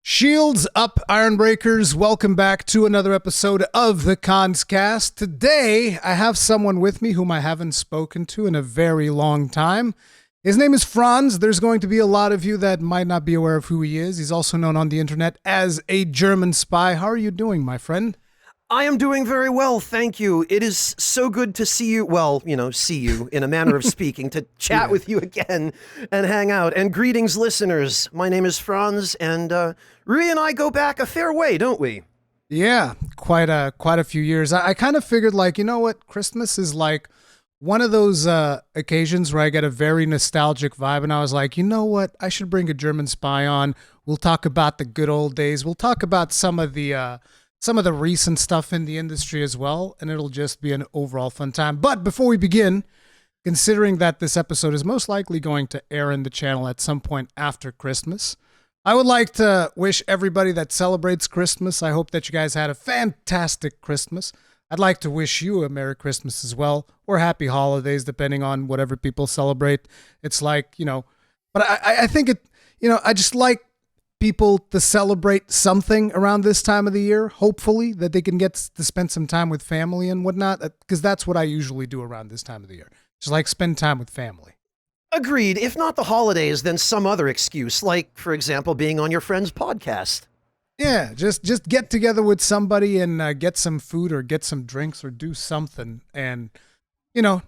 Shields up, Ironbreakers. Welcome back to another episode of the Kast. Today, I have someone with me whom I haven't spoken to in a very long time. His name is Franz. There's going to be a lot of you that might not be aware of who he is. He's also known on the internet as a German spy. How are you doing, my friend? I am doing very well, thank you. It is so good to see you, well, see you in a manner of speaking, to chat with you again and hang out. And greetings, listeners. My name is Franz, and Rui and I go back a fair way, don't we? Yeah, quite a few years. I kind of figured, you know what? Christmas is like one of those occasions where I get a very nostalgic vibe, and I was like, you know what? I should bring a German spy on. We'll talk about the good old days. We'll talk about some of the recent stuff in the industry as well, and it'll just be an overall fun time. But before we begin, considering that this episode is most likely going to air in the channel at some point after Christmas, I would like to wish everybody that celebrates Christmas, I hope that you guys had a fantastic Christmas. I'd like to wish you a Merry Christmas as well, or Happy Holidays, depending on whatever people celebrate. It's like, but I think I just like people to celebrate something around this time of the year, hopefully, that they can get to spend some time with family and whatnot, because that's what I usually do around this time of the year. Just spend time with family. Agreed. If not the holidays, then some other excuse, like, for example, being on your friend's podcast. Yeah, just get together with somebody and get some food or get some drinks or do something and,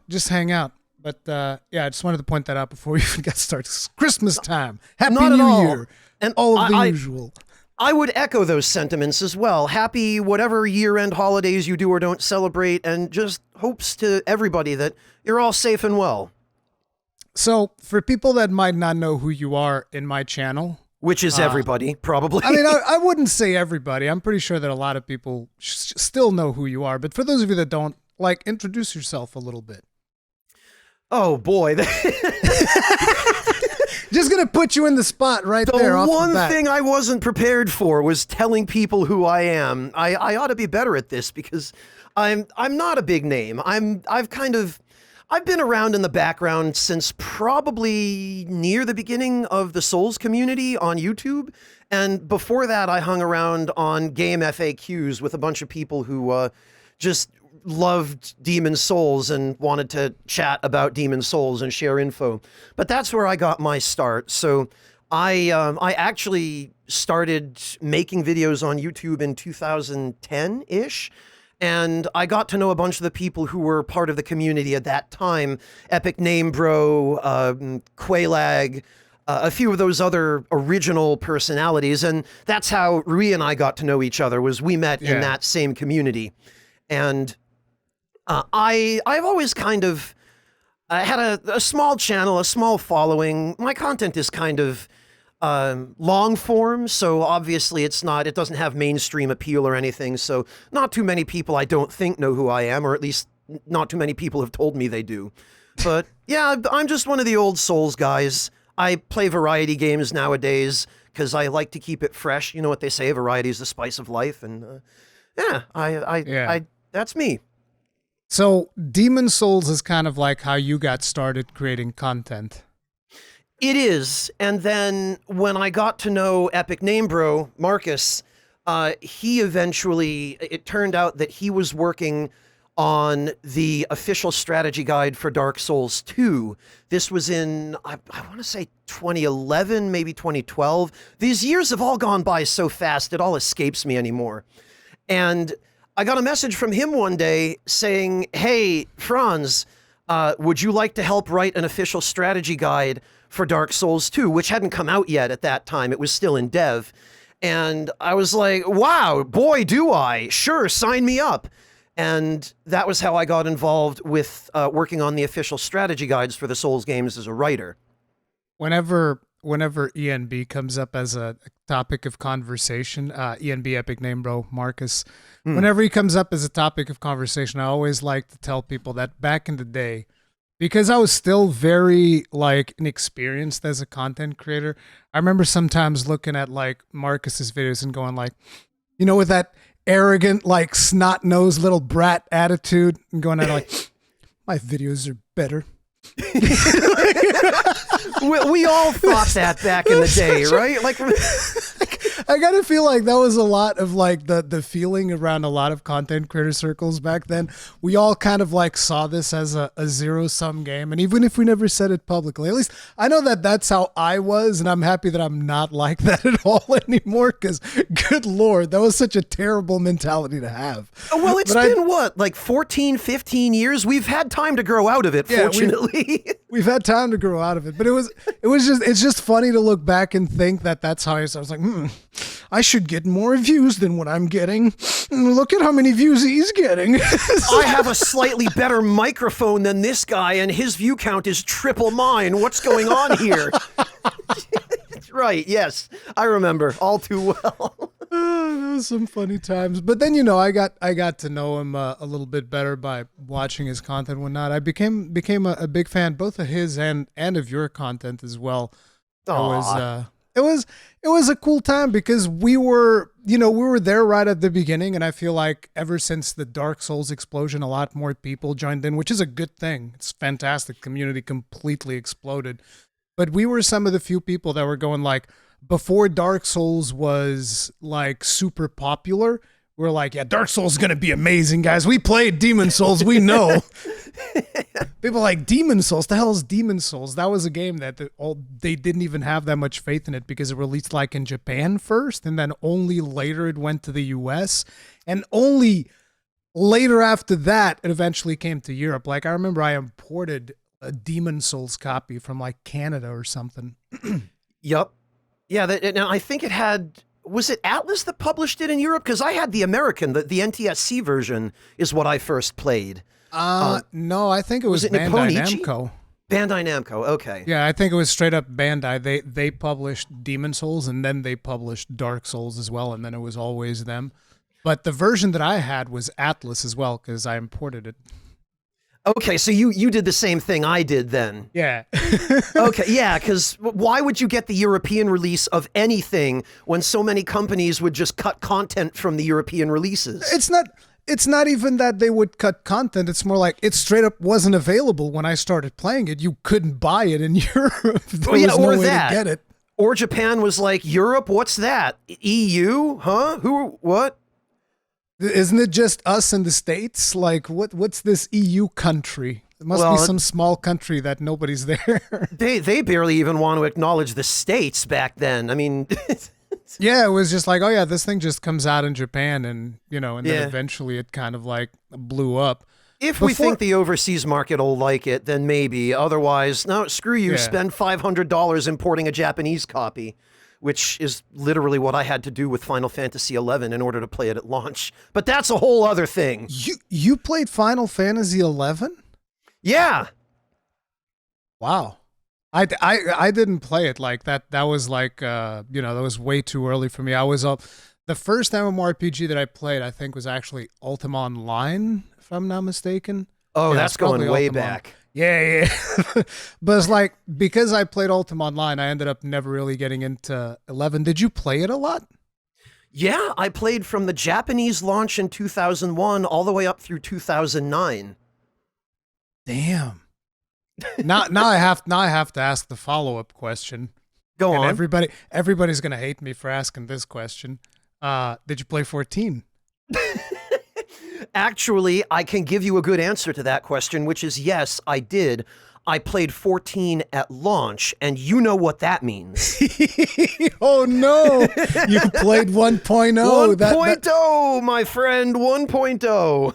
just hang out. But, I just wanted to point that out before we even got started. It's Christmas time. Happy New Year. And all of the usual. I would echo those sentiments as well. Happy whatever year-end holidays you do or don't celebrate, and just hopes to everybody that you're all safe and well. So, for people that might not know who you are in my channel... Which is everybody, probably. I mean, I wouldn't say everybody. I'm pretty sure that a lot of people still know who you are. But for those of you that don't, introduce yourself a little bit. Oh, boy. Just going to put you in the spot there. The one thing I wasn't prepared for was telling people who I am. I ought to be better at this because I'm not a big name. I've been around in the background since probably near the beginning of the Souls community on YouTube. And before that, I hung around on game FAQs with a bunch of people who just loved Demon Souls and wanted to chat about Demon Souls and share info. But that's where I got my start. So I actually started making videos on YouTube in 2010-ish. And I got to know a bunch of the people who were part of the community at that time. EpicNameBro, Quaylag, a few of those other original personalities. And that's how Rui and I got to know each other, was we met in that same community. And I've always kind of had a small channel, a small following. My content is kind of long form, so obviously it doesn't have mainstream appeal or anything, so not too many people I don't think know who I am, or at least not too many people have told me they do. But yeah, I'm just one of the old Souls guys. I play variety games nowadays because I like to keep it fresh. You know what they say, variety is the spice of life, and that's me. So Demon Souls is kind of like how you got started creating content. It is. And then when I got to know EpicNameBro, Marcus, it turned out that he was working on the official strategy guide for Dark Souls 2. This was in, I want to say 2011, maybe 2012. These years have all gone by so fast, it all escapes me anymore. And I got a message from him one day saying, hey, Franz, would you like to help write an official strategy guide for Dark Souls 2, which hadn't come out yet at that time. It was still in dev. And I was like, wow, boy, do I. Sure, sign me up. And that was how I got involved with working on the official strategy guides for the Souls games as a writer. Whenever ENB comes up as a topic of conversation, ENB, EpicNameBro, Marcus, whenever he comes up as a topic of conversation, I always like to tell people that back in the day, because I was still very inexperienced as a content creator, I remember sometimes looking at Marcus's videos and going with that arrogant, snot-nosed little brat attitude and going at my videos are better. We all thought that back in the day, right? Like, I gotta feel like that was a lot of like the feeling around a lot of content creator circles back then. We all kind of like saw this as a zero-sum game, and even if we never said it publicly, at least I know that that's how I was, and I'm happy that I'm not like that at all anymore, because good Lord, that was such a terrible mentality to have. well, it's been what, like 14, 15 years? We've had time to grow out of it, fortunately. We've had time to grow out of it, but it's just funny to look back and think that that's how I was like, I should get more views than what I'm getting. Look at how many views he's getting. I have a slightly better microphone than this guy, and his view count is triple mine. What's going on here? Right, yes. I remember all too well. There was some funny times. But then, I got to know him a little bit better by watching his content and whatnot. I became a big fan both of his and of your content as well. It was a cool time because we were there right at the beginning, and I feel like ever since the Dark Souls explosion, a lot more people joined in, which is a good thing. It's fantastic. Community completely exploded. But we were some of the few people that were going like, before Dark Souls was like super popular, we're like, yeah, Dark Souls is going to be amazing, guys. We played Demon Souls. We know. People like Demon Souls. The hell is Demon Souls? That was a game that they didn't even have that much faith in it because it released like in Japan first, and then only later it went to the US, and only later after that it eventually came to Europe. Like I remember I imported a Demon Souls copy from like Canada or something. Yep. Yeah, now I think it had... Was it Atlas that published it in Europe? Because I had the American, the NTSC version is what I first played. No, I think it was Bandai Namco. Bandai Namco, okay. Yeah, I think it was straight up Bandai. They published Demon Souls, and then they published Dark Souls as well, and then it was always them. But the version that I had was Atlas as well, because I imported it. Okay, so you did the same thing I did then. Yeah. Okay, yeah, because why would you get the European release of anything when so many companies would just cut content from the European releases? It's not even that they would cut content. It's more like it straight up wasn't available when I started playing it. You couldn't buy it in Europe. There was no way to get it. Or Japan was like, Europe, what's that? EU? Huh? Who? What? Isn't it just us and the States? Like, what's this EU country? It must be some small country that nobody's there. They barely even want to acknowledge the States back then. I mean... Yeah, it was just like, oh yeah, this thing just comes out in Japan, and then eventually it kind of like blew up. If we think the overseas market will like it, then maybe. Otherwise, no, screw you. Yeah. Spend $500 importing a Japanese copy, which is literally what I had to do with Final Fantasy XI in order to play it at launch. But that's a whole other thing. You played Final Fantasy XI? Yeah. Wow. I didn't play it like that. That was like, that was way too early for me. I was up. The first MMORPG that I played, I think, was actually Ultima Online, if I'm not mistaken. Oh, yeah, that's going way Ultima. back. Yeah. But it's like, because I played Ultima Online, I ended up never really getting into 11. Did you play it a lot? Yeah, I played from the Japanese launch in 2001 all the way up through 2009. Damn. Now I have to ask the follow-up question. Go on. Everybody's gonna hate me for asking this question. Did you play 14? Actually, I can give you a good answer to that question, which is yes, I did. I played 14 at launch, and you know what that means. Oh no! You played 1.0. 1.0, my friend, 1.0.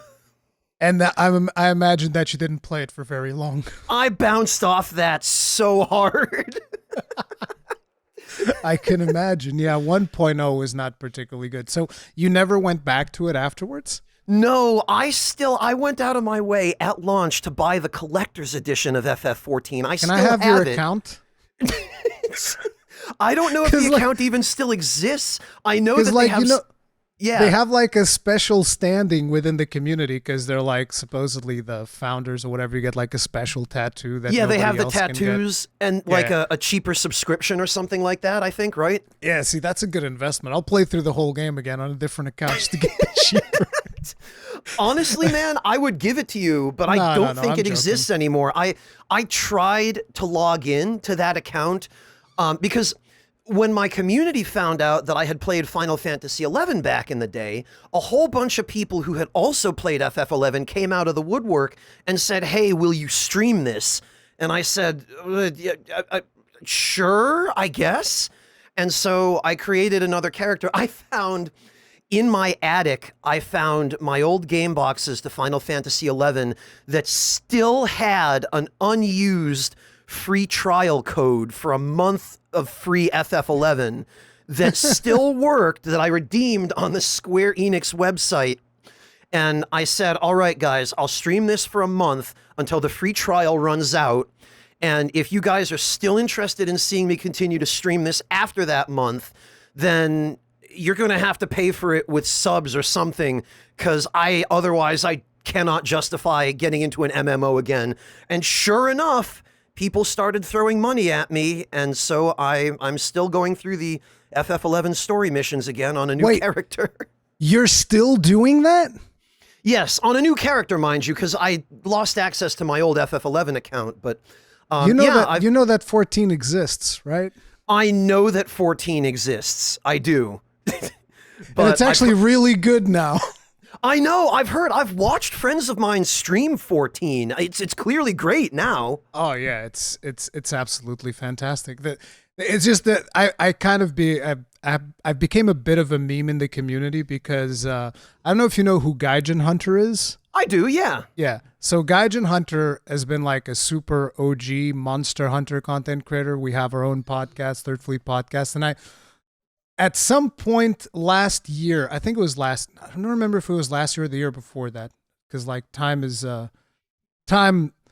And I imagine that you didn't play it for very long. I bounced off that so hard. I can imagine. Yeah, 1.0 is not particularly good. So you never went back to it afterwards? No, I went out of my way at launch to buy the collector's edition of FF14. Can I have your account? I don't know if the account even still exists. I know that they have... Yeah. They have like a special standing within the community because they're like supposedly the founders or whatever. You get like a special tattoo that they have the tattoos and like a cheaper subscription or something like that, I think, right? Yeah, see, that's a good investment. I'll play through the whole game again on a different account just to get it cheaper. Honestly, man, I would give it to you, but I don't think it exists anymore. I tried to log in to that account because when my community found out that I had played Final Fantasy XI back in the day, a whole bunch of people who had also played FF11 came out of the woodwork and said, "Hey, will you stream this?" And I said, "Sure, I guess." And so I created another character. In my attic, I found my old game boxes to Final Fantasy XI that still had an unused free trial code for a month of free FF11 that still worked, that I redeemed on the Square Enix website. And I said, all right, guys, I'll stream this for a month until the free trial runs out. And if you guys are still interested in seeing me continue to stream this after that month, then you're going to have to pay for it with subs or something, because otherwise I cannot justify getting into an MMO again. And sure enough, people started throwing money at me, and so I'm still going through the FF11 story missions again on a new character. You're still doing that? Yes, on a new character, mind you, because I lost access to my old FF11 account. But you know that 14 exists, right? I know that 14 exists. I do. But it's actually really good now. I know. I've watched friends of mine stream 14. It's clearly great now. Oh yeah, it's absolutely fantastic. It's just that I became a bit of a meme in the community because I don't know if you know who Gaijin Hunter is. I do, yeah. Yeah. So Gaijin Hunter has been like a super OG Monster Hunter content creator. We have our own podcast, Third Fleet Podcast, and at some point last year, I think it was I don't remember if it was last year or the year before that, because like time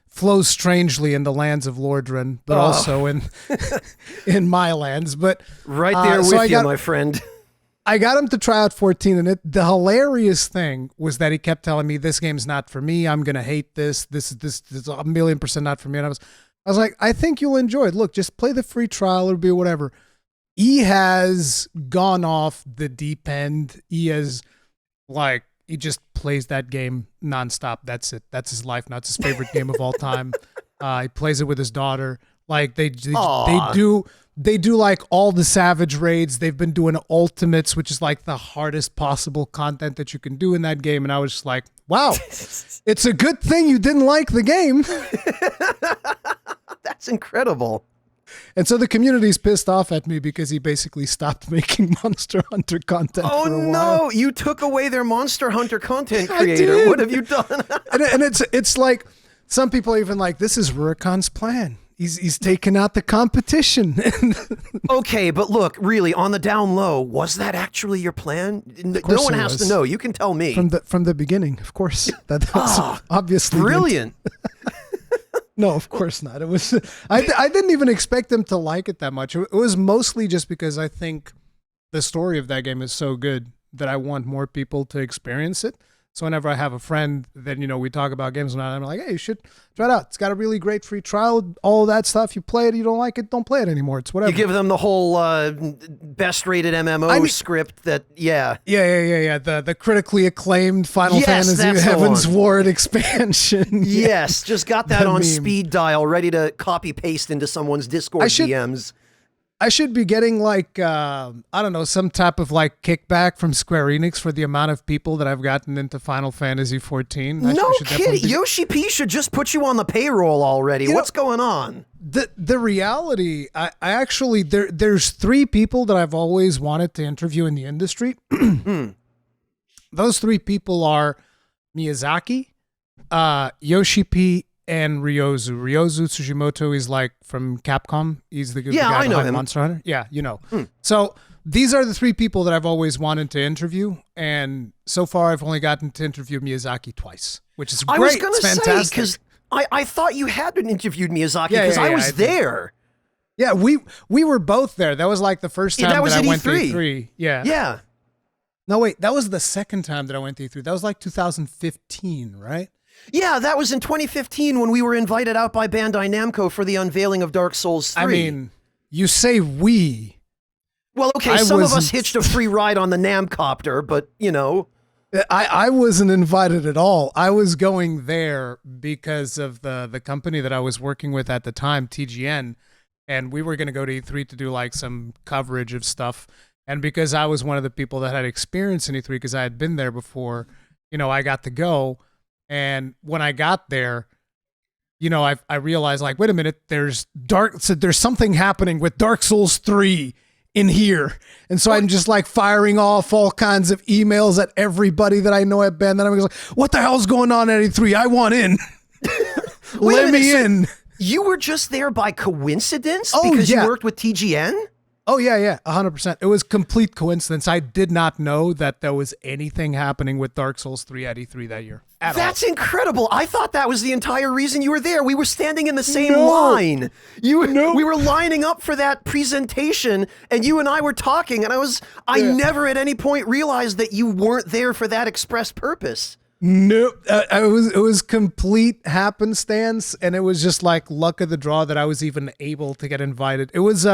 flows strangely in the lands of Lordran, but also in my lands. But right there with you, my friend. I got him to try out 14, and the hilarious thing was that he kept telling me, "This game's not for me. I'm gonna hate this. This is 1,000,000% not for me." And I was like, "I think you'll enjoy it. Look, just play the free trial. It'll be whatever." He has gone off the deep end. He just plays that game nonstop. That's it. That's his life now. It's his favorite game of all time. He plays it with his daughter. Like they do like all the Savage raids. They've been doing ultimates, which is like the hardest possible content that you can do in that game. And I was just like, wow, it's a good thing you didn't like the game. That's incredible. And so the community's pissed off at me because he basically stopped making Monster Hunter content for a while. Oh no, you took away their Monster Hunter content creator. What have you done? and it's like, some people are even like, this is Rurikhan's plan. He's taken out the competition. Okay, but look, really, on the down low, was that actually your plan? No one has to know. You can tell me. From the beginning, of course. That's obviously brilliant. No, of course not. It was I didn't even expect them to like it that much. It was mostly just because I think the story of that game is so good that I want more people to experience it. So whenever I have a friend that, we talk about games and I'm like, hey, you should try it out. It's got a really great free trial, all of that stuff. You play it, you don't like it, don't play it anymore. It's whatever. You give them the whole best rated MMO script that, yeah. Yeah. The critically acclaimed Final Fantasy Heaven's Ward expansion. Yes, just got that on speed dial, ready to copy paste into someone's Discord DMs. I should be getting like, I don't know, some type of like kickback from Square Enix for the amount of people that I've gotten into Final Fantasy XIV. No kidding. Yoshi P should just put you on the payroll already. What's going on? The reality, I actually, there's 3 people that I've always wanted to interview in the industry. Those 3 people are Miyazaki, Yoshi P, and Ryozu. Ryozu Tsujimoto is like from Capcom. He's the guy behind Monster Hunter. Yeah, So these are the 3 people that I've always wanted to interview, and so far I've only gotten to interview Miyazaki twice, which is great. I was going to say, because I thought you had interviewed Miyazaki because I was there. Yeah, we were both there. That was like the first time that I went to E3. Yeah. Yeah. No, wait, that was the second time that I went to E3. That was like 2015, right? Yeah, that was in 2015 when we were invited out by Bandai Namco for the unveiling of Dark Souls 3. I mean, you say we. Well, okay, some of us hitched a free ride on the Namcopter, but, I wasn't invited at all. I was going there because of the company that I was working with at the time, TGN, and we were going to go to E3 to do like some coverage of stuff. And because I was one of the people that had experience in E3 because I had been there before, I got to go. And when I got there, I realized like, wait a minute, there's something happening with Dark Souls 3 in here. And so I'm just like firing off all kinds of emails at everybody that I know at Band. And I'm like, what the hell's going on at E3? I want in. Let me in. You were just there by coincidence because you worked with TGN? Oh, yeah, 100%. It was complete coincidence. I did not know that there was anything happening with Dark Souls 3 at E3 that year. That's incredible. I thought that was the entire reason you were there. We were standing in the same line. We were lining up for that presentation, and you and I were talking, and I never at any point realized that you weren't there for that express purpose. Nope. It was complete happenstance, and it was just like luck of the draw that I was even able to get invited. It was,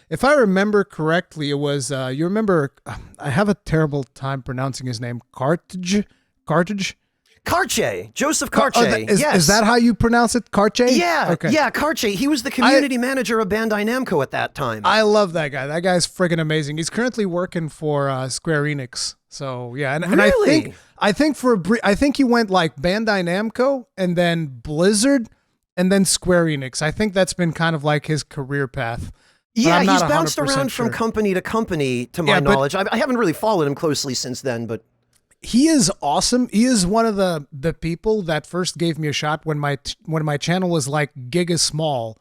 if I remember correctly, it was, you remember, I have a terrible time pronouncing his name, Carthage? Karche, Joseph Karche. Yes. Is that how you pronounce it? Karche? Yeah. Okay. Yeah, Karche. He was the community manager of Bandai Namco at that time. I love that guy. That guy's friggin' amazing. He's currently working for Square Enix. So yeah, and really? I think he went like Bandai Namco and then Blizzard and then Square Enix. I think that's been kind of like his career path. Yeah, he's bounced around from company to company, to my knowledge. I haven't really followed him closely since then, but he is awesome. He is one of the people that first gave me a shot when my channel was like giga small.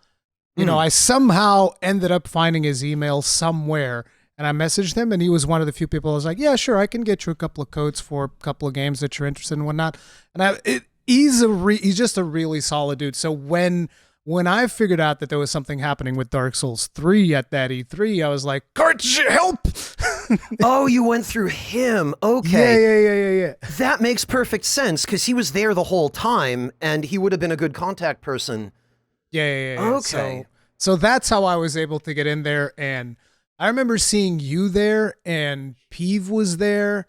I somehow ended up finding his email somewhere, and I messaged him, and he was one of the few people I was like, yeah, sure, I can get you a couple of codes for a couple of games that you're interested in and whatnot. And he's just a really solid dude. So when I figured out that there was something happening with Dark Souls 3 at that E3, I was like, Karch, help! Oh, you went through him. Okay. Yeah. That makes perfect sense because he was there the whole time and he would have been a good contact person. Yeah. Okay. So that's how I was able to get in there. And I remember seeing you there and Peeve was there.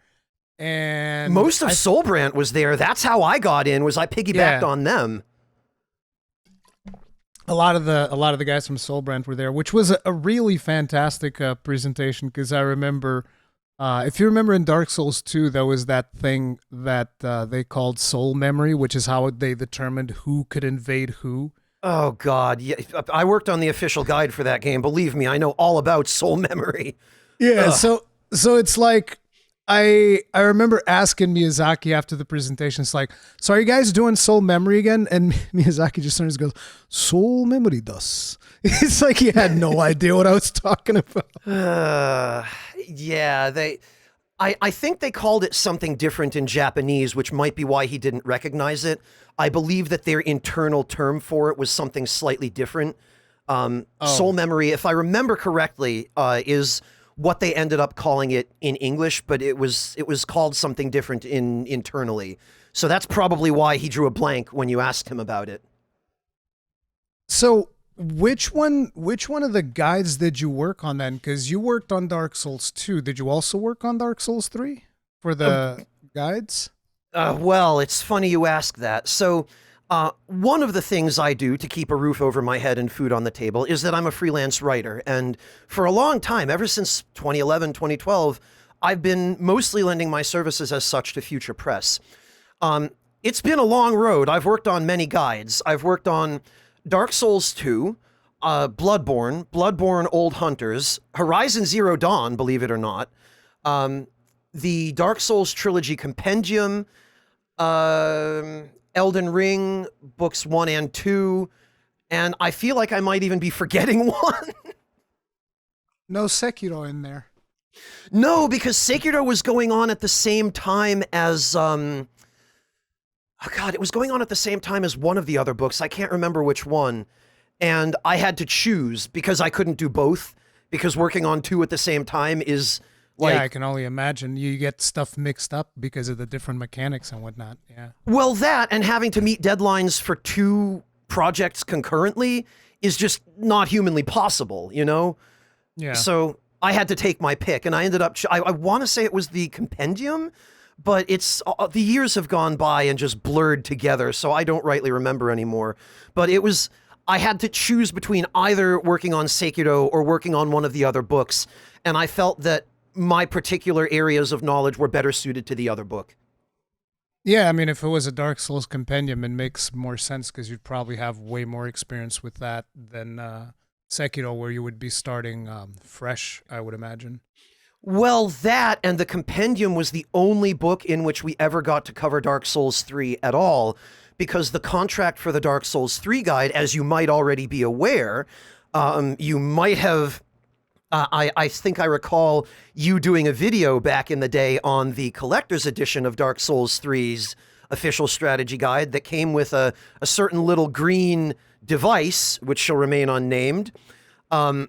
And most of Soulbrand was there. That's how I got in, was I piggybacked on them. A lot of the guys from Soulbrand were there, which was a really fantastic presentation because I remember, if you remember in Dark Souls 2, there was that thing that they called soul memory, which is how they determined who could invade who. Oh, God. Yeah, I worked on the official guide for that game. Believe me, I know all about soul memory. Yeah, so it's like, I remember asking Miyazaki after the presentation, it's like, so are you guys doing soul memory again? And Miyazaki just turns and goes, soul memory does. It's like he had no idea what I was talking about. Yeah, I think they called it something different in Japanese, which might be why he didn't recognize it. I believe that their internal term for it was something slightly different. Soul memory, if I remember correctly, is what they ended up calling it in English, but it was called something different internally. So that's probably why he drew a blank when you asked him about it. So which one of the guides did you work on then? Because you worked on Dark Souls 2. Did you also work on Dark Souls 3 for the guides? Well, it's funny you ask that. So one of the things I do to keep a roof over my head and food on the table is that I'm a freelance writer. And for a long time, ever since 2011, 2012, I've been mostly lending my services as such to Future Press. It's been a long road. I've worked on many guides. I've worked on Dark Souls 2, Bloodborne Old Hunters, Horizon Zero Dawn, believe it or not, the Dark Souls Trilogy Compendium, Elden Ring, books 1 and 2, and I feel like I might even be forgetting one. No Sekiro in there. No, because Sekiro was going on at the same time as, it was going on at the same time as one of the other books. I can't remember which one. And I had to choose because I couldn't do both, because working on two at the same time is like... Yeah, I can only imagine. You get stuff mixed up because of the different mechanics and whatnot. Yeah. Well, that and having to meet deadlines for two projects concurrently is just not humanly possible, you know? Yeah. So I had to take my pick, and I ended up... I want to say it was the Compendium, but it's the years have gone by and just blurred together, so I don't rightly remember anymore. But I had to choose between either working on Sekiro or working on one of the other books, and I felt that my particular areas of knowledge were better suited to the other book. Yeah, I mean, if it was a Dark Souls compendium, it makes more sense because you'd probably have way more experience with that than Sekiro, where you would be starting fresh, I would imagine. Well, that and the compendium was the only book in which we ever got to cover Dark Souls 3 at all, because the contract for the Dark Souls 3 guide, as you might already be aware, you might have... I think I recall you doing a video back in the day on the collector's edition of Dark Souls 3's official strategy guide that came with a certain little green device, which shall remain unnamed. I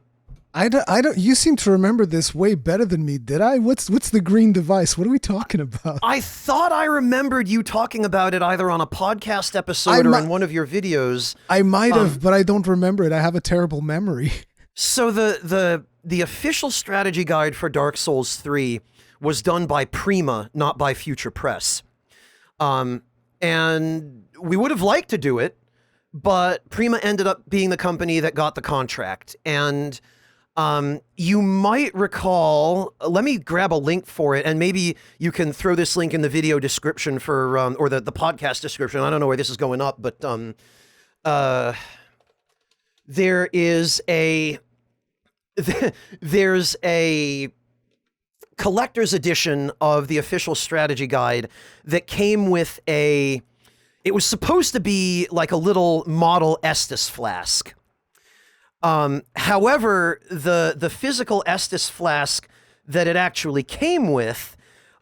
don't. You seem to remember this way better than me. Did I? What's the green device? What are we talking about? I thought I remembered you talking about it either on a podcast episode or in one of your videos. I might have, but I don't remember it. I have a terrible memory. So the official strategy guide for Dark Souls 3 was done by Prima, not by Future Press. And we would have liked to do it, but Prima ended up being the company that got the contract. And you might recall, let me grab a link for it, and maybe you can throw this link in the video description for, or the podcast description. I don't know where this is going up, but there's a collector's edition of the official strategy guide that came with it was supposed to be like a little model Estus flask. However, the physical Estus flask that it actually came with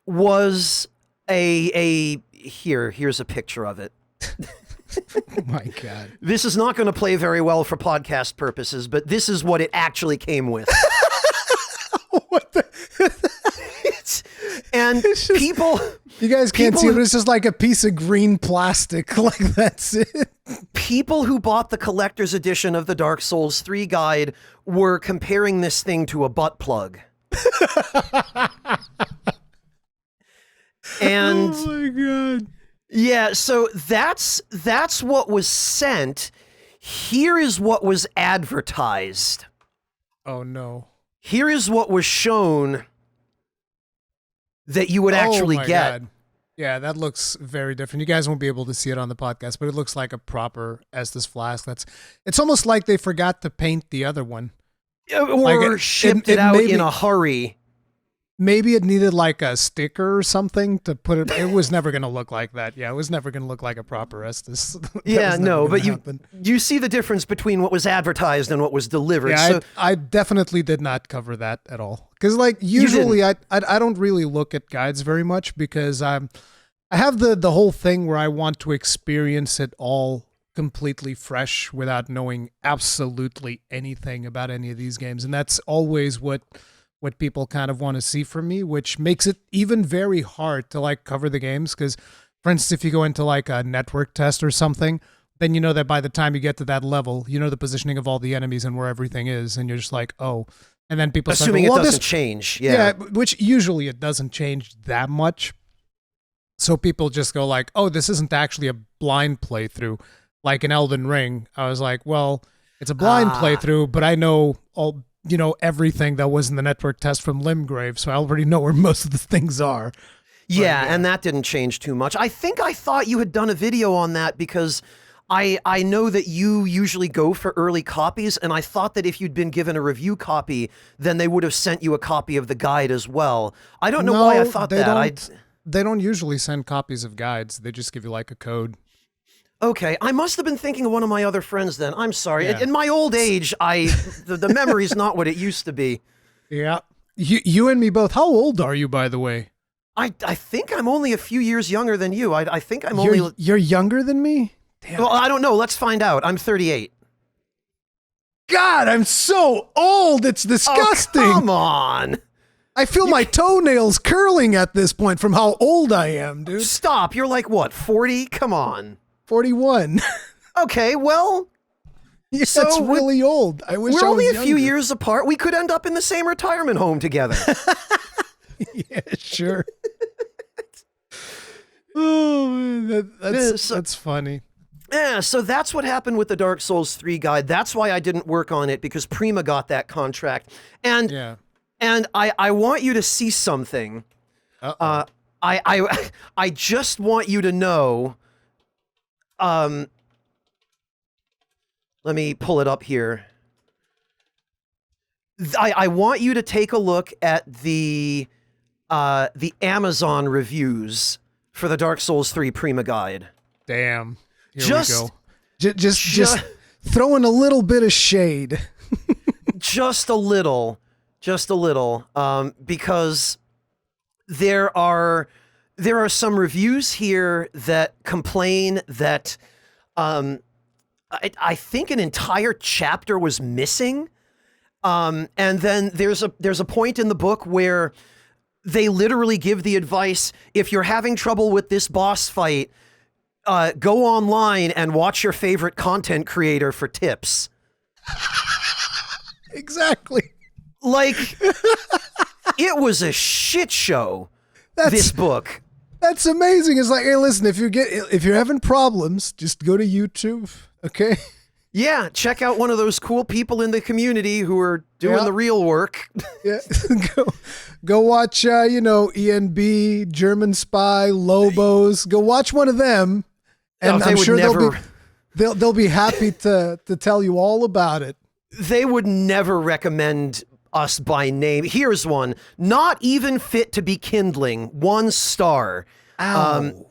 was here's a picture of it. Oh my God. This is not going to play very well for podcast purposes, but this is what it actually came with. What the? People... You guys can't see it, but it's just like a piece of green plastic. Like, that's it. People who bought the collector's edition of the Dark Souls 3 guide were comparing this thing to a butt plug. And... Oh my God. Yeah, so that's what was sent. Here is what was advertised. Oh no. Here is what was shown that you would actually get. God. Yeah, that looks very different. You guys won't be able to see it on the podcast, but it looks like a proper Estus flask. It's almost like they forgot to paint the other one. Or like shipped it out in a hurry. Maybe it needed like a sticker or something to put it. It was never going to look like that. Yeah, it was never going to look like a proper Estus. Yeah, no, but you see the difference between what was advertised and what was delivered. Yeah, so, I definitely did not cover that at all. Because like usually I don't really look at guides very much because I have the whole thing where I want to experience it all completely fresh without knowing absolutely anything about any of these games, and that's always what people kind of want to see from me, which makes it even very hard to like cover the games. Because, for instance, if you go into like a network test or something, then you know that by the time you get to that level, you know the positioning of all the enemies and where everything is, and you're just like, oh. And then people start assuming going, it doesn't change. Yeah, which usually it doesn't change that much. So people just go like, oh, this isn't actually a blind playthrough. Like in Elden Ring, I was like, well, it's a blind playthrough, but I know everything that was in the network test from Limgrave, so I already know where most of the things are. Yeah, and that didn't change too much. I thought you had done a video on that because I know that you usually go for early copies, and I thought that if you'd been given a review copy, then they would have sent you a copy of the guide as well. I don't know why I thought that. They don't usually send copies of guides. They just give you like a code. Okay, I must have been thinking of one of my other friends then. I'm sorry. Yeah. In my old age, the memory's not what it used to be. Yeah. You and me both. How old are you, by the way? I think I'm only a few years younger than you. I think I'm You're younger than me? Damn. Well, I don't know. Let's find out. I'm 38. God, I'm so old. It's disgusting. Oh, come on. I feel my toenails curling at this point from how old I am, dude. Stop. You're like, what, 40? Come on. 41. Okay, well... Yeah, so that's really old. I wish I was only a younger. few years apart. We could end up in the same retirement home together. Yeah, sure. That's funny. Yeah, so that's what happened with the Dark Souls 3 guide. That's why I didn't work on it, because Prima got that contract. And I want you to see something. I just want you to know. Let me pull it up here. I want you to take a look at the Amazon reviews for the Dark Souls 3 Prima guide. Damn. Here we go. Just throwing a little bit of shade. just a little, because there are some reviews here that complain that I think an entire chapter was missing, and then there's a point in the book where they literally give the advice: if you're having trouble with this boss fight, go online and watch your favorite content creator for tips. Exactly. Like, it was a shit show. This book. That's amazing. It's like, hey, listen, if you're having problems, just go to YouTube, okay? Yeah, check out one of those cool people in the community who are doing the real work. Yeah, go watch, ENB, German Spy, Lobos. Go watch one of them. And I'm sure they'll be happy to tell you all about it. They would never recommend us by name. Here's one: not even fit to be kindling. 1 star. Ow.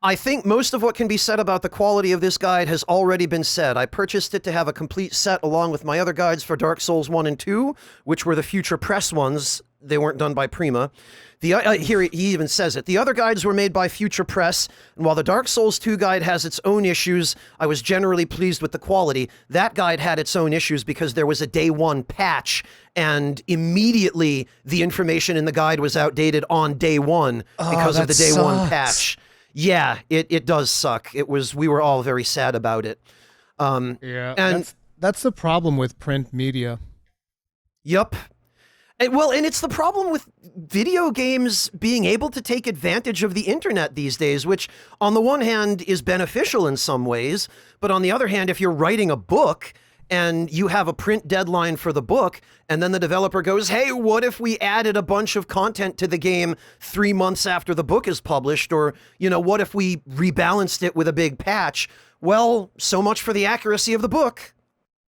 I think most of what can be said about the quality of this guide has already been said. I purchased it to have a complete set along with my other guides for Dark Souls 1 and 2, which were the Future Press ones. They weren't done by Prima. Here he even says it. The other guides were made by Future Press, and while the Dark Souls 2 guide has its own issues, I was generally pleased with the quality. That guide had its own issues because there was a day 1 patch, and immediately the information in the guide was outdated on day 1 because of the day 1 patch. Yeah, it does suck. We were all very sad about it. And that's the problem with print media. Yep. And it's the problem with video games being able to take advantage of the internet these days, which on the one hand is beneficial in some ways, but on the other hand, if you're writing a book and you have a print deadline for the book, and then the developer goes, hey, what if we added a bunch of content to the game 3 months after the book is published? Or, what if we rebalanced it with a big patch? Well, so much for the accuracy of the book.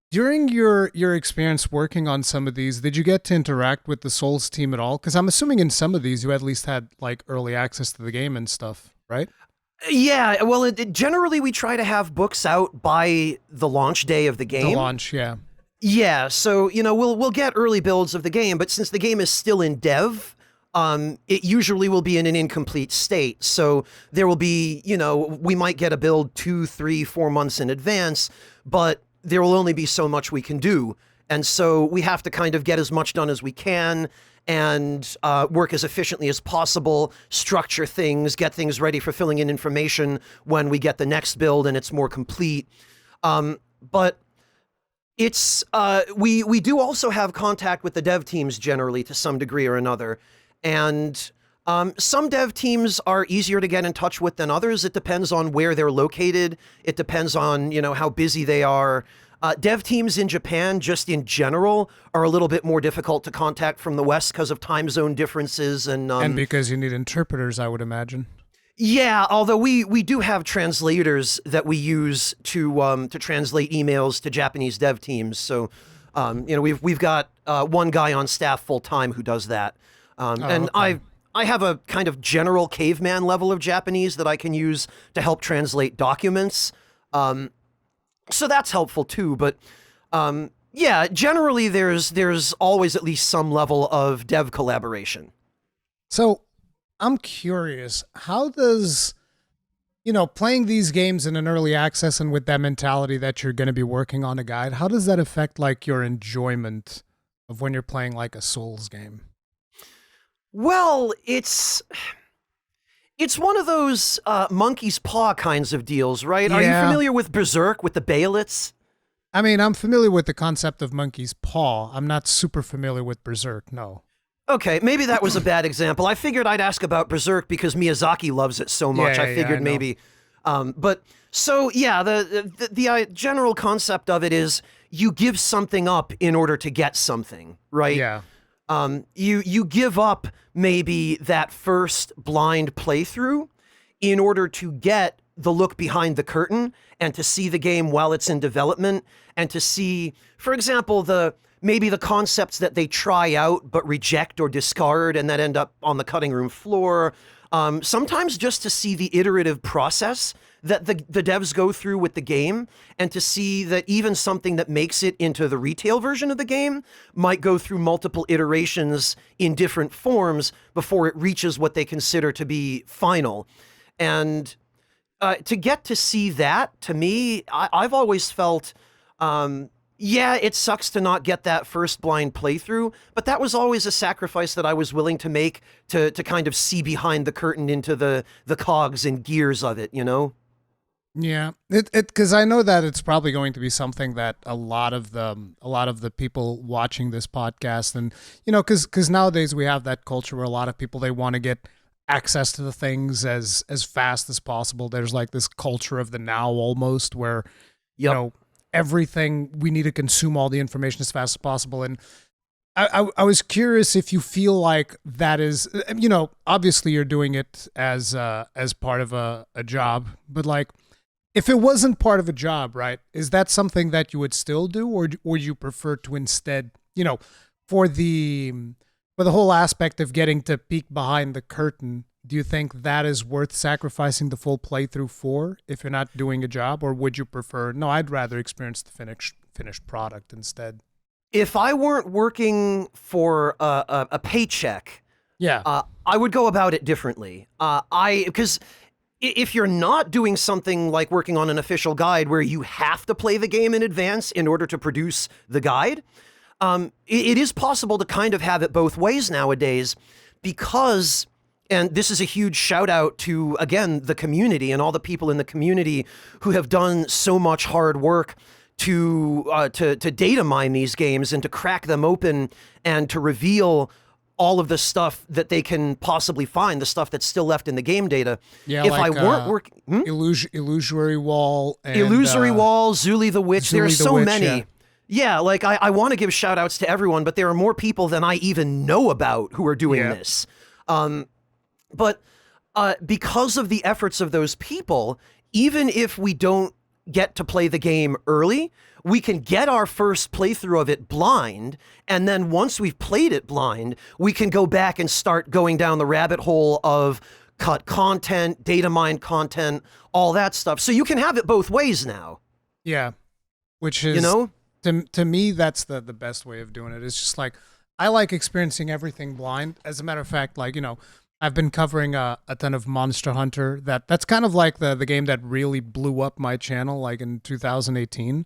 During your experience working on some of these, did you get to interact with the Souls team at all? Because I'm assuming in some of these you at least had like early access to the game and stuff, right? Yeah, well, generally we try to have books out by the launch day of the game. The launch, yeah. Yeah, so we'll get early builds of the game, but since the game is still in dev, it usually will be in an incomplete state. So there will be, we might get a build 2, 3, 4 months in advance, but there will only be so much we can do. And so we have to kind of get as much done as we can and work as efficiently as possible, structure things, get things ready for filling in information when we get the next build and it's more complete. But it's we do also have contact with the dev teams generally to some degree or another. And some dev teams are easier to get in touch with than others. It depends on where they're located. It depends on, how busy they are. Dev teams in Japan, just in general, are a little bit more difficult to contact from the West because of time zone differences. And because you need interpreters, I would imagine. Yeah, although we do have translators that we use to translate emails to Japanese dev teams. So, we've got one guy on staff full time who does that. And okay. I have a kind of general caveman level of Japanese that I can use to help translate documents. So that's helpful too. But yeah, generally there's always at least some level of dev collaboration. So I'm curious, how does, playing these games in an early access and with that mentality that you're going to be working on a guide, how does that affect like your enjoyment of when you're playing like a Souls game? Well, it's one of those monkey's paw kinds of deals, right? Yeah. Are you familiar with Berserk, with the Baelitz? I mean, I'm familiar with the concept of monkey's paw. I'm not super familiar with Berserk, no. Okay, maybe that was a bad example. I figured I'd ask about Berserk because Miyazaki loves it so much. I figured I know. maybe. But so yeah, the general concept of it is you give something up in order to get something, right? Yeah. You give up maybe that first blind playthrough in order to get the look behind the curtain and to see the game while it's in development and to see, for example, maybe the concepts that they try out but reject or discard and that end up on the cutting room floor. Sometimes just to see the iterative process that the devs go through with the game and to see that even something that makes it into the retail version of the game might go through multiple iterations in different forms before it reaches what they consider to be final. And to get to see that, to me, I've always felt, yeah, it sucks to not get that first blind playthrough, but that was always a sacrifice that I was willing to make to kind of see behind the curtain into the cogs and gears of it, you know? Yeah, because I know that it's probably going to be something that a lot of the people watching this podcast, and because nowadays we have that culture where a lot of people, they want to get access to the things as fast as possible. There's like this culture of the now almost where everything, we need to consume all the information as fast as possible. And I was curious if you feel like that is, obviously you're doing it as part of a job, but like, if it wasn't part of a job, right, is that something that you would still do, or you prefer to instead, for the whole aspect of getting to peek behind the curtain, do you think that is worth sacrificing the full playthrough for if you're not doing a job, or would you prefer, no, I'd rather experience the finished product instead? If I weren't working for a paycheck, Yeah. I would go about it differently. Because if you're not doing something like working on an official guide where you have to play the game in advance in order to produce the guide, it is possible to kind of have it both ways nowadays because, and this is a huge shout out to, again, the community and all the people in the community who have done so much hard work to data mine these games and to crack them open and to reveal all of the stuff that they can possibly find, the stuff that's still left in the game data. Yeah, if like, I weren't working... Illusory Wall. And, Illusory Wall, Zuli the Witch, there are so many. Yeah, like I want to give shout outs to everyone, but there are more people than I even know about who are doing this. But because of the efforts of those people, even if we don't get to play the game early, we can get our first playthrough of it blind, and then once we've played it blind, we can go back and start going down the rabbit hole of cut content, data mine content, all that stuff. So you can have it both ways now. Yeah, which is, to me, that's the best way of doing it. It's just like, I like experiencing everything blind. As a matter of fact, like, I've been covering a ton of Monster Hunter. That's kind of like the game that really blew up my channel, like in 2018.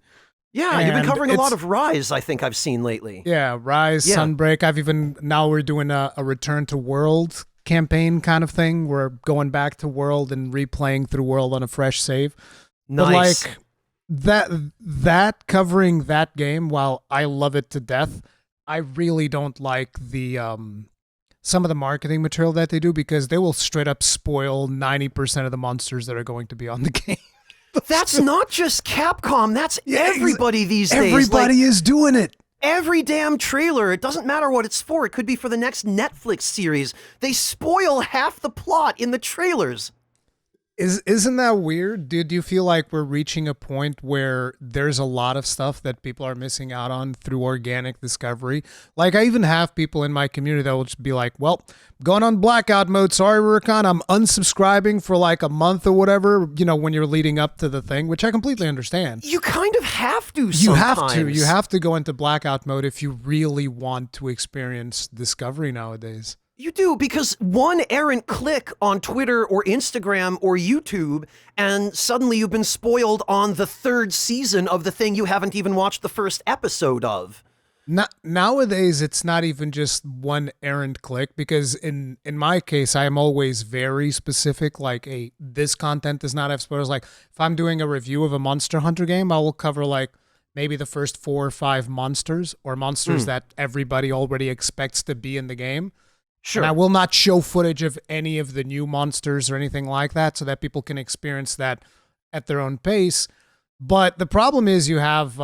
Yeah, and you've been covering a lot of Rise, I think I've seen lately. Yeah, Rise, Sunbreak. Now we're doing a Return to World campaign kind of thing. We're going back to World and replaying through World on a fresh save. Nice. But like, that covering that game, while I love it to death, I really don't like the some of the marketing material that they do, because they will straight up spoil 90% of the monsters that are going to be on the game. That's not just Capcom. That's everybody these days. Everybody is doing it. Every damn trailer, it doesn't matter what it's for. It could be for the next Netflix series. They spoil half the plot in the trailers. Isn't that weird? Do you feel like we're reaching a point where there's a lot of stuff that people are missing out on through organic discovery? Like, I even have people in my community that will just be like, well, going on blackout mode. Sorry, Rurikhan, I'm unsubscribing for like a month or whatever, when you're leading up to the thing, which I completely understand. You kind of have to sometimes. You have to go into blackout mode if you really want to experience discovery nowadays. You do, because one errant click on Twitter or Instagram or YouTube, and suddenly you've been spoiled on the third season of the thing you haven't even watched the first episode of. Nowadays, it's not even just one errant click, because in my case, I am always very specific, like, this content does not have spoilers. Like, if I'm doing a review of a Monster Hunter game, I will cover, like, maybe the first 4 or 5 monsters, or monsters that everybody already expects to be in the game. Sure. And I will not show footage of any of the new monsters or anything like that so that people can experience that at their own pace. But the problem is you have,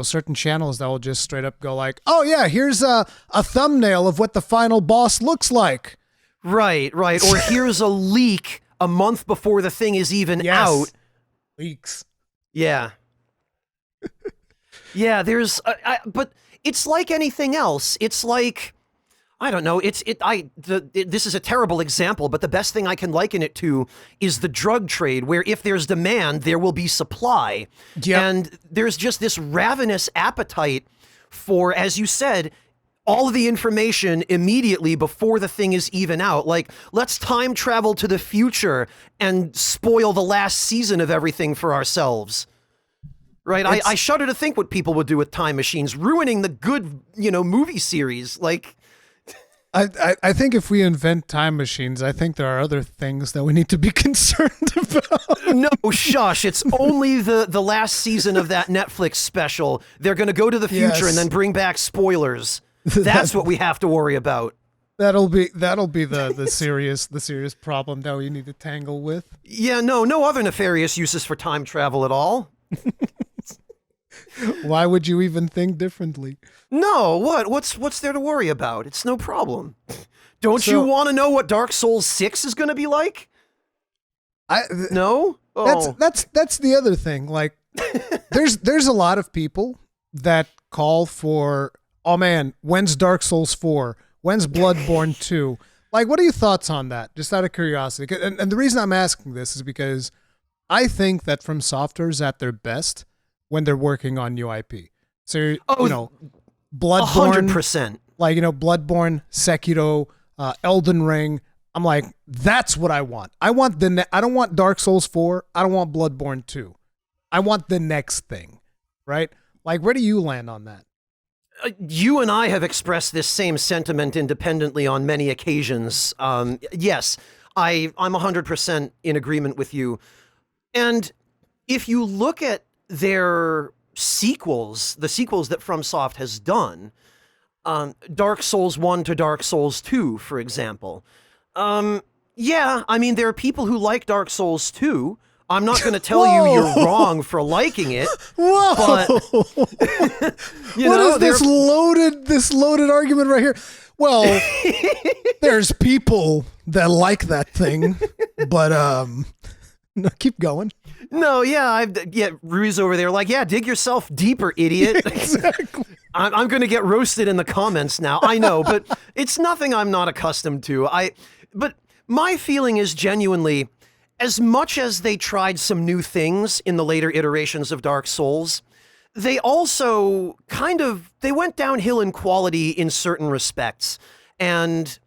certain channels that will just straight up go like, oh yeah, here's a thumbnail of what the final boss looks like. Right. Or here's a leak a month before the thing is even out. Leaks. Yeah. Yeah, but it's like anything else. It's like, I don't know. This is a terrible example, but the best thing I can liken it to is the drug trade, where if there's demand, there will be supply. Yep. And there's just this ravenous appetite for, as you said, all of the information immediately before the thing is even out. Like, let's time travel to the future and spoil the last season of everything for ourselves. Right? I shudder to think what people would do with time machines, ruining the good, movie series. Like, I think if we invent time machines, I think there are other things that we need to be concerned about. No, shush. It's only the last season of that Netflix special. They're going to go to the future and then bring back spoilers. That's what we have to worry about. That'll be the serious problem that we need to tangle with. Yeah, no other nefarious uses for time travel at all. Why would you even think differently? No, what's there to worry about? It's no problem. Don't you want to know what Dark Souls 6 is going to be like? No? Oh. That's the other thing. Like, there's a lot of people that call for, oh man, when's Dark Souls 4? When's Bloodborne 2? Like, what are your thoughts on that? Just out of curiosity. And the reason I'm asking this is because I think that From Software is at their best when they're working on new IP. So, Bloodborne, 100%. Like, Bloodborne, Sekiro, Elden Ring. I'm like, that's what I want. I don't want Dark Souls 4. I don't want Bloodborne 2. I want the next thing, right? Like, where do you land on that? You and I have expressed this same sentiment independently on many occasions. Yes, I'm 100% in agreement with you. And if you look at their sequels, the sequels that FromSoft has done, Dark Souls 1 to Dark Souls 2, for example. Yeah, I mean, there are people who like Dark Souls 2. I'm not going to tell you you're wrong for liking it. Whoa! But, what is this loaded argument right here? Well, there's people that like that thing, but no, keep going. No, Rui's over there like, yeah, dig yourself deeper, idiot. Exactly. I'm going to get roasted in the comments now. I know, but it's nothing I'm not accustomed to. But my feeling is genuinely, as much as they tried some new things in the later iterations of Dark Souls, they also they went downhill in quality in certain respects. And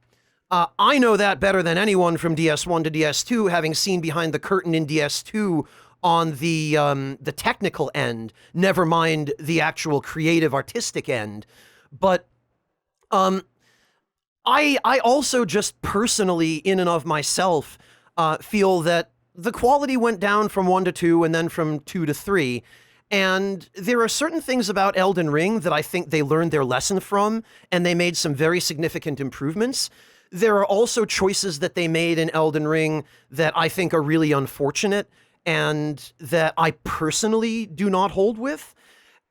I know that better than anyone from DS1 to DS2, having seen behind the curtain in DS2 on the technical end, never mind the actual creative artistic end. But I also just personally, in and of myself, feel that the quality went down from 1 to 2 and then from 2 to 3. And there are certain things about Elden Ring that I think they learned their lesson from, and they made some very significant improvements. There are also choices that they made in Elden Ring that I think are really unfortunate and that I personally do not hold with.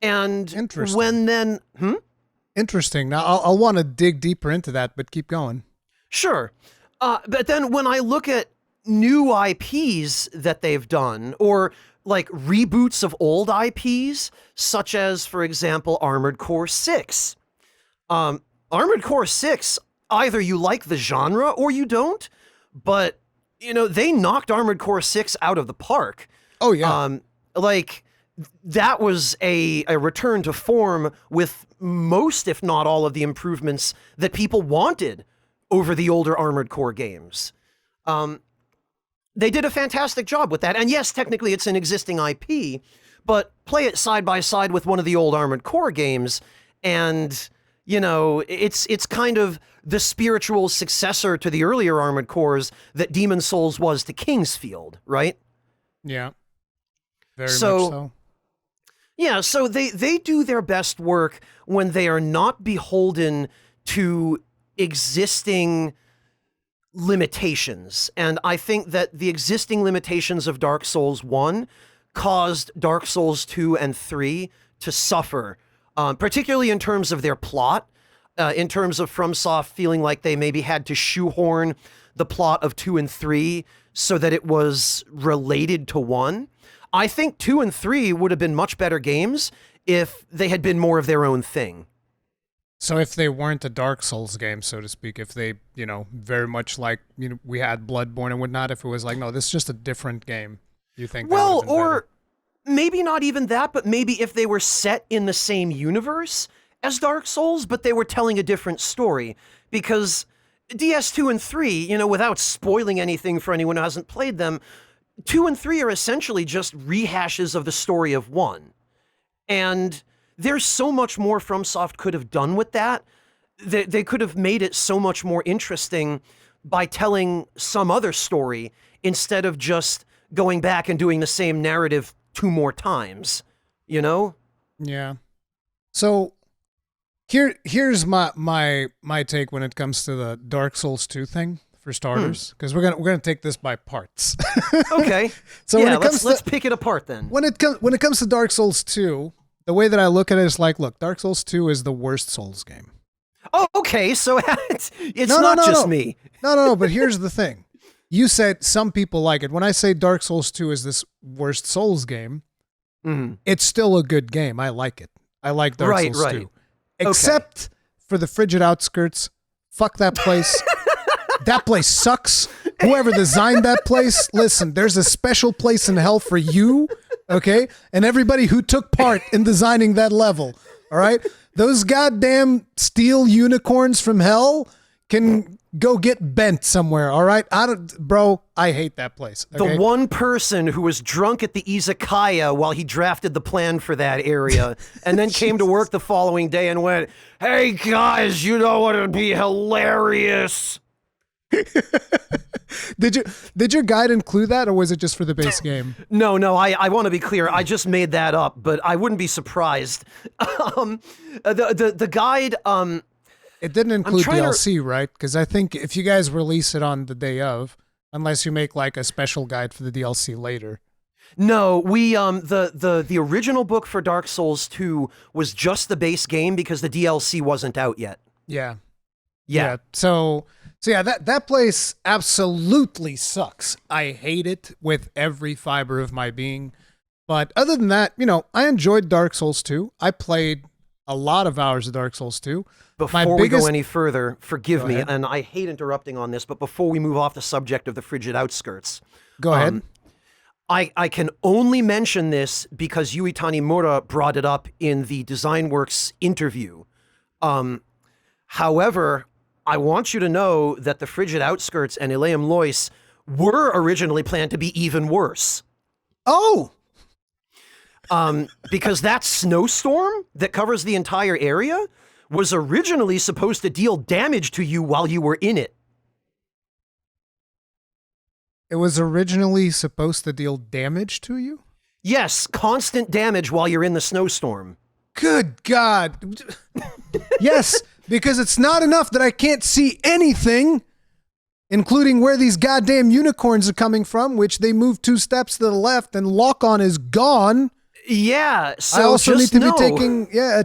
And Interesting. Interesting. Now, I'll want to dig deeper into that, but keep going. Sure. But then when I look at new IPs that they've done, or like reboots of old IPs, such as, for example, Armored Core 6. Armored Core 6, either you like the genre or you don't, but, they knocked Armored Core 6 out of the park. Oh, yeah. That was a return to form with most, if not all, of the improvements that people wanted over the older Armored Core games. They did a fantastic job with that. And yes, technically it's an existing IP, but play it side by side with one of the old Armored Core games, and, it's kind of the spiritual successor to the earlier Armored Cores that Demon's Souls was to Kingsfield, right? Yeah. Very much so. Yeah, so they do their best work when they are not beholden to existing limitations. And I think that the existing limitations of Dark Souls 1 caused Dark Souls 2 and 3 to suffer, particularly in terms of their plot, in terms of FromSoft feeling like they maybe had to shoehorn the plot of 2 and 3 so that it was related to 1. I think 2 and 3 would have been much better games if they had been more of their own thing. So if they weren't a Dark Souls game, so to speak, if they, very much like, we had Bloodborne and whatnot, if it was like, no, this is just a different game, you think that Well, would have been or better? maybe not even that, but maybe if they were set in the same universe as Dark Souls, but they were telling a different story. Because DS2 and 3, without spoiling anything for anyone who hasn't played them, 2 and 3 are essentially just rehashes of the story of 1. And there's so much more FromSoft could have done with that. They could have made it so much more interesting by telling some other story instead of just going back and doing the same narrative 2 more times, Yeah. So here's my take when it comes to the Dark Souls 2 thing, for starters, because we're gonna take this by parts. Okay. So yeah, when it comes let's pick it apart then. when it comes to Dark Souls 2, the way that I look at it is like, look, Dark Souls 2 is the worst Souls game. Oh, okay. So it's No, not just no. me. No, but here's the thing. You said some people like it. When I say Dark Souls 2 is this worst Souls game, it's still a good game. I like it. I like Dark Souls 2. Except for the frigid outskirts. Fuck that place. That place sucks. Whoever designed that place, listen, there's a special place in hell for you, okay? And everybody who took part in designing that level, all right? Those goddamn steel unicorns from hell can go get bent somewhere, all right? I hate that place. Okay? The one person who was drunk at the izakaya while he drafted the plan for that area and then came to work the following day and went, "Hey guys, you know what would be hilarious?" Did your guide include that, or was it just for the base game? No, I want to be clear. I just made that up, but I wouldn't be surprised. The guide, It didn't include trying to- DLC, right? Because I think if you guys release it on the day of, unless you make like a special guide for the DLC later. No, we the original book for Dark Souls 2 was just the base game because the DLC wasn't out yet. Yeah. Yeah. So yeah, that place absolutely sucks. I hate it with every fiber of my being. But other than that, I enjoyed Dark Souls 2. I played a lot of hours of Dark Souls 2. Before we go any further, forgive me, ahead. and I hate interrupting on this, but before we move off the subject of the frigid outskirts, Go ahead. I can only mention this because Yui Tanimura brought it up in the DesignWorks interview. However, I want you to know that the frigid outskirts and Ilium Lois were originally planned to be even worse. Oh! Because that snowstorm that covers the entire area was originally supposed to deal damage to you while you were in it. It was originally supposed to deal damage to you? Yes, constant damage while you're in the snowstorm. Good God. Yes, because it's not enough that I can't see anything, including where these goddamn unicorns are coming from, which they move 2 steps to the left and lock-on is gone. Yeah, so I also need just to know, be taking... Yeah,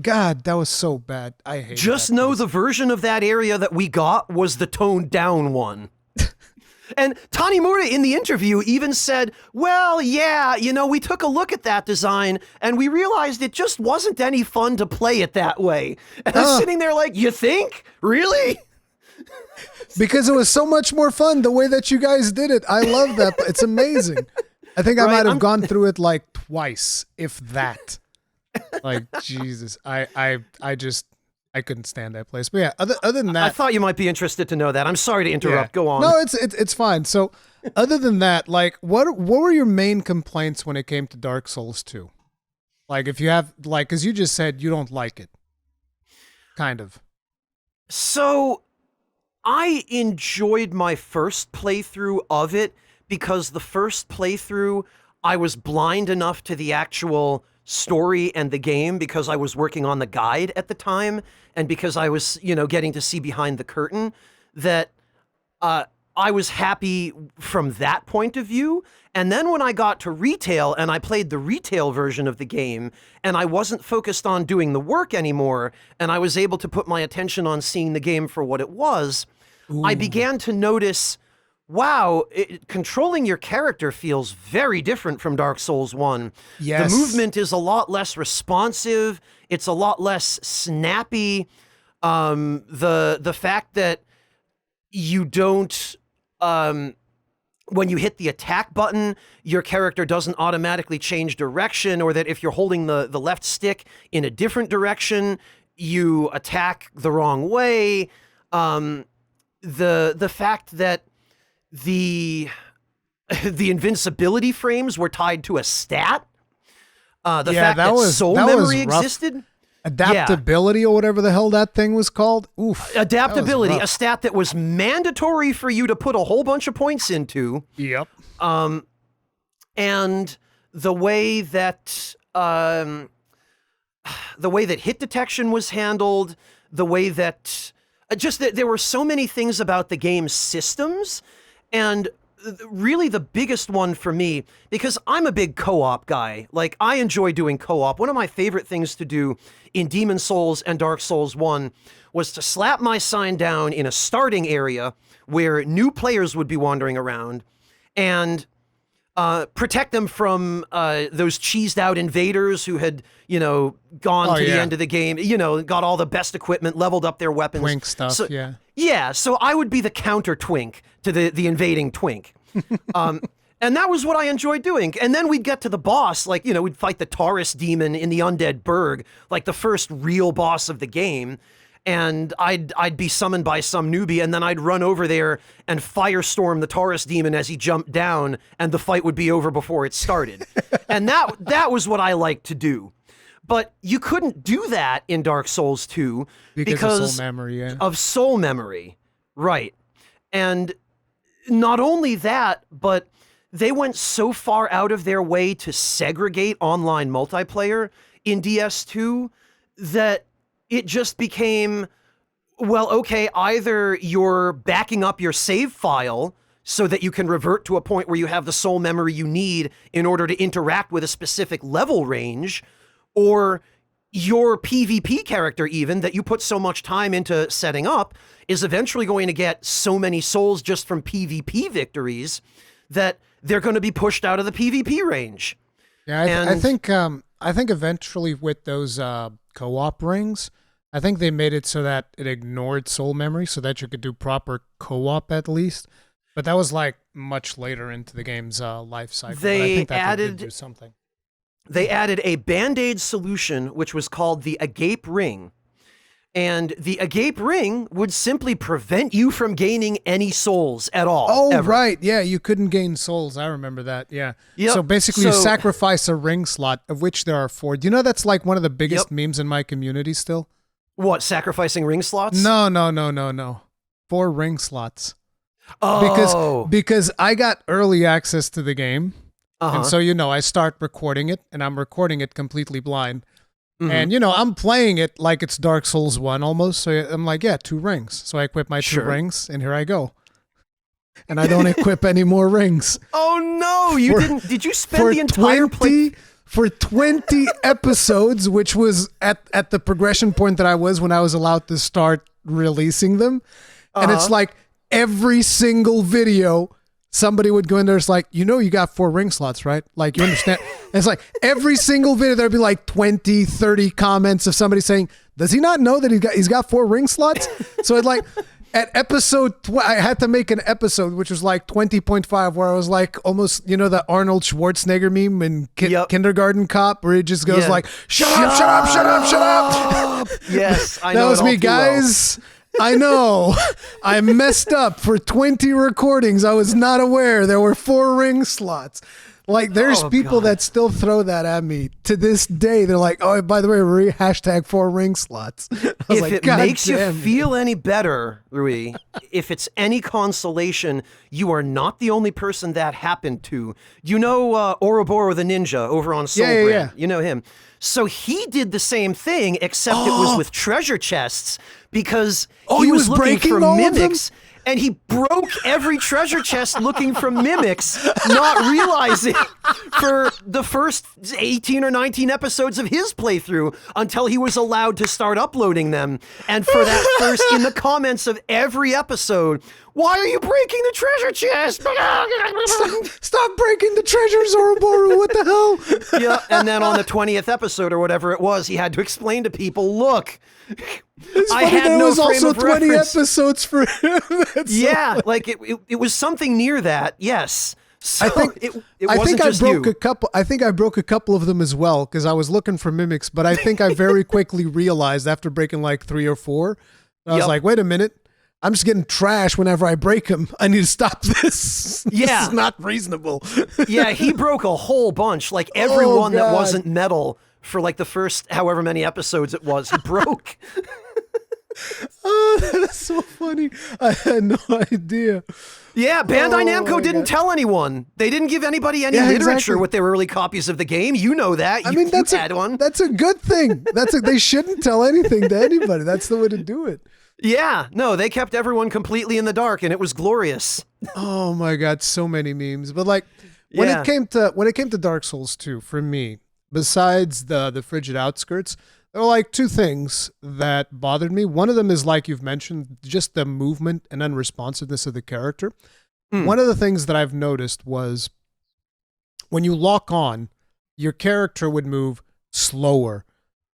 God, that was so bad. I hate it. Just know the version of that area that we got was the toned down one. And Tanimura in the interview even said, well, yeah, we took a look at that design and we realized it just wasn't any fun to play it that way. And I'm sitting there like, you think? Really? Because it was so much more fun the way that you guys did it. I love that. It's amazing. I think I might have gone through it like twice, if that. Like, Jesus. I couldn't stand that place. But yeah, other than that... I thought you might be interested to know that. I'm sorry to interrupt. Yeah. Go on. No, it's fine. So, other than that, like, what were your main complaints when it came to Dark Souls 2? Like, if you have, like, because you just said you don't like it. Kind of. So, I enjoyed my first playthrough of it because the first playthrough, I was blind enough to the actual story and the game because I was working on the guide at the time and because I was, getting to see behind the curtain, that I was happy from that point of view. And then when I got to retail and I played the retail version of the game and I wasn't focused on doing the work anymore and I was able to put my attention on seeing the game for what it was, I began to notice, wow, controlling your character feels very different from Dark Souls 1. Yes. The movement is a lot less responsive. It's a lot less snappy. The fact that you don't... when you hit the attack button, your character doesn't automatically change direction, or that if you're holding the left stick in a different direction, you attack the wrong way. The fact that the invincibility frames were tied to a stat. The fact that soul memory existed. Adaptability or whatever the hell that thing was called. Oof. Adaptability, a stat that was mandatory for you to put a whole bunch of points into. Yep. And the way that hit detection was handled, the way that just that there were so many things about the game's systems, and really the biggest one for me, because I'm a big co-op guy. Like, I enjoy doing co-op. One of my favorite things to do in Demon Souls and Dark Souls 1 was to slap my sign down in a starting area where new players would be wandering around and protect them from those cheesed out invaders who had, gone to the end of the game, got all the best equipment, leveled up their weapons. Twink stuff, yeah. Yeah, so I would be the counter twink to the invading twink. And that was what I enjoyed doing. And then we'd get to the boss, like, we'd fight the Taurus demon in the Undead Burg, like the first real boss of the game. And I'd be summoned by some newbie, and then I'd run over there and firestorm the Taurus demon as he jumped down, and the fight would be over before it started. And that was what I liked to do. But you couldn't do that in Dark Souls 2 because of soul memory, yeah. Of soul memory. Right. And not only that, but they went so far out of their way to segregate online multiplayer in DS2 that it just became, well, okay, either you're backing up your save file so that you can revert to a point where you have the soul memory you need in order to interact with a specific level range, or your PvP character even that you put so much time into setting up is eventually going to get so many souls just from PvP victories that they're going to be pushed out of the PvP range. Yeah, I think eventually with those co-op rings, I think they made it so that it ignored soul memory so that you could do proper co-op at least. But that was like much later into the game's life cycle. They but I think that added they did do something. They added a Band-Aid solution, which was called the Agape Ring. And the Agape Ring would simply prevent you from gaining any souls at all. Oh, ever. right. Yeah, you couldn't gain souls. I remember that. Yeah. Yep. So basically you sacrifice a ring slot, of which there are 4. Do you know that's like one of the biggest memes in my community still? What, sacrificing ring slots? No. 4 ring slots. Oh. Because I got early access to the game. Uh-huh. And so, I start recording it, and I'm recording it completely blind. Mm-hmm. And, I'm playing it like it's Dark Souls 1 almost. So I'm like, 2 rings. So I equip my 2 rings, and here I go. And I don't equip any more rings. Oh, no. You didn't. Did you spend the entire play? For 20 episodes, which was at the progression point that I was when I was allowed to start releasing them. And it's like every single video, somebody would go in there, it's like, you got 4 ring slots, right? Like, you understand? And it's like every single video, there'd be like 20, 30 comments of somebody saying, does he not know that he's got 4 ring slots? So it like, at episode, I had to make an episode, which was like 20.5, where I was like almost, the Arnold Schwarzenegger meme in Kindergarten Cop, where he just goes like, shut up. Yes, I know. That was me, guys. I know. I messed up for 20 recordings. I was not aware there were 4 ring slots. Like, there's Oh, people God. that still throw that at me to this day. They're like, oh, by the way, hashtag 4 ring slots. I was If like, it God makes you damn. feel any better, Rui, if it's any consolation, you are not the only person that happened to. You know Ouroboros the Ninja over on Soulbrand? Yeah. You know him. So he did the same thing, except it was with treasure chests, because he was looking breaking for all of them? mimics. And he broke every treasure chest looking for mimics, not realizing for the first 18 or 19 episodes of his playthrough until he was allowed to start uploading them. And for that first, in the comments of every episode, why are you breaking the treasure chest? Stop breaking the treasures, Ouroboros. What the hell? Yeah, and then on the 20th episode or whatever it was, he had to explain to people, look, It's I funny had there no was frame also of 20 reference. episodes for him. Yeah, like it was something near that. Yes. So I think it I wasn't think I just broke you. a couple. I think I broke a couple of them as well because I was looking for mimics. But I think I very quickly realized after breaking like 3 or 4, I was Yep. like, wait a minute. I'm just getting trash whenever I break them. I need to stop this. Yeah. This is not reasonable. Yeah, he broke a whole bunch. Like everyone that God. wasn't metal for like the first however many episodes it was, he broke. Oh, that's so funny. I had no idea. Yeah, Bandai Oh, Namco my didn't God. tell anyone. They didn't give anybody any Yeah, literature exactly. with their early copies of the game. You know that. I You, mean, that's you had one. that's a good thing. They shouldn't tell anything to anybody. That's the way to do it. Yeah, no, they kept everyone completely in the dark, and it was glorious. Oh my God, so many memes. But like when Yeah. it came to Dark Souls 2, for me, besides the frigid outskirts, there were like 2 things that bothered me. One of them is, like you've mentioned, just the movement and unresponsiveness of the character. One of the things that I've noticed was when you lock on, your character would move slower.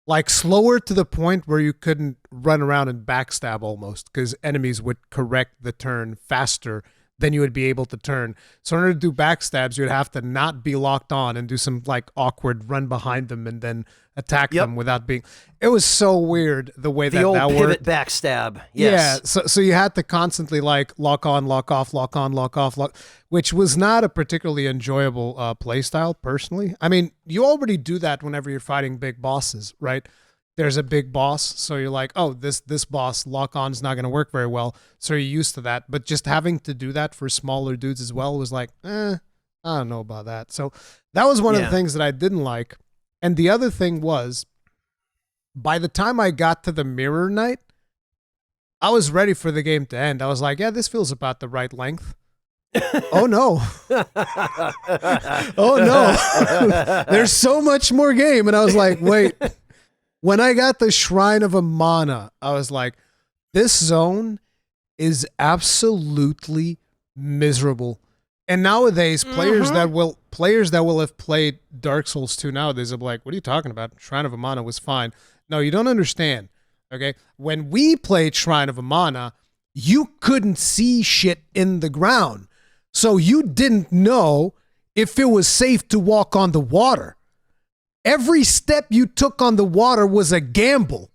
Like slower to the point where you couldn't run around and backstab almost because enemies would correct the turn faster than you would be able to turn. So in order to do backstabs, you'd have to not be locked on and do some like awkward run behind them and then attack Yep. them without being. It was so weird the way The that old that pivot worked. backstab. Yeah, Yes. so you had to constantly like lock on, lock off, lock on, lock off, which was not a particularly enjoyable play style personally. I mean, you already do that whenever you're fighting big bosses, right? There's a big boss, so you're like, oh, this boss lock on is not going to work very well, so you're used to that. But just having to do that for smaller dudes as well was like, I don't know about that. So that was one of the Yeah. things that I didn't like. And the other thing was, by the time I got to the Mirror Knight, I was ready for the game to end. I was like, yeah, this feels about the right length. Oh no. Oh no. There's so much more game. And I was like, wait. When I got the Shrine of Amana, I was like, this zone is absolutely miserable. And nowadays, players that will have played Dark Souls 2 nowadays are like, what are you talking about? Shrine of Amana was fine. No, you don't understand. Okay? When we played Shrine of Amana, you couldn't see shit in the ground. So you didn't know if it was safe to walk on the water. Every step you took on the water was a gamble.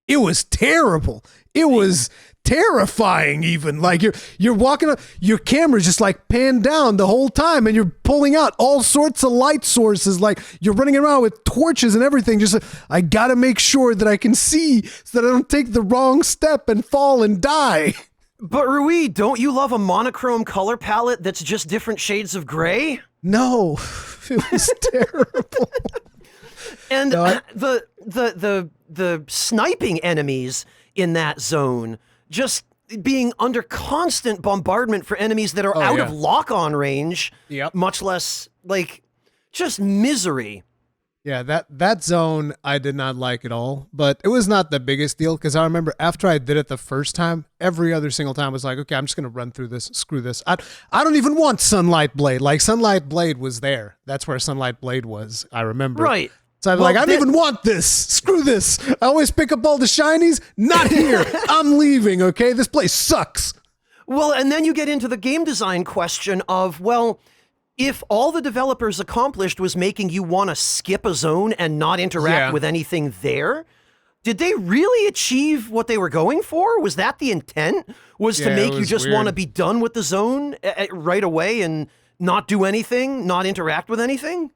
It was terrible. It was terrifying even. Like you're walking up, your camera's just like panned down the whole time and you're pulling out all sorts of light sources. Like you're running around with torches and everything. Just I got to make sure that I can see so that I don't take the wrong step and fall and die. But Rui, don't you love a monochrome color palette that's just different shades of gray? No, it was terrible. And No, the sniping enemies in that zone just being under constant bombardment for enemies that are out of yeah. lock-on range, Yep. much less like just misery. Yeah, that zone I did not like at all, but it was not the biggest deal because I remember after I did it the first time, every other single time I was like, okay, I'm just going to run through this, screw this. I don't even want Sunlight Blade. Like Sunlight Blade was there. That's where Sunlight Blade was, I remember. Right. So I'm Well, like, I don't even want this. Screw this. I always pick up all the shinies. Not here. I'm leaving, okay? This place sucks. Well, and then you get into the game design question of, well, if all the developers accomplished was making you want to skip a zone and not interact Yeah. with anything there, did they really achieve what they were going for? Was that the intent? Was to Yeah, it make you was just weird. want to be done with the zone right away and not do anything, not interact with anything.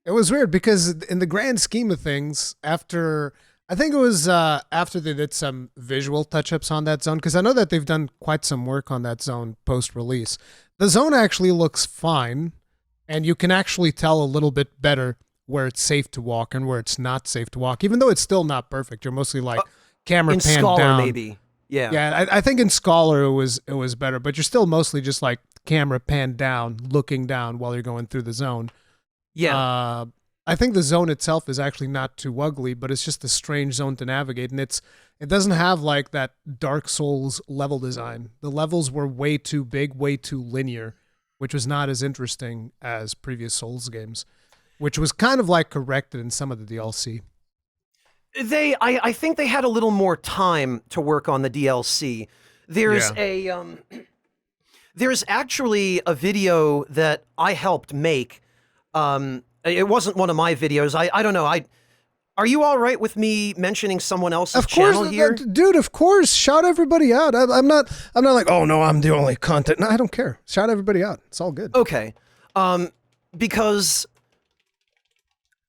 It was weird because in the grand scheme of things, I think it was after they did some visual touch-ups on that zone, because I know that they've done quite some work on that zone post-release. The zone actually looks fine, and you can actually tell a little bit better where it's safe to walk and where it's not safe to walk, even though it's still not perfect. You're mostly like camera in pan Scholar, down. maybe. Yeah. Yeah, I think in Scholar it was better, but you're still mostly just like camera pan down, looking down while you're going through the zone. Yeah. I think the zone itself is actually not too ugly, but it's just a strange zone to navigate, and it doesn't have like that Dark Souls level design. The levels were way too big, way too linear, which was not as interesting as previous Souls games, which was kind of like corrected in some of the DLC. I think they had a little more time to work on the DLC. There's there's actually a video that I helped make. It wasn't one of my videos. I don't know. Are you all right with me mentioning someone else's channel here? Dude, of course. Shout everybody out. I'm not like, oh no, I'm the only content. No, I don't care. Shout everybody out. It's all good. Okay. Because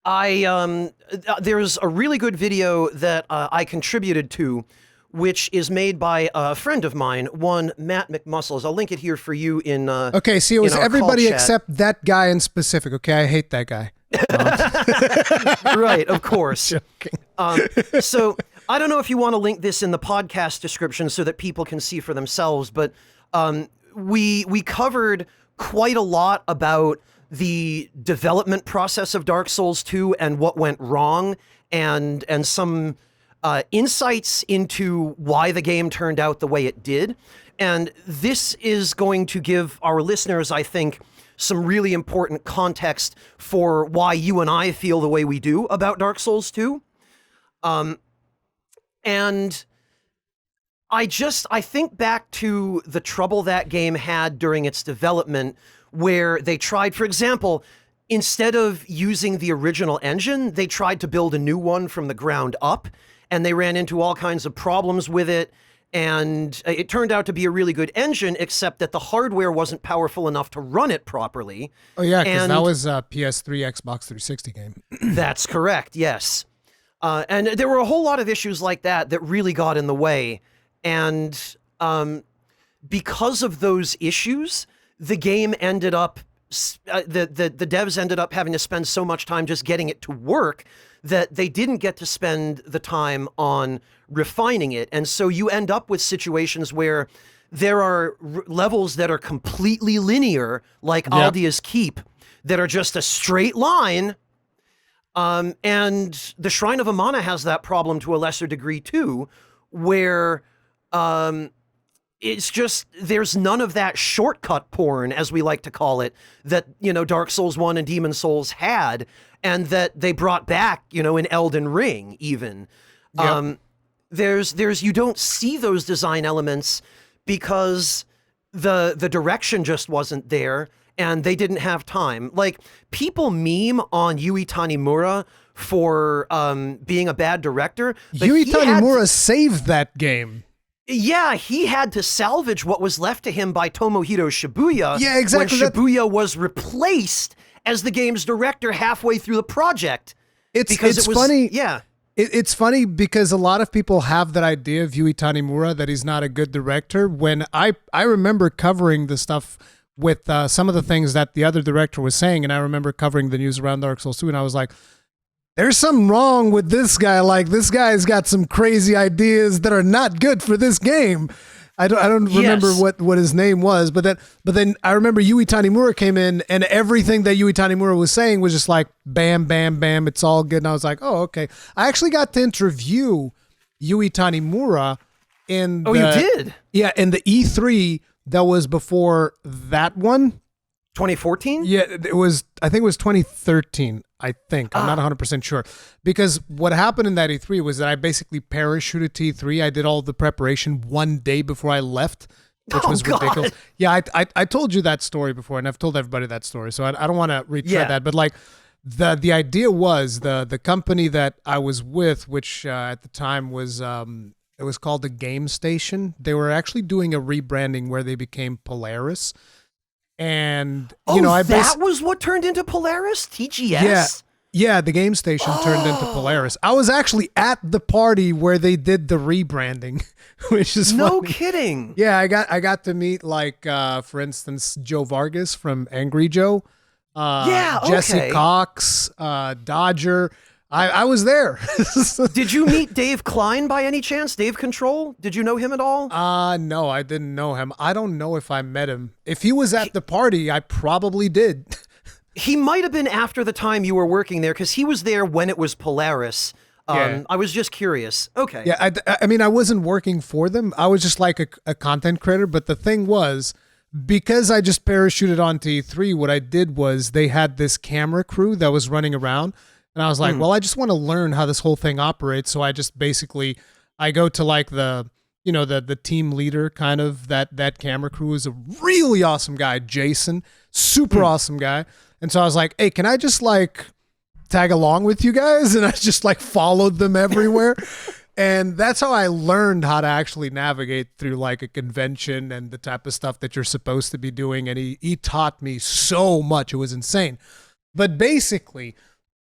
there's a really good video that I contributed to, which is made by a friend of mine, one Matt McMuscles. I'll link it here for you in okay, see, it was everybody except that guy in specific, okay? I hate that guy. Right, of course. So I don't know if you want to link this in the podcast description so that people can see for themselves, but we covered quite a lot about the development process of Dark Souls 2 and what went wrong, and some insights into why the game turned out the way it did. And this is going to give our listeners, I think, some really important context for why you and I feel the way we do about Dark Souls 2. And I think back to the trouble that game had during its development, where they tried, for example, instead of using the original engine, they tried to build a new one from the ground up, and they ran into all kinds of problems with it. And it turned out to be a really good engine, except that the hardware wasn't powerful enough to run it properly. Oh, yeah, because that was a PS3, Xbox 360 game. That's correct, yes. And there were a whole lot of issues like that that really got in the way. And because of those issues, the game ended up, the devs ended up having to spend so much time just getting it to work that they didn't get to spend the time on refining it. And so you end up with situations where there are levels that are completely linear, like Aldia's Keep, that are just a straight line. And the Shrine of Amana has that problem to a lesser degree too, where it's just, there's none of that shortcut porn, as we like to call it, that, Dark Souls 1 and Demon Souls had, and that they brought back, in Elden Ring even. Yep. You don't see those design elements because the direction just wasn't there, and they didn't have time. Like, people meme on Yui Tanimura for being a bad director. Yui Tanimura saved that game. Yeah, he had to salvage what was left to him by Tomohiro Shibuya. Yeah, exactly. When Shibuya was replaced as the game's director halfway through the project. It's funny. Yeah. It's funny because a lot of people have that idea of Yui Tanimura, that he's not a good director. When I remember covering the stuff with some of the things that the other director was saying, and I remember covering the news around Dark Souls 2, and I was like, there's something wrong with this guy. Like, this guy's got some crazy ideas that are not good for this game. I don't remember what his name was, but then I remember Yui Tanimura came in, and everything that Yui Tanimura was saying was just like bam, bam, bam. It's all good. And I was like, oh, okay. I actually got to interview Yui Tanimura in you did? Yeah, in the E3 that was before that one. 2014? Yeah, I think it was 2013. I think. I'm not 100% sure. Because what happened in that E3 was that I basically parachuted to E3. I did all the preparation one day before I left, which was ridiculous. Yeah, I told you that story before, and I've told everybody that story, so I don't want to retread that. But like, the idea was the company that I was with, which at the time was it was called the Game Station. They were actually doing a rebranding where they became Polaris. And Oh, I that was what turned into Polaris? TGS? Yeah, the game station turned into Polaris. I was actually at the party where they did the rebranding, which is No funny. kidding. Yeah, I got to meet for instance, Joe Vargas from Angry Joe, Jesse Cox, Dodger. I was there. Did you meet Dave Klein by any chance? Dave Control? Did you know him at all? No, I didn't know him. I don't know if I met him. If he was at the party, I probably did. He might have been after the time you were working there, because he was there when it was Polaris. Yeah. I was just curious. Okay. Yeah, I mean, I wasn't working for them. I was just like a content creator. But the thing was, because I just parachuted onto E3, what I did was they had this camera crew that was running around. And I was like, well, I just want to learn how this whole thing operates. So I just basically, I go to like the team leader kind of that camera crew is a really awesome guy, Jason, super awesome guy. And so I was like, hey, can I just like tag along with you guys? And I just like followed them everywhere. And that's how I learned how to actually navigate through like a convention and the type of stuff that you're supposed to be doing. And he taught me so much. It was insane. But basically,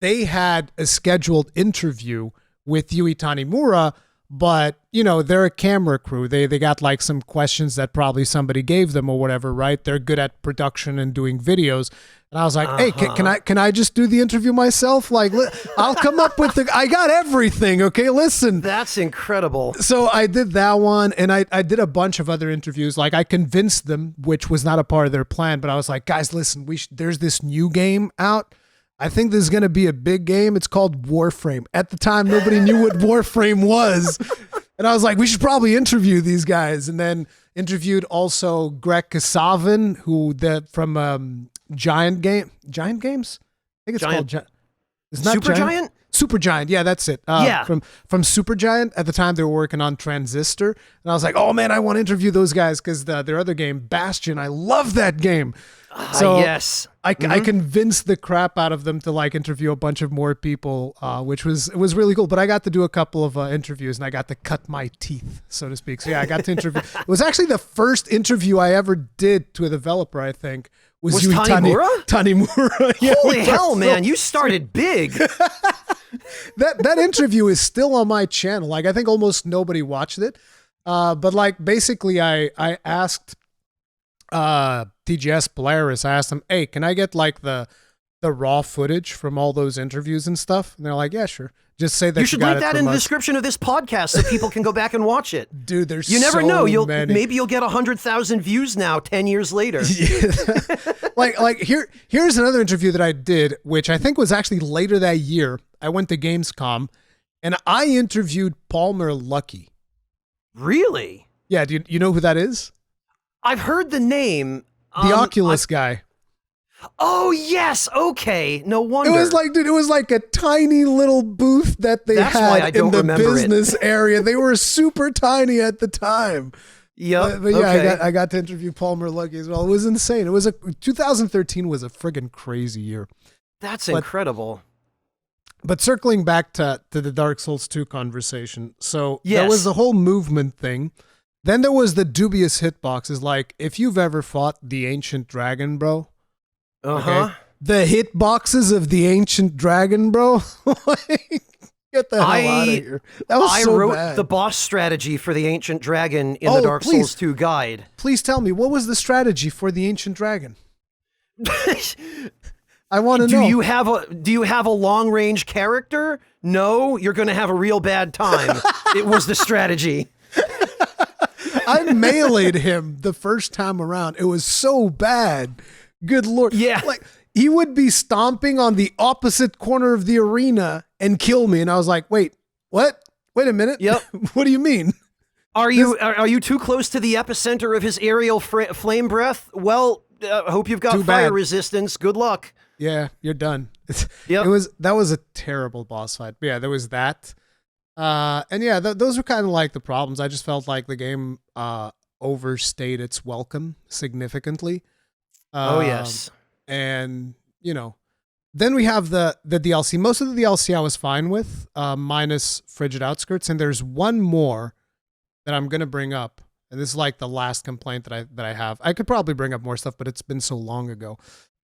they had a scheduled interview with Yui Tanimura, but they're a camera crew. They got like some questions that probably somebody gave them or whatever, right? They're good at production and doing videos. And I was like, hey, can I just do the interview myself? Like, I'll come up with I got everything. Okay, listen. That's incredible. So I did that one, and I did a bunch of other interviews. Like I convinced them, which was not a part of their plan, but I was like, guys, listen, there's this new game out. I think this is going to be a big game. It's called Warframe. At the time, nobody knew what Warframe was. And I was like, we should probably interview these guys. And then interviewed also Greg Kasavin, from Giant Games? I think it's called it's not Supergiant? Supergiant. Yeah, that's it. From Supergiant. At the time, they were working on Transistor. And I was like, oh man, I want to interview those guys because their other game, Bastion, I love that game. So yes. I convinced the crap out of them to like interview a bunch of more people, which was really cool. But I got to do a couple of interviews and I got to cut my teeth, so to speak. So yeah, I got to interview. It was actually the first interview I ever did to a developer, I think. Was Yui Tanimura? Yeah, Holy hell, man. You started big. That interview is still on my channel. Like I think almost nobody watched it. But like basically I asked TGS Polaris, I asked them, hey, can I get like the raw footage from all those interviews and stuff? And they're like, yeah, sure. Just say that you should link that in the description of this podcast so people can go back and watch it. Dude, there's you never so know. many. Maybe you'll get 100,000 views now 10 years later. Yeah. like here's another interview that I did, which I think was actually later that year. I went to Gamescom and I interviewed Palmer Luckey. Really? Yeah, do you know who that is? I've heard the name. The Oculus guy. Oh, yes. Okay. No wonder. It was like a tiny little booth that they had in the business area. They were super tiny at the time. Yep. But yeah, okay. I got to interview Palmer Luckey as well. It was insane. 2013 was a friggin' crazy year. That's incredible. But circling back to the Dark Souls 2 conversation. So yes. There was the whole movement thing. Then there was the dubious hitboxes. like if you've ever fought the Ancient Dragon, bro. Uh-huh. Okay, the hitboxes of the Ancient Dragon, bro. Get the hell out of here. That was so wrote bad. the boss strategy for the Ancient Dragon in the Dark Souls 2 guide. Please tell me, what was the strategy for the Ancient Dragon? I want to know. Do you have a long range character? No, you're going to have a real bad time. It was the strategy. I meleeed him the first time around. It was so bad. Good Lord. Yeah. Like he would be stomping on the opposite corner of the arena and kill me. And I was like, wait, what? Wait a minute. Yep. What do you mean? Are you too close to the epicenter of his aerial flame breath? Well, I hope you've got fire resistance. Good luck. Yeah, you're done. Yep. That was a terrible boss fight. But yeah, there was that. And yeah, those were kind of like the problems. I just felt like the game overstayed its welcome significantly. Oh yes. And then we have the DLC. Most of the DLC I was fine with, minus Frigid Outskirts. And there's one more that I'm gonna bring up. and this is like the last complaint that I have. I could probably bring up more stuff, but it's been so long ago.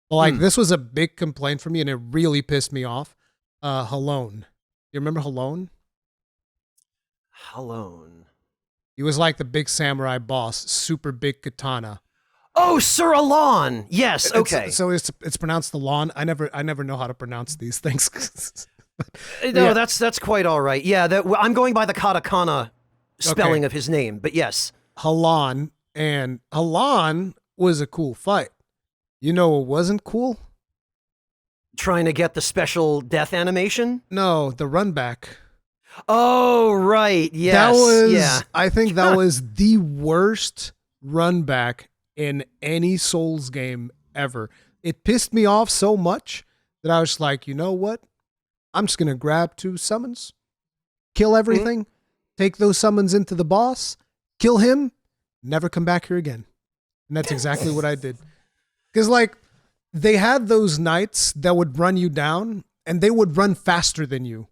But like this was a big complaint for me, and it really pissed me off. Halone. You remember Halone? Halone. He was like the big samurai boss, super big katana. Oh, Sir Alon. Yes. Okay. So it's pronounced Alon. I never know how to pronounce these things. No, yeah. that's quite all right. Yeah, I'm going by the katakana spelling of his name, but yes. Halon, and Halon was a cool fight. You know what wasn't cool? Trying to get the special death animation? No, the run back. Oh, right. Yes. That was, yeah. I think that was the worst run back in any Souls game ever. It pissed me off so much that I was like, you know what? I'm just going to grab 2 summons, kill everything, take those summons into the boss, kill him, never come back here again. And that's exactly what I did. Because, like, they had those knights that would run you down, and they would run faster than you.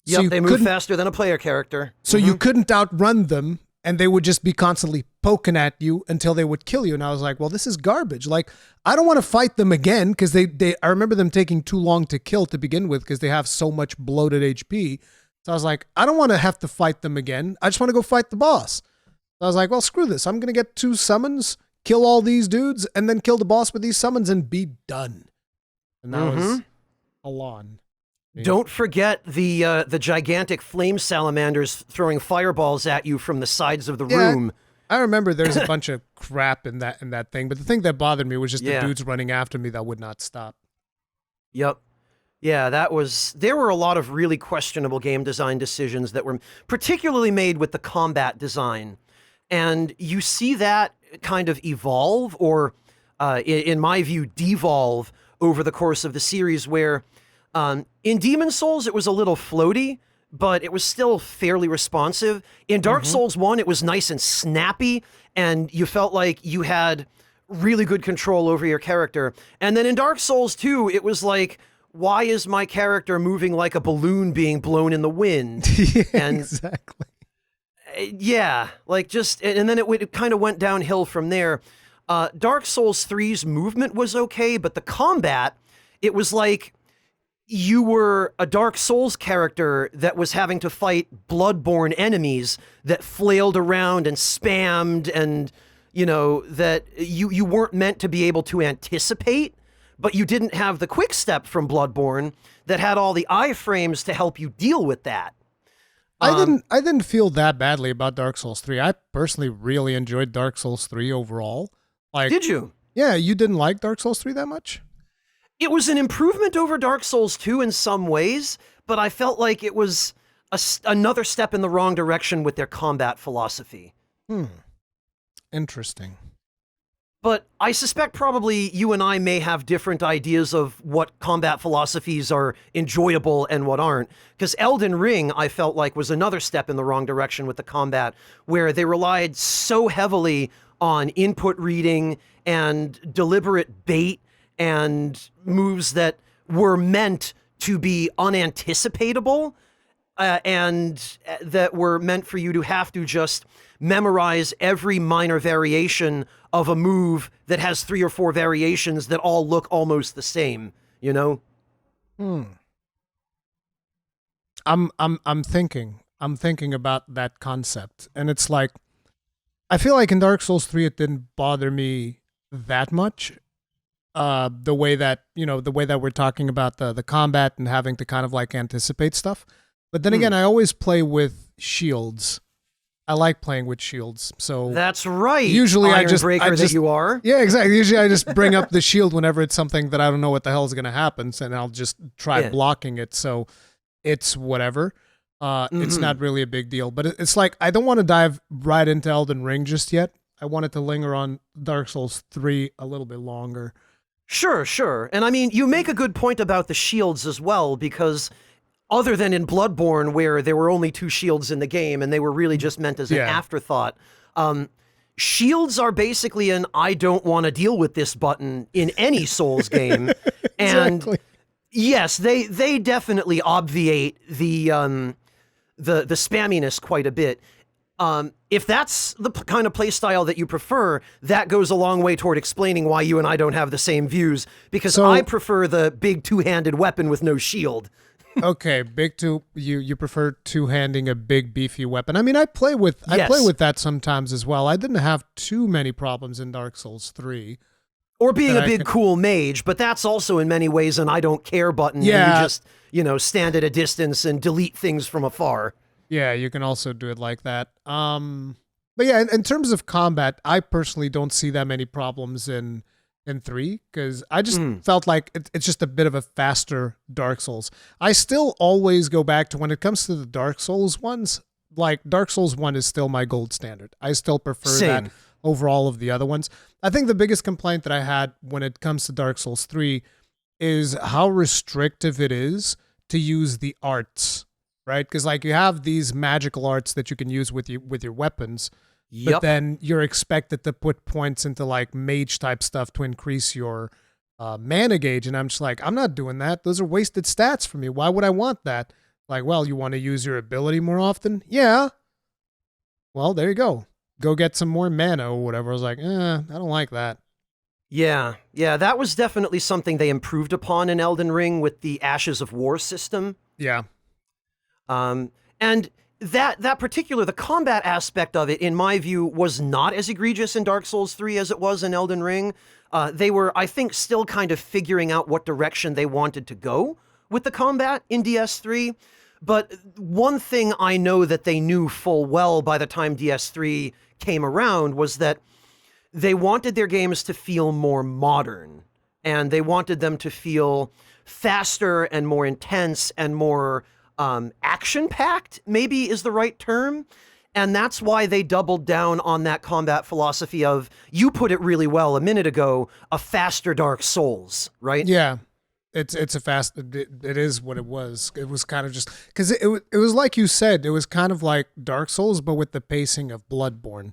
Yep, so they move faster than a player character. So you couldn't outrun them, and they would just be constantly poking at you until they would kill you. And I was like, well, this is garbage. Like, I don't want to fight them again, because I remember them taking too long to kill to begin with, because they have so much bloated HP. So I was like, I don't want to have to fight them again. I just want to go fight the boss. So I was like, well, screw this. I'm going to get 2 summons, kill all these dudes, and then kill the boss with these summons and be done. And that was Alon. Don't forget the gigantic flame salamanders throwing fireballs at you from the sides of the room. I remember there's a bunch of crap in that thing, but the thing that bothered me was just the dudes running after me that would not stop. Yep. Yeah, there were a lot of really questionable game design decisions that were particularly made with the combat design. And you see that kind of evolve, or in my view, devolve over the course of the series, where in Demon Souls, it was a little floaty, but it was still fairly responsive. In Dark Souls 1, it was nice and snappy, and you felt like you had really good control over your character. And then in Dark Souls 2, it was like, why is my character moving like a balloon being blown in the wind? And exactly. Yeah, like and then it kind of went downhill from there. Dark Souls 3's movement was okay, but the combat, it was like you were a Dark Souls character that was having to fight Bloodborne enemies that flailed around and spammed, and, you know, that you weren't meant to be able to anticipate, but you didn't have the quick step from Bloodborne that had all the iframes to help you deal with that. I didn't feel that badly about Dark Souls 3. I personally really enjoyed Dark Souls 3 overall. Like, did you? Yeah, you didn't like Dark Souls 3 that much? It was an improvement over Dark Souls 2 in some ways, but I felt like it was another step in the wrong direction with their combat philosophy. Interesting. But I suspect probably you and I may have different ideas of what combat philosophies are enjoyable and what aren't. Because Elden Ring, I felt like, was another step in the wrong direction with the combat, where they relied so heavily on input reading and deliberate bait and moves that were meant to be unanticipatable, and that were meant for you to have to just memorize every minor variation of a move that has 3 or 4 variations that all look almost the same, you know? I'm thinking about that concept, and it's like, I feel like in Dark Souls 3 it didn't bother me that much. The way that we're talking about the combat and having to kind of like anticipate stuff. But then again, I always play with shields. I like playing with shields. So that's right. Usually I just that you are. Yeah, exactly. Usually I just bring up the shield whenever it's something that I don't know what the hell is going to happen, and I'll just try blocking it. So it's whatever. It's not really a big deal. But it's like, I don't want to dive right into Elden Ring just yet. I wanted to linger on Dark Souls 3 a little bit longer. Sure. And I mean, you make a good point about the shields as well, because other than in Bloodborne, where there were only 2 shields in the game and they were really just meant as an afterthought, shields are basically an I don't want to deal with this button in any Souls game. And yes, they definitely obviate the spamminess quite a bit. If that's the kind of play style that you prefer, that goes a long way toward explaining why you and I don't have the same views, because I prefer the big two-handed weapon with no shield. Okay, you prefer two-handing a big beefy weapon. I mean, I play with that sometimes as well. I didn't have too many problems in Dark Souls 3. Or being a big cool mage, but that's also in many ways an I don't care button. Yeah. You just, stand at a distance and delete things from afar. Yeah, you can also do it like that. But yeah, in terms of combat, I personally don't see that many problems in 3, because I just felt like it's just a bit of a faster Dark Souls. I still always go back to, when it comes to the Dark Souls ones, like Dark Souls 1 is still my gold standard. I still prefer that over all of the other ones. I think the biggest complaint that I had when it comes to Dark Souls 3 is how restrictive it is to use the arts, right? Because like you have these magical arts that you can use with your weapons, but then you're expected to put points into like mage type stuff to increase your mana gauge, and I'm just like, I'm not doing that. Those are wasted stats for me. Why would I want that? Like, well, you want to use your ability more often? Yeah. Well, there you go. Go get some more mana or whatever. I was like, I don't like that. Yeah, that was definitely something they improved upon in Elden Ring with the Ashes of War system. Yeah. And that particular, the combat aspect of it, in my view, was not as egregious in Dark Souls 3 as it was in Elden Ring. They were, I think, still kind of figuring out what direction they wanted to go with the combat in DS3. But one thing I know that they knew full well by the time DS3 came around was that they wanted their games to feel more modern, and they wanted them to feel faster and more intense and more action-packed, maybe is the right term. And that's why they doubled down on that combat philosophy of, you put it really well a minute ago, a faster Dark Souls, right? Yeah. It is what it was. It was kind of just, because it was like you said, it was kind of like Dark Souls, but with the pacing of Bloodborne.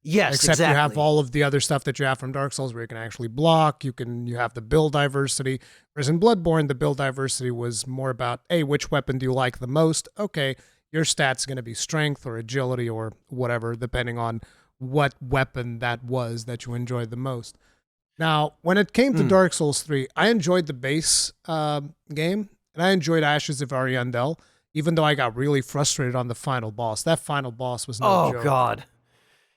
Yes, except exactly. You have all of the other stuff that you have from Dark Souls, where you can actually block. You have the build diversity. Whereas in Bloodborne, the build diversity was more about, hey, which weapon do you like the most? Okay, your stat's going to be strength or agility or whatever, depending on what weapon that was that you enjoyed the most. Now, when it came to Dark Souls 3, I enjoyed the base game, and I enjoyed Ashes of Ariandel, even though I got really frustrated on the final boss. That final boss was no joke. Oh, God.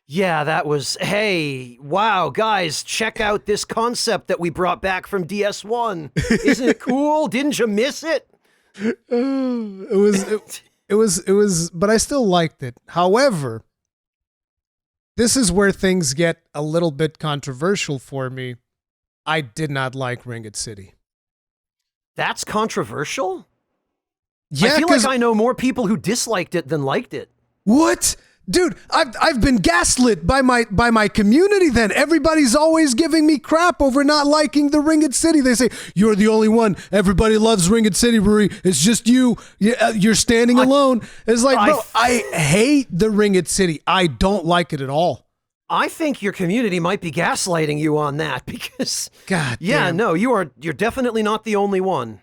Yeah, that was, hey, wow, guys, check out this concept that we brought back from DS1. Isn't it cool? Didn't you miss it? It was, but I still liked it. However, this is where things get a little bit controversial for me. I did not like Ringed City. That's controversial? Yeah, I feel like I know more people who disliked it than liked it. What? Dude, I've been gaslit by my community then. Everybody's always giving me crap over not liking the Ringed City. They say, you're the only one. Everybody loves Ringed City, Ruri. It's just you. You're standing alone. It's like, bro, I hate the Ringed City. I don't like it at all. I think your community might be gaslighting you on that because... God yeah, damn. no, you're definitely not the only one.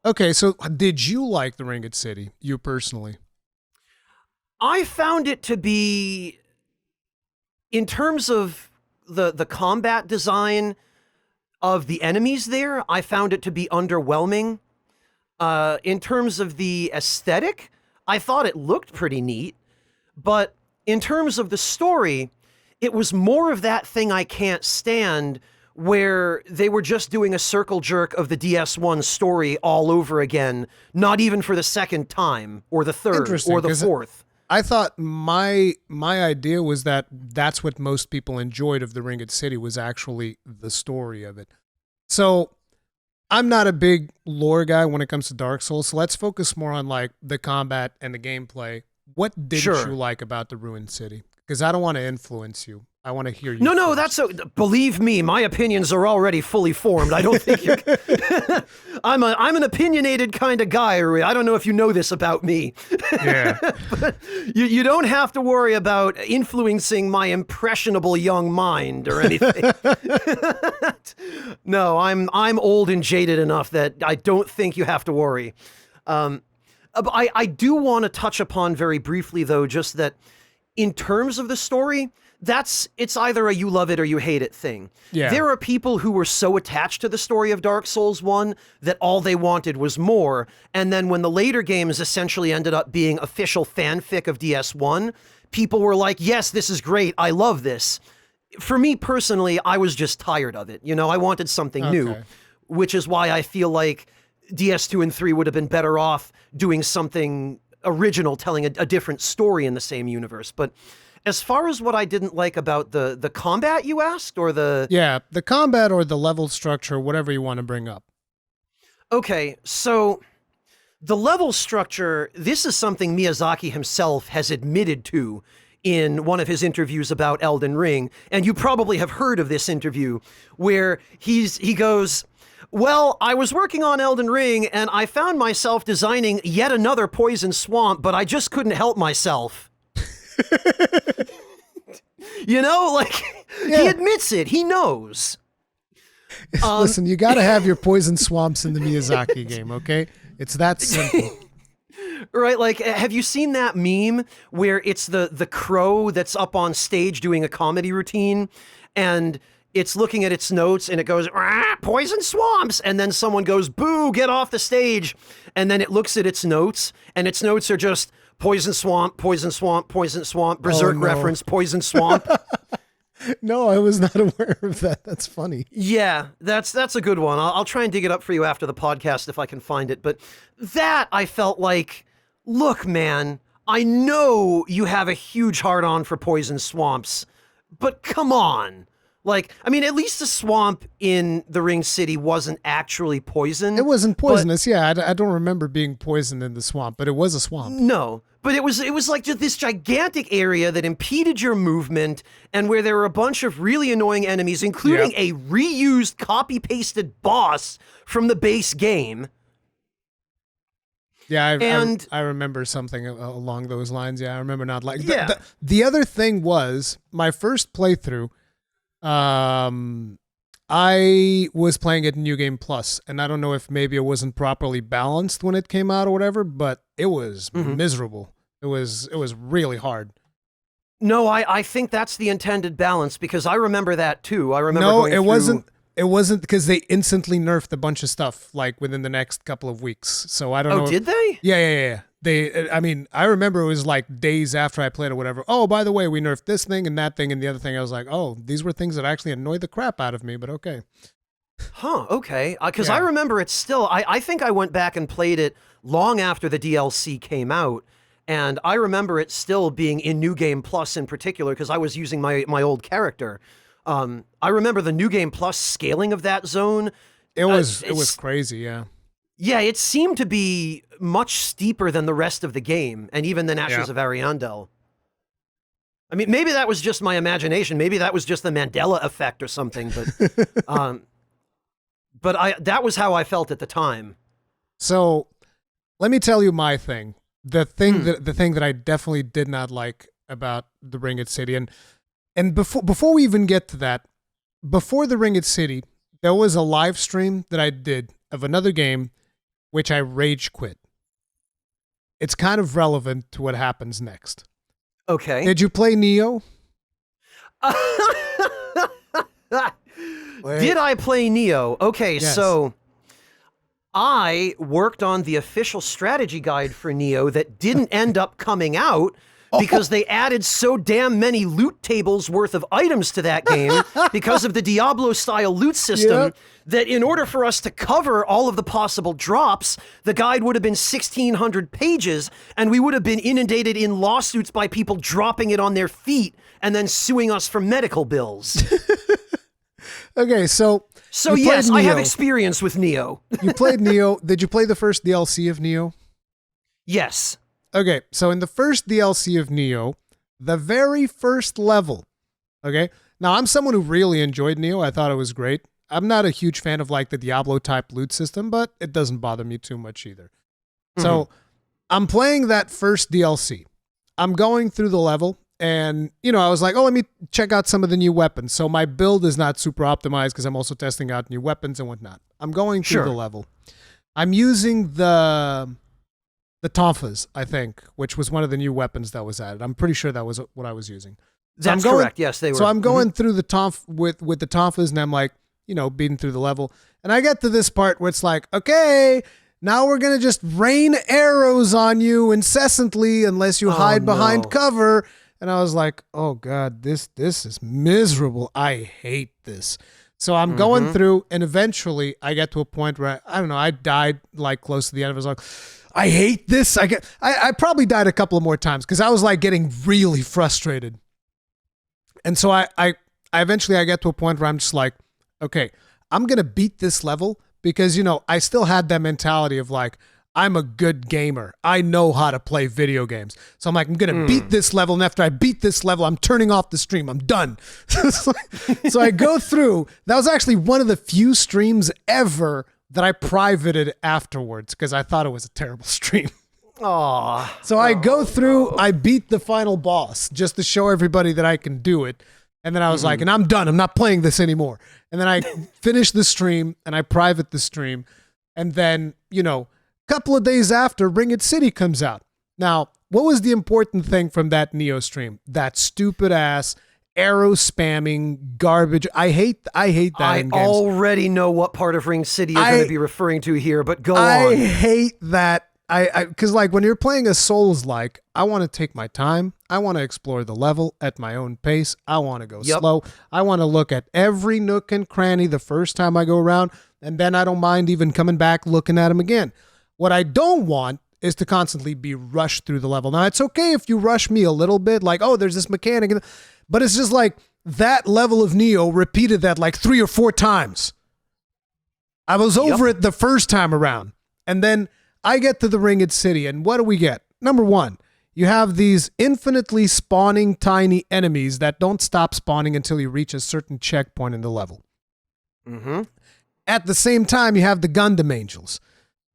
Okay, so did you like the Ringed City, you personally? I found it to be, in terms of the combat design of the enemies there, I found it to be underwhelming. In terms of the aesthetic, I thought it looked pretty neat. But in terms of the story, it was more of that thing I can't stand, where they were just doing a circle jerk of the DS1 story all over again, not even for the second time, or the third, or the fourth. I thought my idea was that that's what most people enjoyed of the Ringed City, was actually the story of it. So I'm not a big lore guy when it comes to Dark Souls, so let's focus more on like the combat and the gameplay. What didn't you like about the Ruined City? Because I don't want to influence you. I want to hear you. No, that's believe me, my opinions are already fully formed. I don't think you're... I'm an opinionated kind of guy, Rui. I don't know if you know this about me. Yeah. But you don't have to worry about influencing my impressionable young mind or anything. No, I'm old and jaded enough that I don't think you have to worry. I do want to touch upon very briefly, though, just that in terms of the story, it's either a you love it or you hate it thing. Yeah. There are people who were so attached to the story of Dark Souls 1 that all they wanted was more. And then when the later games essentially ended up being official fanfic of DS1, people were like, yes, this is great. I love this. For me personally, I was just tired of it. You know, I wanted something new, which is why I feel like DS2 and 3 would have been better off doing something original, telling a different story in the same universe. But as far as what I didn't like about the combat, you asked, or the... Yeah, the combat or the level structure, whatever you want to bring up. Okay, so the level structure, this is something Miyazaki himself has admitted to in one of his interviews about Elden Ring, and you probably have heard of this interview, where he goes, well, I was working on Elden Ring, and I found myself designing yet another poison swamp, but I just couldn't help myself. You know, like, he admits it. He knows. Listen, you got to have your poison swamps in the Miyazaki game, okay? It's that simple. Right, like, have you seen that meme where it's the crow that's up on stage doing a comedy routine, and it's looking at its notes, and it goes, poison swamps, and then someone goes, boo, get off the stage, and then it looks at its notes, and its notes are just poison swamp, poison swamp, poison swamp, berserk reference, poison swamp. No, I was not aware of that. That's funny. Yeah, that's a good one. I'll try and dig it up for you after the podcast if I can find it. But that, I felt like, look, man, I know you have a huge hard-on for poison swamps, but come on. Like, I mean, at least the swamp in the Ring City wasn't actually poison. It wasn't poisonous, yeah. I don't remember being poisoned in the swamp, but it was a swamp. No, but it was like just this gigantic area that impeded your movement, and where there were a bunch of really annoying enemies, including a reused, copy-pasted boss from the base game. Yeah, I remember something along those lines. Yeah, I remember not like... Yeah. The other thing was, my first playthrough, I was playing it in New Game Plus, and I don't know if maybe it wasn't properly balanced when it came out or whatever, but it was miserable. It was really hard. No, I think that's the intended balance, because I remember that too. I remember it wasn't because they instantly nerfed a bunch of stuff like within the next couple of weeks. So I don't know. Oh, did they? Yeah. I mean, I remember it was like days after I played or whatever. Oh, by the way, we nerfed this thing and that thing and the other thing. I was like, oh, these were things that actually annoyed the crap out of me, but okay. Huh, okay. Because I remember it still. I think I went back and played it long after the DLC came out, and I remember it still being in New Game Plus in particular, because I was using my old character. I remember the New Game Plus scaling of that zone. It was crazy, yeah. Yeah, it seemed to be much steeper than the rest of the game, and even than Ashes of Ariandel. I mean, maybe that was just my imagination. Maybe that was just the Mandela effect or something. But that was how I felt at the time. So, let me tell you my thing. The thing that I definitely did not like about the Ringed City, and before we even get to that, before the Ringed City, there was a live stream that I did of another game, which I rage quit. It's kind of relevant to what happens next. Okay. Did you play Neo? Did I play Neo? Okay, yes. So I worked on the official strategy guide for Neo that didn't end up coming out because they added so damn many loot tables worth of items to that game because of the Diablo-style loot system that in order for us to cover all of the possible drops, the guide would have been 1,600 pages, and we would have been inundated in lawsuits by people dropping it on their feet and then suing us for medical bills. Okay, so yes, I have experience with Neo. You played Neo. Did you play the first DLC of Neo? Yes. Okay, so in the first DLC of Neo, the very first level, okay? Now, I'm someone who really enjoyed Neo. I thought it was great. I'm not a huge fan of like the Diablo-type loot system, but it doesn't bother me too much either. So I'm playing that first DLC. I'm going through the level, and, I was like, oh, let me check out some of the new weapons. So my build is not super optimized because I'm also testing out new weapons and whatnot. I'm going through the level. I'm using the the tonfas, I think, which was one of the new weapons that was added. I'm pretty sure that was what I was using. So That's correct. Yes, they were. So I'm going through the with the tonfas, and I'm like, beating through the level. And I get to this part where it's like, okay, now we're going to just rain arrows on you incessantly unless you hide behind cover. And I was like, oh God, this is miserable. I hate this. So I'm going through, and eventually I get to a point where I died like close to the end. I was like, I hate this. I probably died a couple of more times because I was like getting really frustrated. And so I eventually get to a point where I'm just like, okay, I'm going to beat this level because, I still had that mentality of like, I'm a good gamer. I know how to play video games. So I'm like, I'm going to beat this level. And after I beat this level, I'm turning off the stream. I'm done. So I go through. That was actually one of the few streams ever that I privated afterwards because I thought it was a terrible stream. So I go through, I beat the final boss just to show everybody that I can do it. And then I was like, and I'm done. I'm not playing this anymore. And then I finish the stream and I private the stream. And then, couple of days after, Ring It City comes out. Now, what was the important thing from that Neo stream? That stupid ass arrow spamming garbage. I hate that. I already know what part of Ring City you're going to be referring to here, but go on. I hate that. Because like when you're playing a Souls-like, I want to take my time. I want to explore the level at my own pace. I want to go slow. I want to look at every nook and cranny the first time I go around, and then I don't mind even coming back looking at them again. What I don't want is to constantly be rushed through the level. Now, it's okay if you rush me a little bit, like, oh, there's this mechanic, but it's just like that level of Neo repeated that like 3 or 4 times. I was over it the first time around, and then I get to the Ringed City, and what do we get? Number 1, you have these infinitely spawning tiny enemies that don't stop spawning until you reach a certain checkpoint in the level. At the same time, you have the Gundam Angels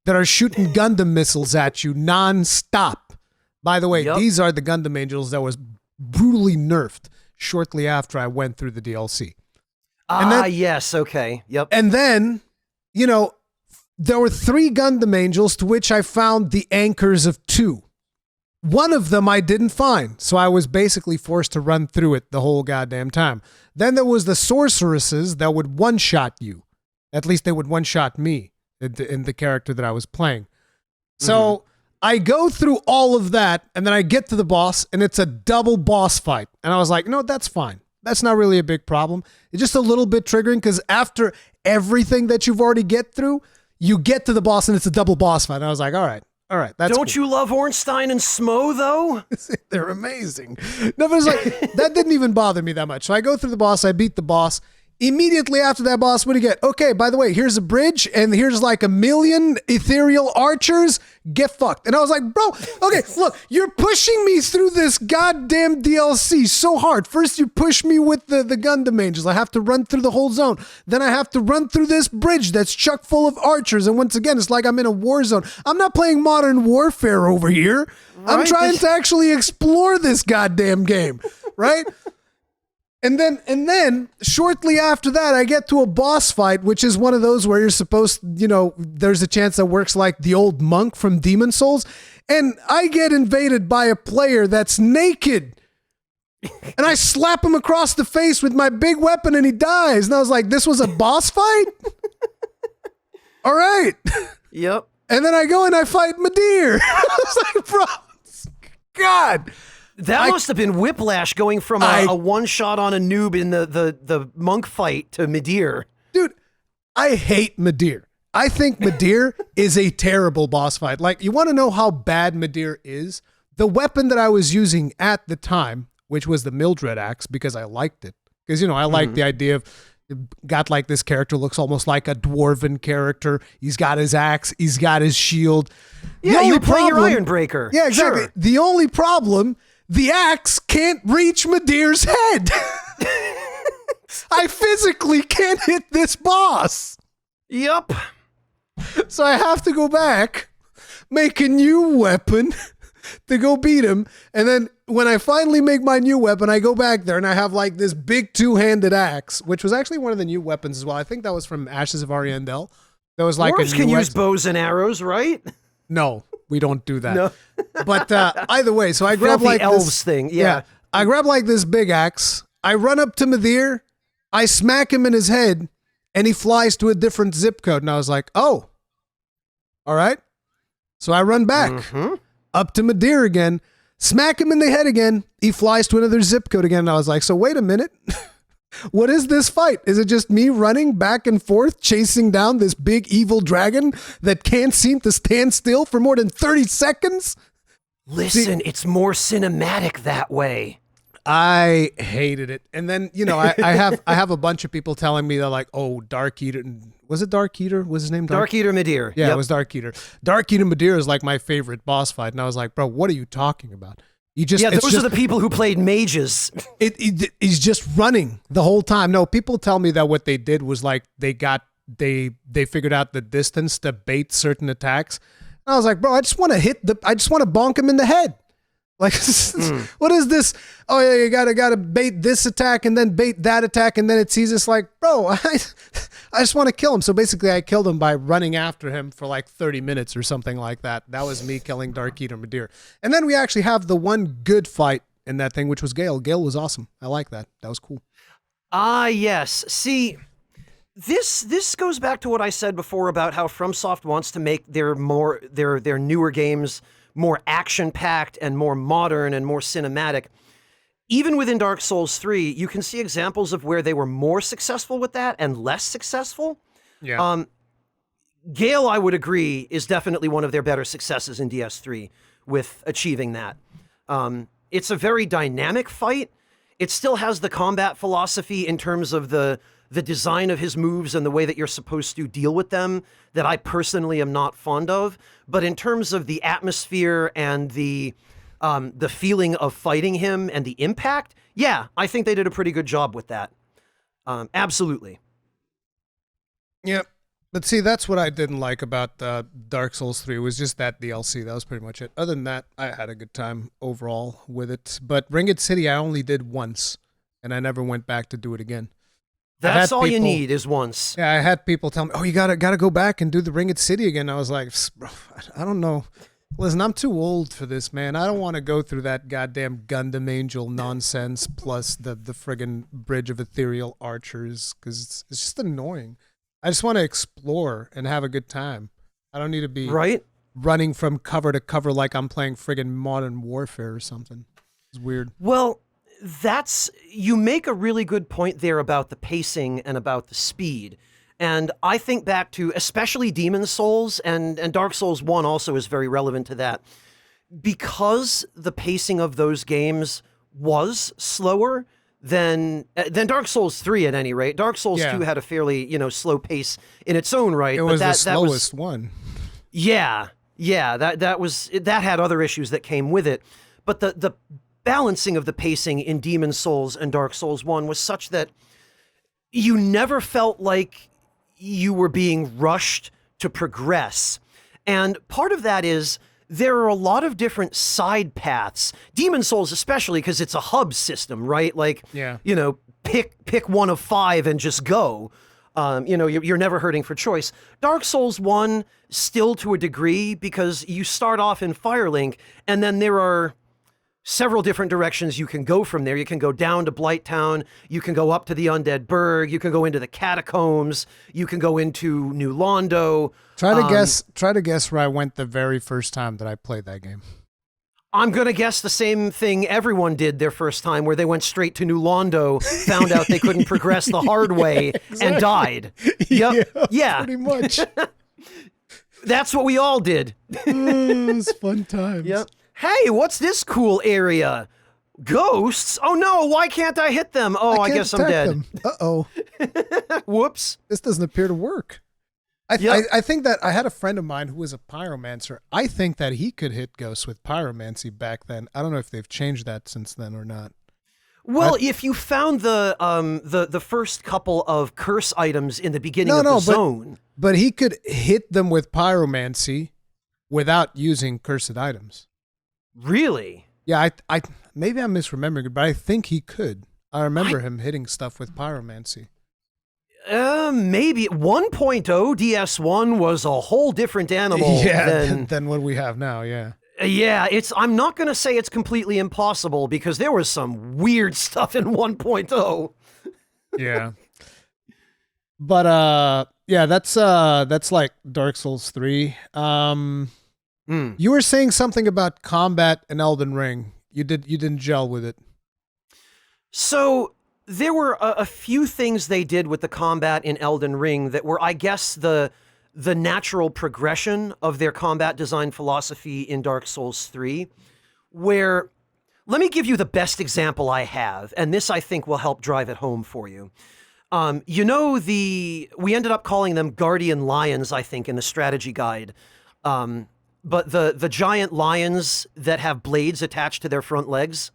that are shooting Gundam missiles at you non-stop. By the way, these are the Gundam Angels that was brutally nerfed shortly after I went through the DLC. Yes, okay, yep. And then, there were 3 Gundam Angels to which I found the anchors of 2. One of them I didn't find, so I was basically forced to run through it the whole goddamn time. Then there was the sorceresses that would one-shot you. At least they would one-shot me in the character that I was playing. So I go through all of that, and then I get to the boss, and it's a double boss fight. And I was like, no, that's fine. That's not really a big problem. It's just a little bit triggering because after everything that you've already get through, you get to the boss, and it's a double boss fight. And I was like, all right. That's Don't you love Ornstein and Smo, though? They're amazing. No, but it's like, that didn't even bother me that much. So I go through the boss, I beat the boss. Immediately after that boss, what do you get? Okay, by the way, here's a bridge, and here's like 1 million ethereal archers. Get fucked. And I was like, bro, okay, look, you're pushing me through this goddamn DLC so hard. First, you push me with the Gundam Angels. I have to run through the whole zone. Then I have to run through this bridge that's chock full of archers. And once again, it's like I'm in a war zone. I'm not playing Modern Warfare over here. Right? I'm trying to actually explore this goddamn game, right? And then shortly after that, I get to a boss fight, which is one of those where you're supposed, there's a chance that works like the old monk from Demon Souls. And I get invaded by a player that's naked. And I slap him across the face with my big weapon and he dies. And I was like, this was a boss fight? All right. Yep. And then I go and I fight Midir. I was like, bro, God. That must have been whiplash going from a one-shot on a noob in the monk fight to Midir. Dude, I hate Midir. I think Midir is a terrible boss fight. Like, you want to know how bad Midir is? The weapon that I was using at the time, which was the Mildred axe, because I liked it. Because, I like the idea of, got like this character, looks almost like a dwarven character. He's got his axe. He's got his shield. Yeah, you play your Ironbreaker. Yeah, exactly. Sure. The only problem... the axe can't reach Midir's head. I physically can't hit this boss. Yep. So I have to go back, make a new weapon to go beat him. And then when I finally make my new weapon, I go back there and I have like this big 2-handed axe, which was actually one of the new weapons as well. I think that was from Ashes of Ariandel. That was like Dwarves can use bows and arrows, right? No. we don't do that. No. But either way, so I grab Filthy like elves this thing. Yeah. I grab like this big axe. I run up to Madir. I smack him in his head, and he flies to a different zip code. And I was like, oh, all right. So I run back up to Madir again, smack him in the head again. He flies to another zip code again. And I was like, so wait a minute. What is this fight? Is it just me running back and forth, chasing down this big evil dragon that can't seem to stand still for more than 30 seconds? Listen, it's more cinematic that way. I hated it. And then, I have a bunch of people telling me they're like, oh, Dark Eater. Was it Dark Eater? Was his name Dark Eater Madir? Yeah, It was Dark Eater. Dark Eater Madir is like my favorite boss fight. And I was like, bro, what are you talking about? Those are the people who played mages. He's just running the whole time. No, people tell me that what they did was like they figured out the distance to bait certain attacks. And I was like, bro, I just want to bonk him in the head. Like, what is this? Oh yeah, you gotta bait this attack and then bait that attack, and then it sees this like, bro, I just want to kill him. So basically, I killed him by running after him for like 30 minutes or something like that. That was me killing Dark Eater Madir. And then we actually have the one good fight in that thing, which was Gale. Gale was awesome. I like that. That was cool. Yes. See, this goes back to what I said before about how FromSoft wants to make their newer games more action-packed and more modern and more cinematic. Even within Dark Souls 3, you can see examples of where they were more successful with that and less successful. Yeah. Gale, I would agree, is definitely one of their better successes in DS3 with achieving that. It's a very dynamic fight. It still has the combat philosophy in terms of the design of his moves and the way that you're supposed to deal with them that I personally am not fond of. But in terms of the atmosphere and the feeling of fighting him and the impact, yeah, I think they did a pretty good job with that. Absolutely. Yep. But see, that's what I didn't like about Dark Souls 3 was just that DLC. That was pretty much it. Other than that, I had a good time overall with it. But Ringed City I only did once, and I never went back to do it again. That's all you need is once. Yeah, I had people tell me, "Oh, you gotta go back and do the Ringed City again." I was like, "Bro, I don't know. Listen, I'm too old for this, man. I don't want to go through that goddamn Gundam Angel nonsense plus the friggin' Bridge of Ethereal Archers because it's just annoying. I just want to explore and have a good time. I don't need to be running from cover to cover like I'm playing friggin' Modern Warfare or something. It's weird." Well, you make a really good point there about the pacing and about the speed. And I think back to especially Demon's Souls and Dark Souls 1 also is very relevant to that. Because the pacing of those games was slower than Dark Souls 3 at any rate. Dark Souls 2 had a fairly, slow pace in its own right. It was the slowest one. Yeah. That had other issues that came with it. But the balancing of the pacing in Demon's Souls and Dark Souls 1 was such that you never felt like you were being rushed to progress. And part of that is there are a lot of different side paths. Demon's Souls especially because it's a hub system, right? Like, pick one of 5 and just go. You're never hurting for choice. Dark Souls 1 still to a degree because you start off in Firelink and then there are several different directions you can go from there. You can go down to Blighttown. You can go up to the Undead Burg. You can go into the Catacombs. You can go into New Londo. Try to guess where I went the very first time that I played that game. I'm going to guess the same thing everyone did their first time, where they went straight to New Londo, found out they couldn't progress the hard way, and died. Yep. Yeah. Pretty much. That's what we all did. It was fun times. Yep. Hey, what's this cool area? Ghosts? Oh no, why can't I hit them? Oh, I guess I'm dead. Uh-oh. Whoops. This doesn't appear to work. I think that I had a friend of mine who was a pyromancer. I think that he could hit ghosts with pyromancy back then. I don't know if they've changed that since then or not. Well, if you found the first couple of curse items in the beginning of the zone. But he could hit them with pyromancy without using cursed items. Really? Yeah, I maybe I'm misremembering it, but I think he could. I remember him hitting stuff with pyromancy. Maybe 1.0 DS1 was a whole different animal than what we have now. Yeah. Yeah, I'm not going to say it's completely impossible because there was some weird stuff in 1.0. Yeah. But yeah, that's like Dark Souls 3. You were saying something about combat in Elden Ring. You didn't gel with it. So there were a few things they did with the combat in Elden Ring that were, I guess, the natural progression of their combat design philosophy in Dark Souls 3, where, let me give you the best example I have, and this I think will help drive it home for you. We ended up calling them Guardian Lions, I think, in the strategy guide. But the giant lions that have blades attached to their front legs.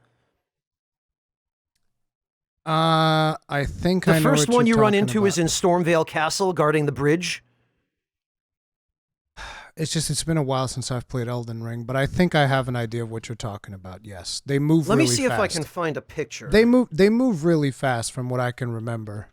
I think I know the first what one you're you run talking into about. is in Stormvale Castle, guarding the bridge. It's been a while since I've played Elden Ring, but I think I have an idea of what you're talking about. Yes, they move. Let really me see fast. if I can find a picture. They move really fast, from what I can remember.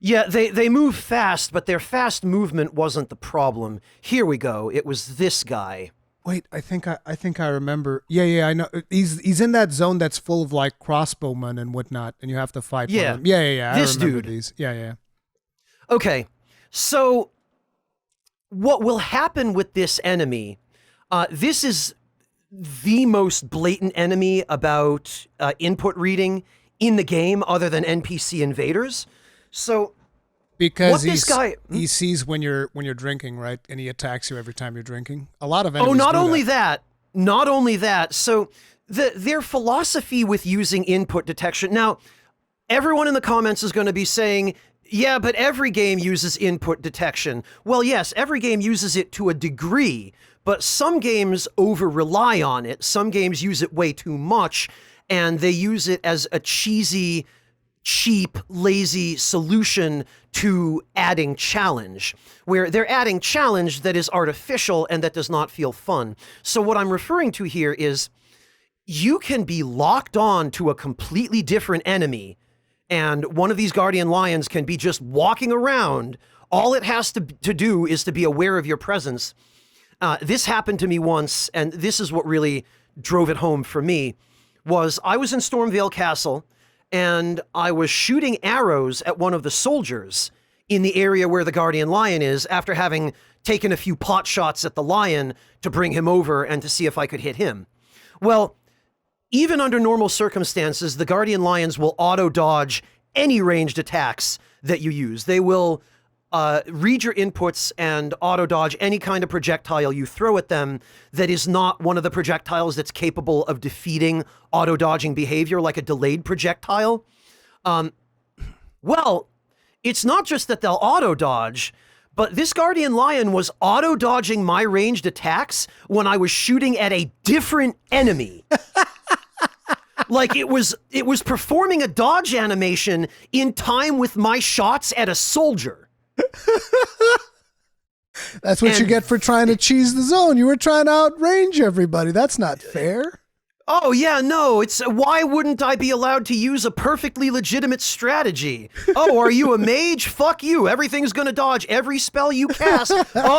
Yeah, they move fast, but their fast movement wasn't the problem. Here we go. It was this guy. Wait, I think I remember. Yeah, I know. He's in that zone that's full of like crossbowmen and whatnot, and you have to fight. Yeah, for them. Yeah. This I remember dude. These. Yeah. Okay, so what will happen with this enemy? This is the most blatant enemy about input reading in the game, other than NPC invaders. So, because he sees when you're drinking, right, and he attacks you every time you're drinking. A lot of enemies. Not only that. So their philosophy with using input detection. Now, everyone in the comments is going to be saying, yeah, but every game uses input detection. Well, yes, every game uses it to a degree, but some games over-rely on it. Some games use it way too much, and they use it as a cheesy, cheap, lazy solution to adding challenge, where they're adding challenge that is artificial and that does not feel fun. So what I'm referring to here is you can be locked on to a completely different enemy, and one of these Guardian Lions can be just walking around. All it has to do is to be aware of your presence. This happened to me once, and this is what really drove it home for me, was I was in Stormvale Castle, and I was shooting arrows at one of the soldiers in the area where the Guardian Lion is, after having taken a few pot shots at the lion to bring him over and to see if I could hit him. Well, even under normal circumstances, the Guardian Lions will auto-dodge any ranged attacks that you use. They will read your inputs and auto-dodge any kind of projectile you throw at them that is not one of the projectiles that's capable of defeating auto-dodging behavior, like a delayed projectile. Well, it's not just that they'll auto-dodge, but this Guardian Lion was auto-dodging my ranged attacks when I was shooting at a different enemy. Like it was performing a dodge animation in time with my shots at a soldier. That's what you get for trying to cheese the zone. You were trying to outrange everybody. That's not fair. Oh yeah, no, it's why wouldn't I be allowed to use a perfectly legitimate strategy? Oh, are you a mage? Fuck you. Everything's gonna dodge every spell you cast,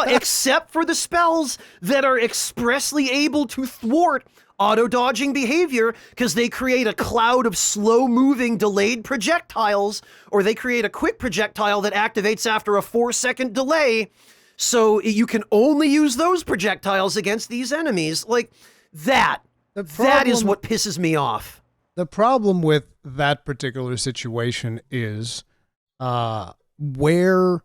except for the spells that are expressly able to thwart auto-dodging behavior, because they create a cloud of slow-moving delayed projectiles, or they create a quick projectile that activates after a 4-second delay. So you can only use those projectiles against these enemies. Like that. That is what pisses me off. The problem with that particular situation is where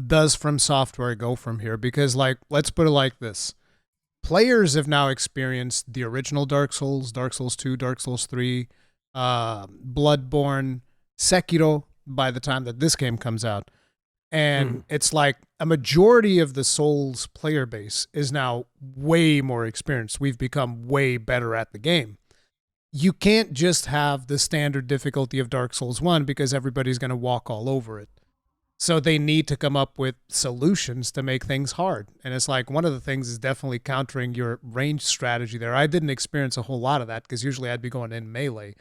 does From Software go from here? Because, like, let's put it like this. Players have now experienced the original Dark Souls, Dark Souls 2, Dark Souls 3, Bloodborne, Sekiro by the time that this game comes out. And it's like a majority of the Souls player base is now way more experienced. We've become way better at the game. You can't just have the standard difficulty of Dark Souls 1 because everybody's going to walk all over it. So they need to come up with solutions to make things hard. And it's like one of the things is definitely countering your range strategy there. I didn't experience a whole lot of that because usually I'd be going in melee.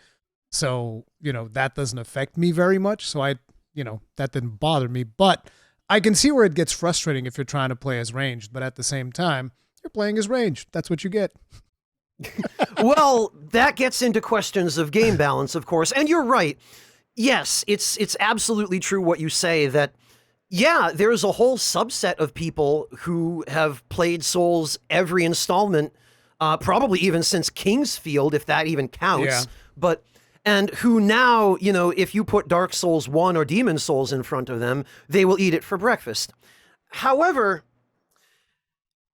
So, that doesn't affect me very much. So I that didn't bother me. But I can see where it gets frustrating if you're trying to play as ranged, but at the same time, you're playing as ranged. That's what you get. Well, that gets into questions of game balance, of course. And you're right. Yes, it's absolutely true what you say that, yeah, there's a whole subset of people who have played Souls every installment, probably even since Kingsfield, if that even counts. Yeah. And who now, if you put Dark Souls 1 or Demon Souls in front of them, they will eat it for breakfast. However,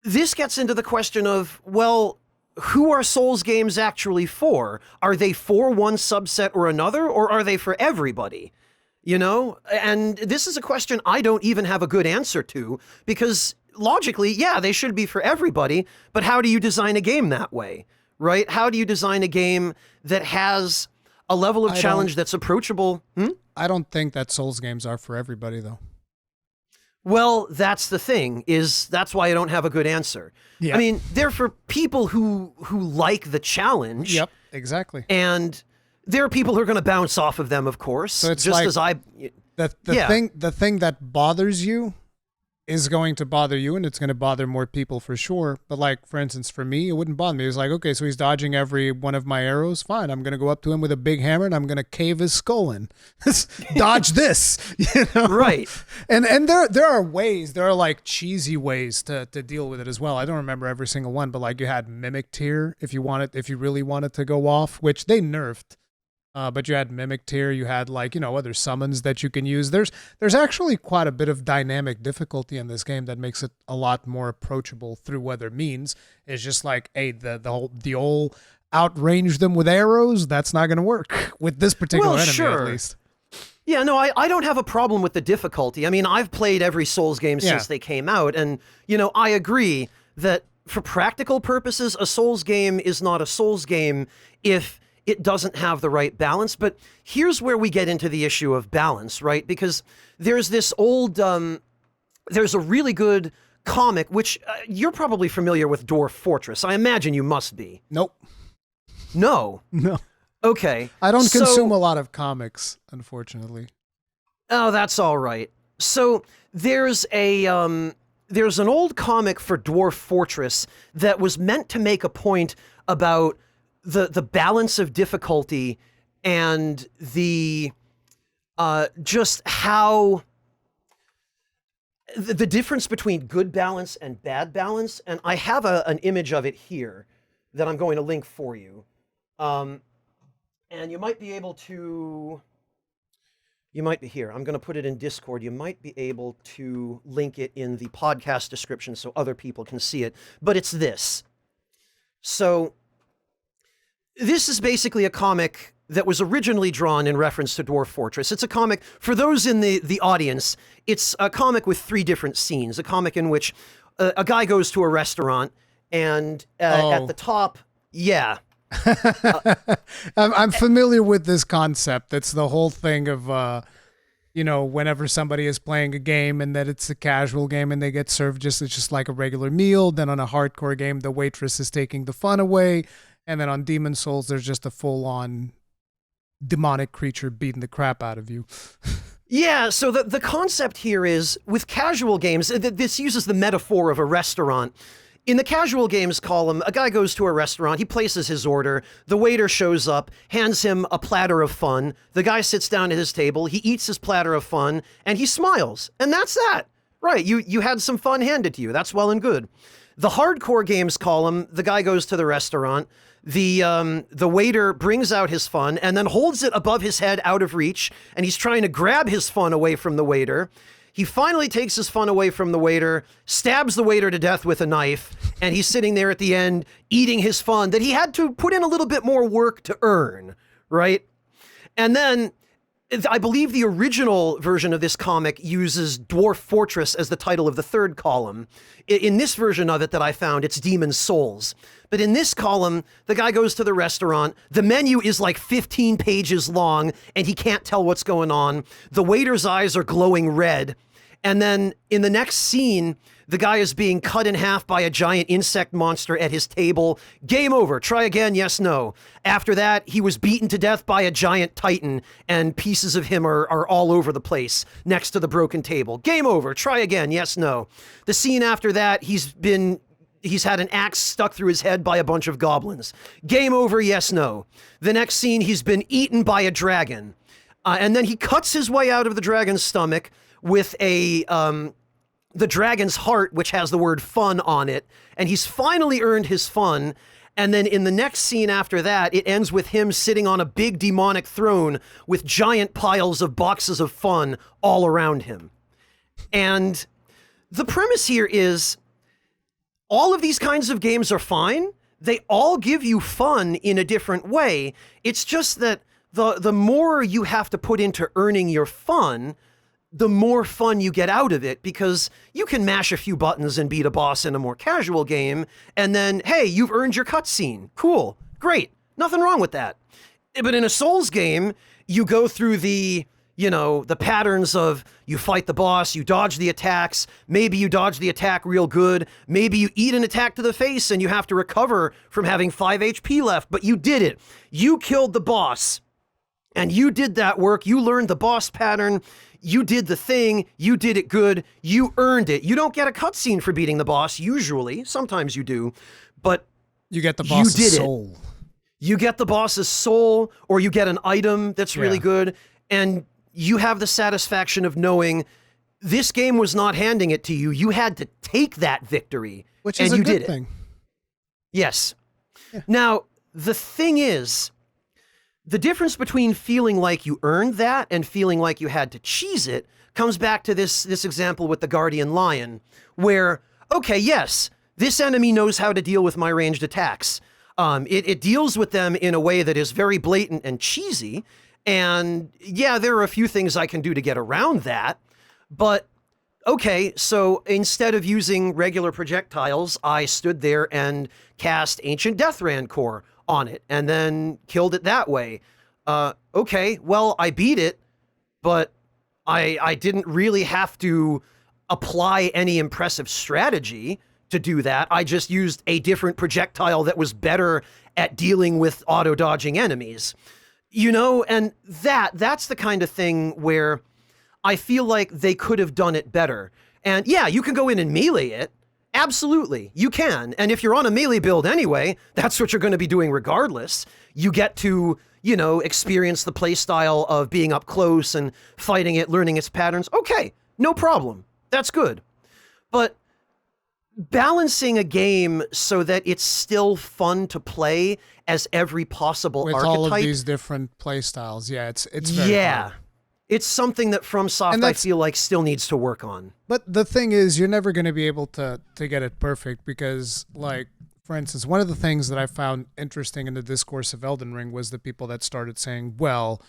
this gets into the question of, well, who are Souls games actually for? Are they for one subset or another, or are they for everybody? And this is a question I don't even have a good answer to, because logically, yeah, they should be for everybody, but how do you design a game that way, right? How do you design a game that has a level of challenge that's approachable? I don't think that Souls games are for everybody, though. Well, that's the thing, that's why I don't have a good answer. Yeah. I mean, they're for people who like the challenge. Yep, exactly. And there are people who are going to bounce off of them, of course. So it's just like as I... The thing that bothers you is going to bother you, and it's going to bother more people for sure. But like, for instance, for me, it wouldn't bother me. It was like, okay, so he's dodging every one of my arrows. Fine, I'm going to go up to him with a big hammer, and I'm going to cave his skull in. Dodge this, Right. And there are ways. There are like cheesy ways to deal with it as well. I don't remember every single one, but like you had Mimic Tear if you really wanted to go off, which they nerfed. But you had Mimic Tear, you had like, other summons that you can use. There's actually quite a bit of dynamic difficulty in this game that makes it a lot more approachable through other means. It's just like, hey, the old outrange them with arrows, that's not going to work with this particular enemy at least. Yeah, no, I don't have a problem with the difficulty. I mean, I've played every Souls game since they came out, and, I agree that for practical purposes, a Souls game is not a Souls game if it doesn't have the right balance. But here's where we get into the issue of balance, right? Because there's this old, there's a really good comic, which you're probably familiar with, Dwarf Fortress. I imagine you must be. Nope. No? No. Okay. I don't consume a lot of comics, unfortunately. Oh, that's all right. So there's an old comic for Dwarf Fortress that was meant to make a point about the balance of difficulty and the just how the difference between good balance and bad balance. And I have an image of it here that I'm going to link for you. And you might be able to, here, I'm going to put it in Discord. You might be able to link it in the podcast description so other people can see it, but it's this. So this is basically a comic that was originally drawn in reference to Dwarf Fortress. It's a comic, for those in the audience, it's a comic with 3 different scenes. A comic in which a guy goes to a restaurant, and at the top, I'm familiar with this concept. It's the whole thing of, whenever somebody is playing a game and that it's a casual game and they get served it's just like a regular meal. Then on a hardcore game, the waitress is taking the fun away. And then on Demon Souls, there's just a full-on demonic creature beating the crap out of you. Yeah, so the concept here is, with casual games, this uses the metaphor of a restaurant. In the casual games column, a guy goes to a restaurant, he places his order, the waiter shows up, hands him a platter of fun, the guy sits down at his table, he eats his platter of fun, and he smiles. And that's that. Right, you had some fun handed to you, that's well and good. The hardcore games column, the guy goes to the restaurant, the waiter brings out his fun and then holds it above his head out of reach, and he's trying to grab his fun away from the waiter. He finally takes his fun away from the waiter, stabs the waiter to death with a knife, and he's sitting there at the end eating his fun that he had to put in a little bit more work to earn, right? And then I believe the original version of this comic uses Dwarf Fortress as the title of the 3rd column. In this version of it that I found, it's Demon Souls. But in this column, the guy goes to the restaurant. The menu is like 15 pages long, and he can't tell what's going on. The waiter's eyes are glowing red. And then in the next scene, the guy is being cut in half by a giant insect monster at his table. Game over. Try again. Yes, no. After that, he was beaten to death by a giant titan, and pieces of him are all over the place next to the broken table. Game over. Try again. Yes, no. The scene after that, he's had an axe stuck through his head by a bunch of goblins. Game over. Yes, no. The next scene, he's been eaten by a dragon. And then he cuts his way out of the dragon's stomach with the dragon's heart, which has the word fun on it, and he's finally earned his fun. And then in the next scene after that, it ends with him sitting on a big demonic throne with giant piles of boxes of fun all around him. And the premise here is all of these kinds of games are fine. They all give you fun in a different way. It's just that the more you have to put into earning your fun, the more fun you get out of it, because you can mash a few buttons and beat a boss in a more casual game, and then, hey, you've earned your cutscene. Cool. Great. Nothing wrong with that. But in a Souls game, you go through the patterns of you fight the boss, you dodge the attacks, maybe you dodge the attack real good, maybe you eat an attack to the face and you have to recover from having 5 HP left, but you did it. You killed the boss, and you did that work. You learned the boss pattern. You did the thing, you did it good, you earned it. You don't get a cutscene for beating the boss, usually. Sometimes you do, but you get the boss's soul. You get the boss's soul, or you get an item that's really good, and you have the satisfaction of knowing this game was not handing it to you. You had to take that victory, which is and a you good did thing. It. Yes. Yeah. Now, the thing is, the difference between feeling like you earned that and feeling like you had to cheese it comes back to this example with the Guardian Lion, where, okay, yes, this enemy knows how to deal with my ranged attacks. It deals with them in a way that is very blatant and cheesy, and yeah, there are a few things I can do to get around that, but okay, so instead of using regular projectiles, I stood there and cast Ancient Deathran Core on it and then killed it that way. Okay, well, I beat it, but I didn't really have to apply any impressive strategy to do that. I just used a different projectile that was better at dealing with auto-dodging enemies. And that's the kind of thing where I feel like they could have done it better. And yeah, you can go in and melee it. Absolutely, you can. And if you're on a melee build anyway, that's what you're going to be doing regardless. You get to, experience the play style of being up close and fighting it, learning its patterns. Okay, no problem. That's good. But balancing a game so that it's still fun to play as every possible with archetype. all of these different play styles. Yeah, it's very hard. It's something that FromSoft, I feel like, still needs to work on. But the thing is, you're never going to be able to get it perfect because, like, for instance, one of the things that I found interesting in the discourse of Elden Ring was the people that started saying, well,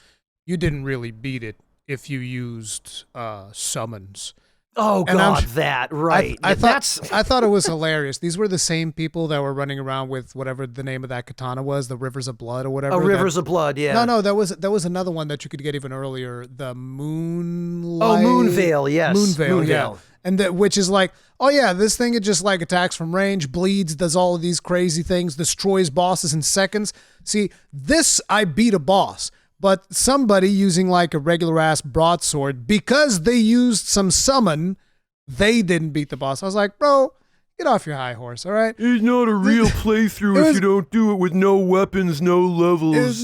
you didn't really beat it if you used summons. Oh, and God, right. I thought it was hilarious. These were the same people that were running around with whatever the name of that katana was, the Rivers of Blood or whatever. Oh, Rivers of Blood, yeah. No, there was another one that you could get even earlier, the Moonlight. Oh, Moonveil, yes. Moonveil, yeah. And which is like, oh yeah, this thing, it just like attacks from range, bleeds, does all of these crazy things, destroys bosses in seconds. See, this, I beat a boss. But somebody using like a regular ass broadsword, because they used some summon, they didn't beat the boss. I was like, bro, get off your high horse, all right? It's not a real playthrough if you don't do it with no weapons, no levels,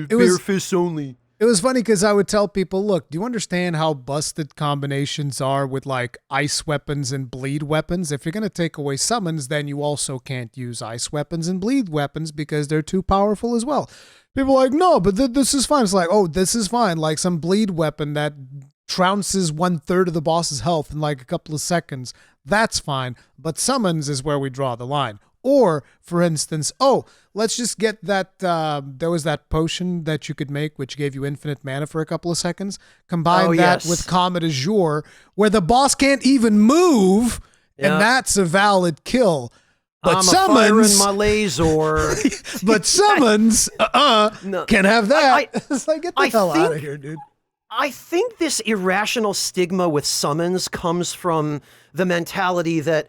bare fists only. It was funny because I would tell people, look, do you understand how busted combinations are with like ice weapons and bleed weapons? If you're going to take away summons, then you also can't use ice weapons and bleed weapons because they're too powerful as well. People are like, no, but this is fine. It's like, oh, this is fine. Like some bleed weapon that trounces 1/3 of the boss's health in like a couple of seconds. That's fine. But summons is where we draw the line. Or, for instance, let's just get that, there was that potion that you could make which gave you infinite mana for a couple of seconds. Combine that with Comet Azure, where the boss can't even move, and that's a valid kill. But summons, my laser. But summons, can have that. It's like, get the hell out of here, dude. I think this irrational stigma with summons comes from the mentality that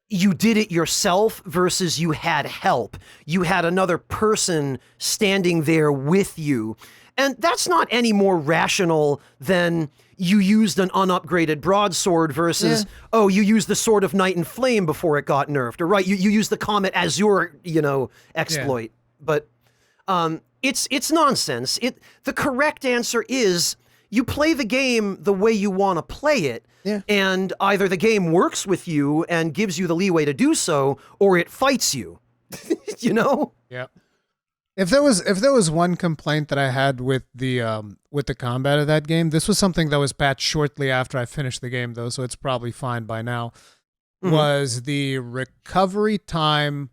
you did it yourself versus you had help. You had another person standing there with you. And that's not any more rational than you used an unupgraded broadsword versus, oh, you used the Sword of Night and Flame before it got nerfed. Or right, you used the Comet as your, exploit. Yeah. But it's nonsense. The correct answer is you play the game the way you want to play it. Yeah. And either the game works with you and gives you the leeway to do so, or it fights you. Yeah. If there was one complaint that I had with the combat of that game, this was something that was patched shortly after I finished the game, though, so it's probably fine by now. Was the recovery time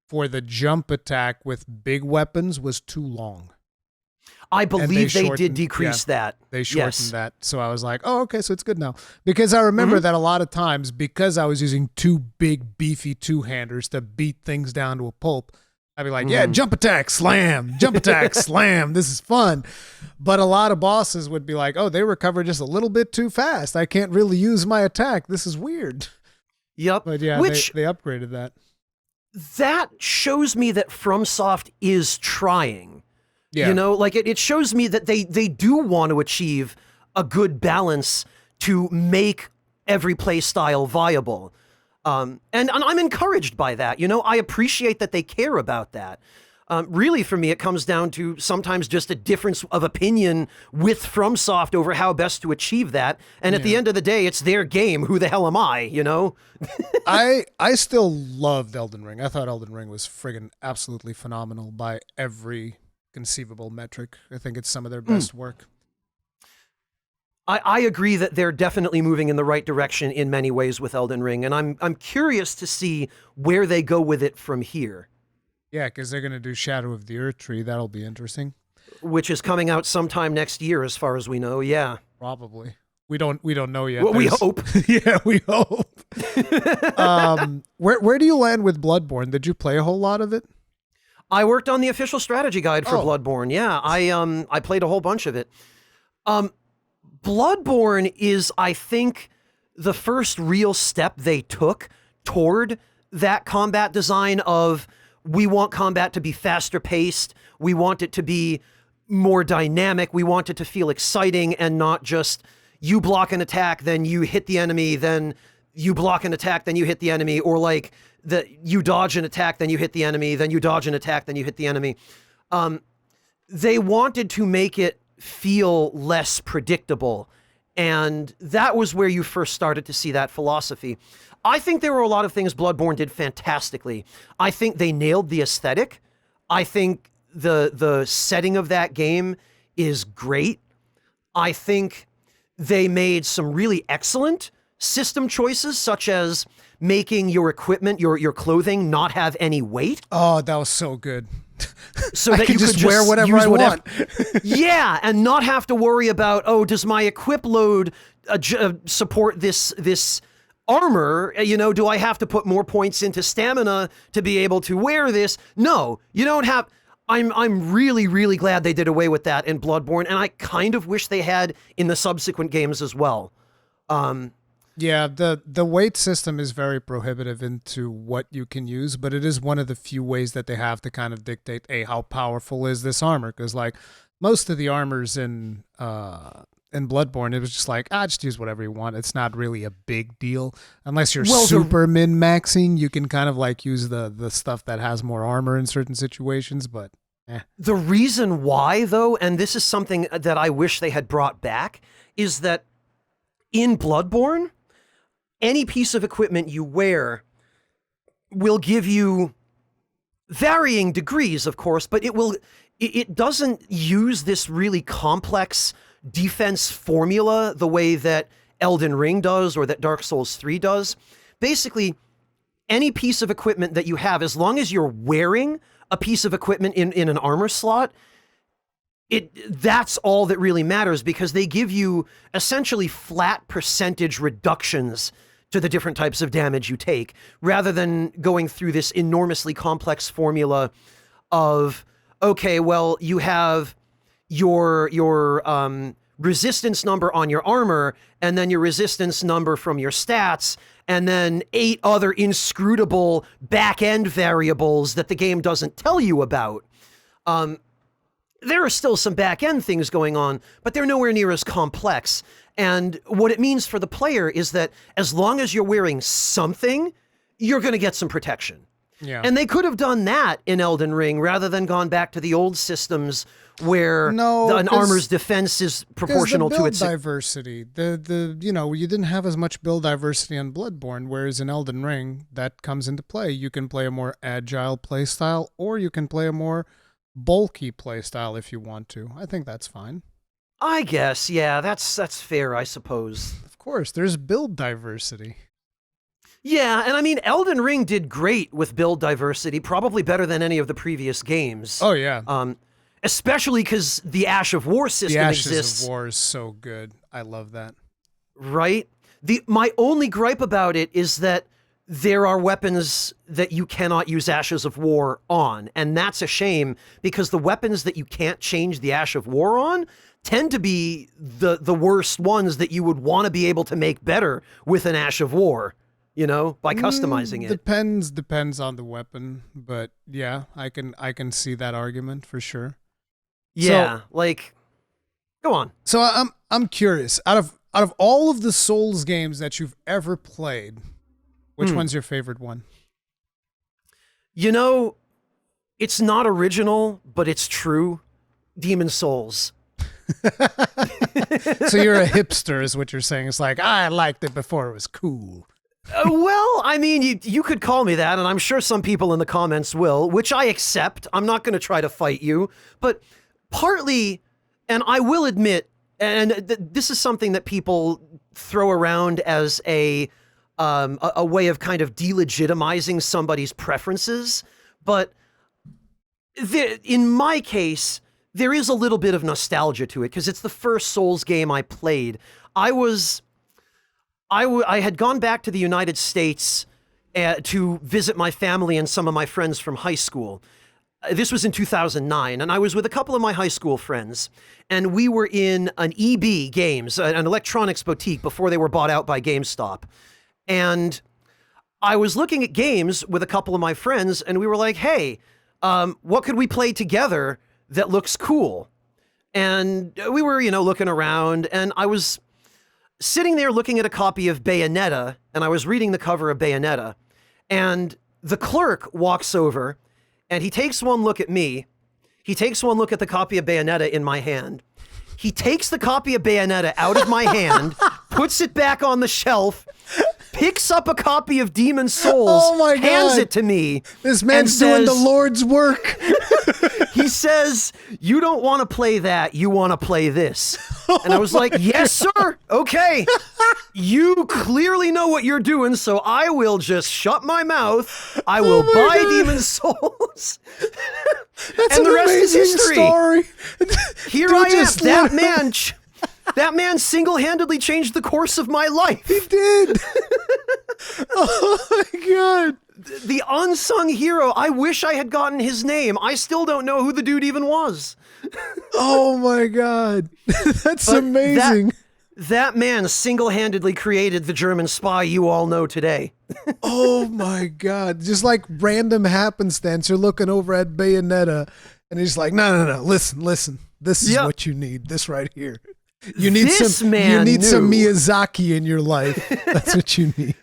for the jump attack with big weapons was too long. I believe they did decrease that. They shortened that. So I was like, oh, okay, so it's good now. Because I remember that a lot of times, because I was using two big, beefy two-handers to beat things down to a pulp, I'd be like, yeah, jump attack, slam, jump attack, slam. This is fun. But a lot of bosses would be like, oh, they recover just a little bit too fast. I can't really use my attack. This is weird. Yep. But yeah, they upgraded that. That shows me that FromSoft is trying. Yeah. It shows me that they do want to achieve a good balance to make every play style viable. And I'm encouraged by that. I appreciate that they care about that. Really, for me, it comes down to sometimes just a difference of opinion with FromSoft over how best to achieve that. And at the end of the day, it's their game. Who the hell am I, I still loved Elden Ring. I thought Elden Ring was friggin' absolutely phenomenal by every conceivable metric. I think it's some of their best work. I agree that they're definitely moving in the right direction in many ways with Elden Ring, and I'm curious to see where they go with it from here. Yeah, because they're going to do Shadow of the Earth Tree. That'll be interesting. Which is coming out sometime next year, as far as we know. Yeah, probably. We don't know yet. Well, we hope. Yeah, we hope. Where do you land with Bloodborne? Did you play a whole lot of it? I worked on the official strategy guide for Bloodborne. Yeah, I played a whole bunch of it. Bloodborne is, I think, the first real step they took toward that combat design of, we want combat to be faster paced, we want it to be more dynamic, we want it to feel exciting and not just you block an attack, then you hit the enemy, then you block an attack, then you hit the enemy, or like you dodge an attack, then you hit the enemy, then you dodge an attack, then you hit the enemy. They wanted to make it feel less predictable. And that was where you first started to see that philosophy. I think there were a lot of things Bloodborne did fantastically. I think they nailed the aesthetic. I think the setting of that game is great. I think they made some really excellent system choices, such as making your equipment, your clothing, not have any weight. Oh, that was so good. So that you could just wear whatever I want. Yeah, and not have to worry about, does my equip load support this armor? Do I have to put more points into stamina to be able to wear this? No, you don't have. I'm really, really glad they did away with that in Bloodborne, and I kind of wish they had in the subsequent games as well. Yeah, the weight system is very prohibitive into what you can use, but it is one of the few ways that they have to kind of dictate, hey, how powerful is this armor? Because like most of the armors in Bloodborne, it was just like, just use whatever you want. It's not really a big deal unless you're super min-maxing. You can kind of like use the stuff that has more armor in certain situations, but The reason why, though, and this is something that I wish they had brought back, is that in Bloodborne, any piece of equipment you wear will give you varying degrees, of course, but it doesn't use this really complex defense formula the way that Elden Ring does or that Dark Souls 3 does. Basically, any piece of equipment that you have, as long as you're wearing a piece of equipment in an armor slot, that's all that really matters, because they give you essentially flat percentage reductions to the different types of damage you take, rather than going through this enormously complex formula of, okay, well, you have your resistance number on your armor, and then your resistance number from your stats, and then 8 other inscrutable back-end variables that the game doesn't tell you about. There are still some back-end things going on, but they're nowhere near as complex. And what it means for the player is that as long as you're wearing something, you're going to get some protection. Yeah. And they could have done that in Elden Ring rather than gone back to the old systems where an armor's defense is proportional to its diversity. You didn't have as much build diversity on Bloodborne, whereas in Elden Ring that comes into play. You can play a more agile playstyle, or you can play a more bulky playstyle if you want to. I think that's fine. I guess, yeah, that's fair, I suppose. Of course, there's build diversity. Yeah, and I mean, Elden Ring did great with build diversity, probably better than any of the previous games. Oh, yeah. Especially because the Ash of War system exists. The Ashes of War is so good. I love that. Right? My only gripe about it is that there are weapons that you cannot use Ashes of War on, and that's a shame, because the weapons that you can't change the Ash of War on tend to be the worst ones that you would want to be able to make better with an Ash of War. By customizing it. Depends on the weapon, but yeah, I can see that argument for sure. Yeah, go on. So I'm curious. Out of all of the Souls games that you've ever played, which one's your favorite one? It's not original, but it's true. Demon's Souls. So you're a hipster, is what you're saying. It's like, I liked it before it was cool. Well, I mean, you could call me that, and I'm sure some people in the comments will, which I accept. I'm not going to try to fight you, but partly, and I will admit, and this is something that people throw around as a way of kind of delegitimizing somebody's preferences, but in my case, there is a little bit of nostalgia to it, because it's the first Souls game I played. I had gone back to the United States to visit my family and some of my friends from high school. This was in 2009, and I was with a couple of my high school friends, and we were in an EB Games, an electronics boutique, before they were bought out by GameStop. And I was looking at games with a couple of my friends, and we were like, hey, what could we play together that looks cool? And we were, looking around, and I was sitting there looking at a copy of Bayonetta, and I was reading the cover of Bayonetta, and the clerk walks over, and he takes one look at me. He takes one look at the copy of Bayonetta in my hand. He takes the copy of Bayonetta out of my hand, puts it back on the shelf, picks up a copy of Demon's Souls, hands it to me. This man's doing the Lord's work. He says, you don't want to play that, you want to play this. And I was like, yes, sir. Okay. You clearly know what you're doing, so I will just shut my mouth. I will buy Demon's Souls. That's and an the rest is amazing history. Story. Here I am. That man single-handedly changed the course of my life. He did. Oh my God. The unsung hero. I wish I had gotten his name. I still don't know who the dude even was. Oh my God. That's amazing. That man single-handedly created the German spy you all know today. Oh my God. Just like random happenstance. You're looking over at Bayonetta and he's like, no. Listen. This is what you need. This right here. You need some Miyazaki in your life. That's what you need.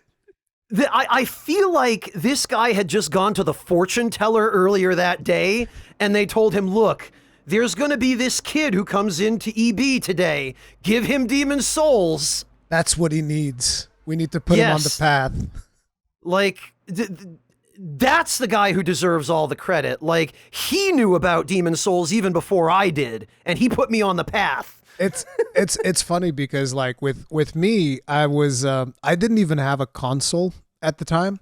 I feel like this guy had just gone to the fortune teller earlier that day, and they told him, look, there's going to be this kid who comes into EB today. Give him Demon's Souls. That's what he needs. We need to put him on the path. That's the guy who deserves all the credit. He knew about Demon's Souls even before I did, and he put me on the path. It's funny because with me, I didn't even have a console at the time,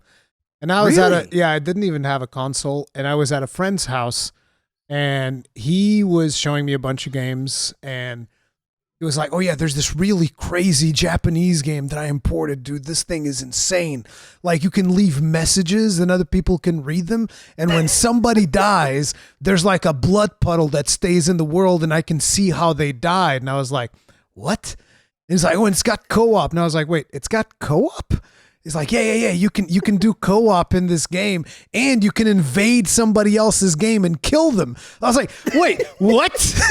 and I was I didn't even have a console, and I was at a friend's house, and he was showing me a bunch of games, and he was like, oh yeah, there's this really crazy Japanese game that I imported, dude. This thing is insane. You can leave messages and other people can read them. And when somebody dies, there's a blood puddle that stays in the world and I can see how they died. And I was like, what? And he's like, oh, and it's got co-op. And I was like, wait, it's got co-op? He's like, yeah. You can do co-op in this game, and you can invade somebody else's game and kill them. I was like, wait, what?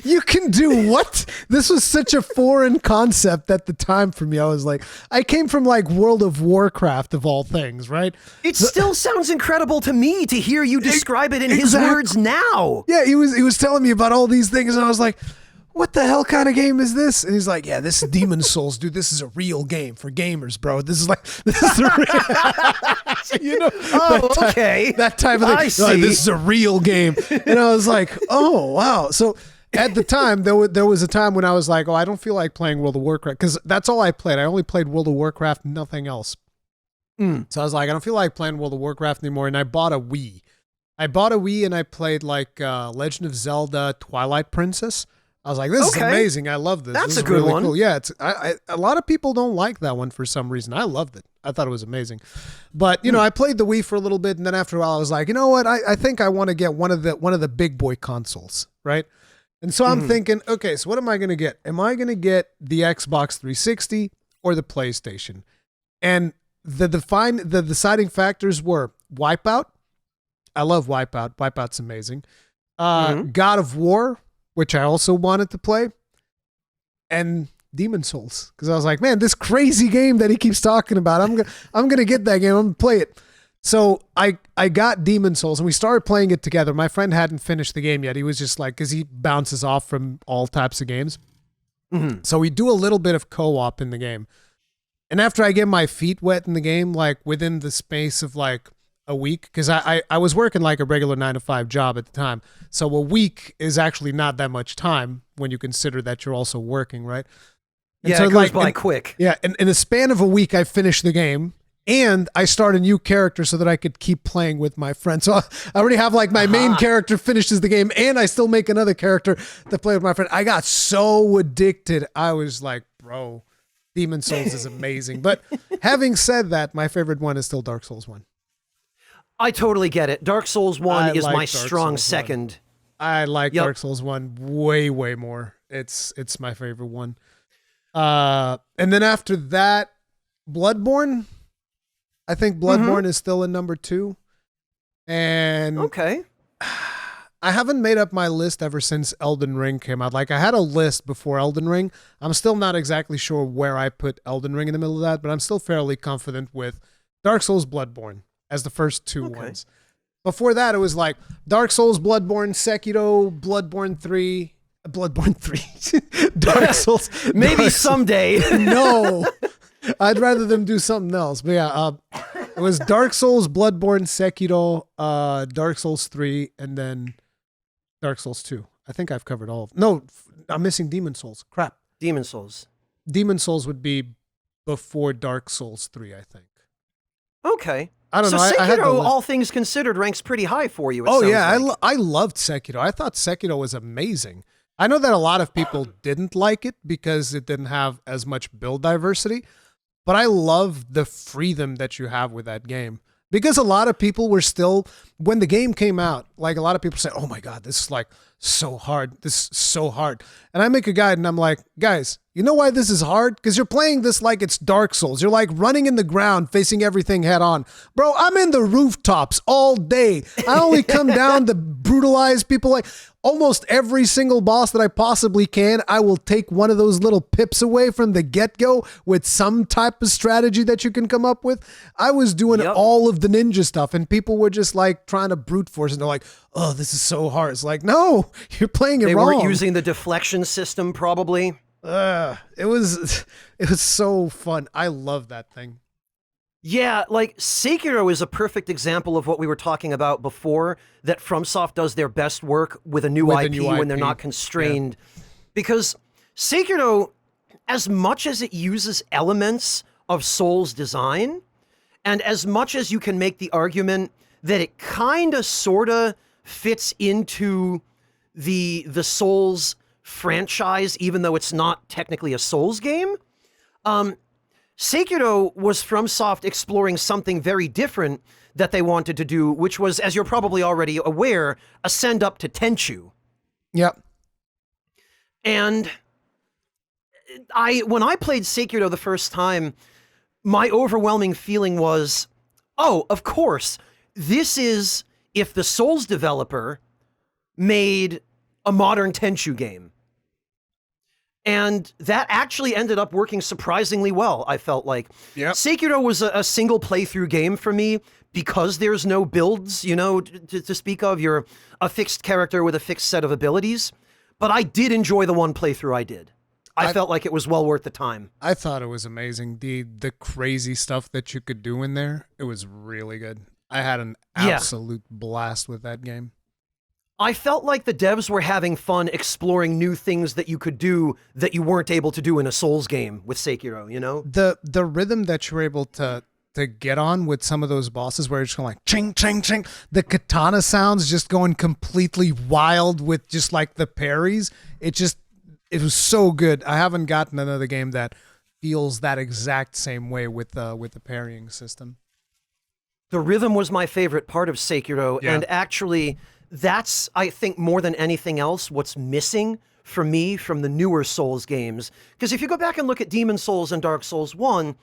You can do what? This was such a foreign concept at the time for me. I was like, I came from like World of Warcraft of all things, right? It still sounds incredible to me to hear you describe it in his words now. Yeah, he was telling me about all these things, and I was like, what the hell kind of game is this? And he's like, yeah, this is Demon Souls, dude. This is a real game for gamers, bro. This is a real, you know, that type of thing. I see. Like, this is a real game. And I was like, oh, wow. So at the time, there was a time when I was like, oh, I don't feel like playing World of Warcraft, because that's all I played. I only played World of Warcraft, nothing else. So I was like, I don't feel like playing World of Warcraft anymore. And I bought a Wii. And I played like Legend of Zelda Twilight Princess. I was like, this is amazing. I love this. That's this a good really one. Cool. Yeah, a lot of people don't like that one for some reason. I loved it. I thought it was amazing. But, you know, I played the Wii for a little bit, and then after a while I was like, you know what? I think I want to get one of the big boy consoles, right? And so I'm thinking, okay, so what am I going to get? Am I going to get the Xbox 360 or the PlayStation? And the deciding factors were Wipeout. I love Wipeout. Wipeout's amazing. God of War, which I also wanted to play, and Demon Souls, because I was like, man, this crazy game that he keeps talking about, I'm gonna get that game. I'm gonna play it. So I got Demon Souls, and we started playing it together. My friend hadn't finished the game yet. He was just like, because he bounces off from all types of games. So we do a little bit of co-op in the game, and after I get my feet wet in the game, like within the space of like a week, because I was working like a regular 9-to-5 job at the time. So a week is actually not that much time when you consider that you're also working, right? And yeah, so it goes by quick. Yeah, and in a span of a week, I finished the game, and I start a new character so that I could keep playing with my friends. So I already have like my main character finishes the game, and I still make another character to play with my friend. I got so addicted. I was like, bro, Demon Souls is amazing. But having said that, my favorite one is still Dark Souls 1. I totally get it. Dark Souls 1 is my strong Souls second. I like Dark Souls 1 way, way more. It's my favorite one. And then after that, Bloodborne. I think Bloodborne is still in number 2. And I haven't made up my list ever since Elden Ring came out. Like, I had a list before Elden Ring. I'm still not exactly sure where I put Elden Ring in the middle of that, but I'm still fairly confident with Dark Souls, Bloodborne as the first two ones. Before that, it was like Dark Souls, Bloodborne, Sekiro, Bloodborne 3, Dark Souls. Maybe someday. No, I'd rather them do something else. But yeah, it was Dark Souls, Bloodborne, Sekiro, Dark Souls 3, and then Dark Souls 2. I think I've covered all of. No, I'm missing Demon Souls. Crap. Demon Souls. Demon Souls would be before Dark Souls 3, I think. Okay. I don't know. Sekiro, all things considered, ranks pretty high for you. I loved Sekiro. I thought Sekiro was amazing. I know that a lot of people didn't like it because it didn't have as much build diversity, but I love the freedom that you have with that game. Because a lot of people were still, when the game came out, like a lot of people say, oh my God, this is like so hard. This is so hard. And I make a guide and I'm like, guys, you know why this is hard? Because you're playing this like it's Dark Souls. You're like running in the ground, facing everything head on. Bro, I'm in the rooftops all day. I only come down to brutalize people. Like almost every single boss that I possibly can, I will take one of those little pips away from the get-go with some type of strategy that you can come up with. I was doing all of the ninja stuff and people were just like trying to brute force and they're like, oh, this is so hard. It's like, no, you're playing it wrong. They weren't using the deflection system probably. It was so fun. I love that thing. Yeah, like Sekiro is a perfect example of what we were talking about before, that FromSoft does their best work with a new IP when they're not constrained. Yeah. Because Sekiro, as much as it uses elements of Souls design, and as much as you can make the argument that it kind of sort of fits into the Souls franchise, even though it's not technically a Souls game, Sekiro was FromSoft exploring something very different that they wanted to do, which was, as you're probably already aware, ascend up to Tenchu. Yep. And when I played Sekiro the first time, my overwhelming feeling was, oh, of course, this is if the Souls developer made a modern Tenchu game. And that actually ended up working surprisingly well, I felt like. Yep. Sekiro was a single playthrough game for me because there's no builds, to speak of. You're a fixed character with a fixed set of abilities. But I did enjoy the one playthrough I did. I felt like it was well worth the time. I thought it was amazing. The crazy stuff that you could do in there, it was really good. I had an absolute blast with that game. I felt like the devs were having fun exploring new things that you could do that you weren't able to do in a Souls game with Sekiro, The rhythm that you were able to get on with some of those bosses where you're just going like ching, ching, ching. The katana sounds just going completely wild with just like the parries. It was so good. I haven't gotten another game that feels that exact same way with the parrying system. The rhythm was my favorite part of Sekiro, and actually that's, I think, more than anything else, what's missing for me from the newer Souls games. Because if you go back and look at Demon Souls and Dark Souls 1,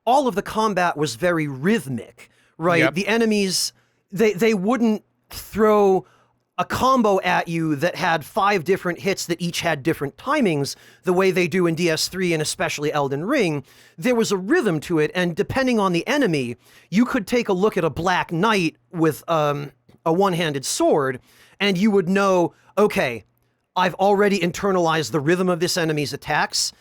all of the combat was very rhythmic, right? Yep. The enemies, they wouldn't throw a combo at you that had 5 different hits that each had different timings, the way they do in DS3 and especially Elden Ring. There was a rhythm to it, and depending on the enemy, you could take a look at a Black Knight with a one-handed sword, and you would know, okay, I've already internalized the rhythm of this enemy's attacks.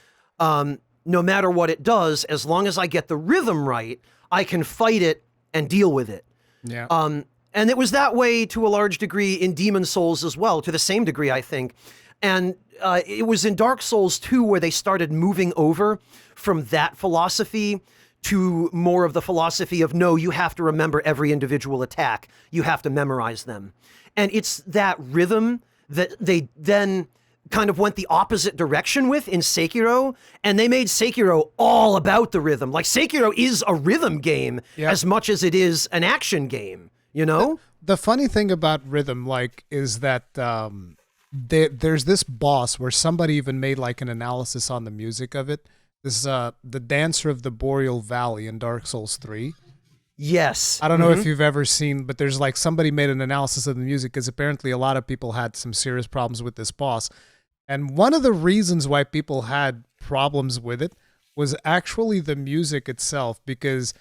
No matter what it does, as long as I get the rhythm right, I can fight it and deal with it. Yeah. And it was that way to a large degree in Demon Souls as well, to the same degree, I think. And it was in Dark Souls 2 where they started moving over from that philosophy to more of the philosophy of, no, you have to remember every individual attack. You have to memorize them. And it's that rhythm that they then kind of went the opposite direction with in Sekiro, and they made Sekiro all about the rhythm. Like, Sekiro is a rhythm game as much as it is an action game, The funny thing about rhythm, like, is that there's this boss where somebody even made like an analysis on the music of it. This the Dancer of the Boreal Valley in Dark Souls 3. Yes. I don't know if you've ever seen, but there's like somebody made an analysis of the music because apparently a lot of people had some serious problems with this boss. And one of the reasons why people had problems with it was actually the music itself, because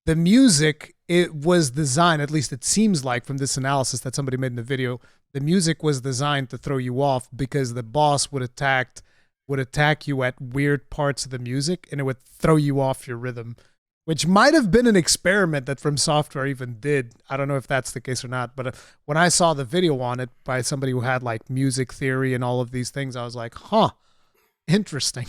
the music, it was designed, at least it seems like from this analysis that somebody made in the video, the music was designed to throw you off because the boss would attack you at weird parts of the music and it would throw you off your rhythm, which might have been an experiment that From Software even did. I don't know if that's the case or not, but when I saw the video on it by somebody who had like music theory and all of these things, I was like, huh, interesting.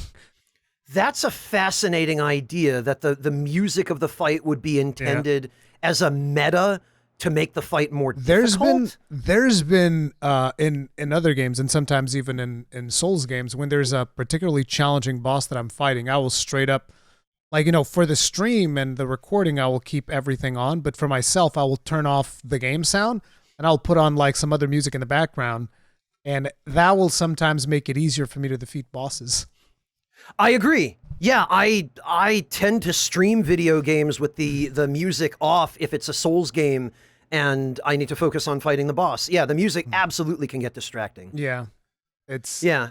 That's a fascinating idea, that the music of the fight would be intended as a meta to make the fight more difficult. There's been in other games, and sometimes even in Souls games, when there's a particularly challenging boss that I'm fighting, I will straight up, like, for the stream and the recording, I will keep everything on, but for myself, I will turn off the game sound and I'll put on like some other music in the background, and that will sometimes make it easier for me to defeat bosses. I agree. Yeah, I tend to stream video games with the music off if it's a Souls game and I need to focus on fighting the boss. Yeah, the music absolutely can get distracting. Yeah. It's... Yeah.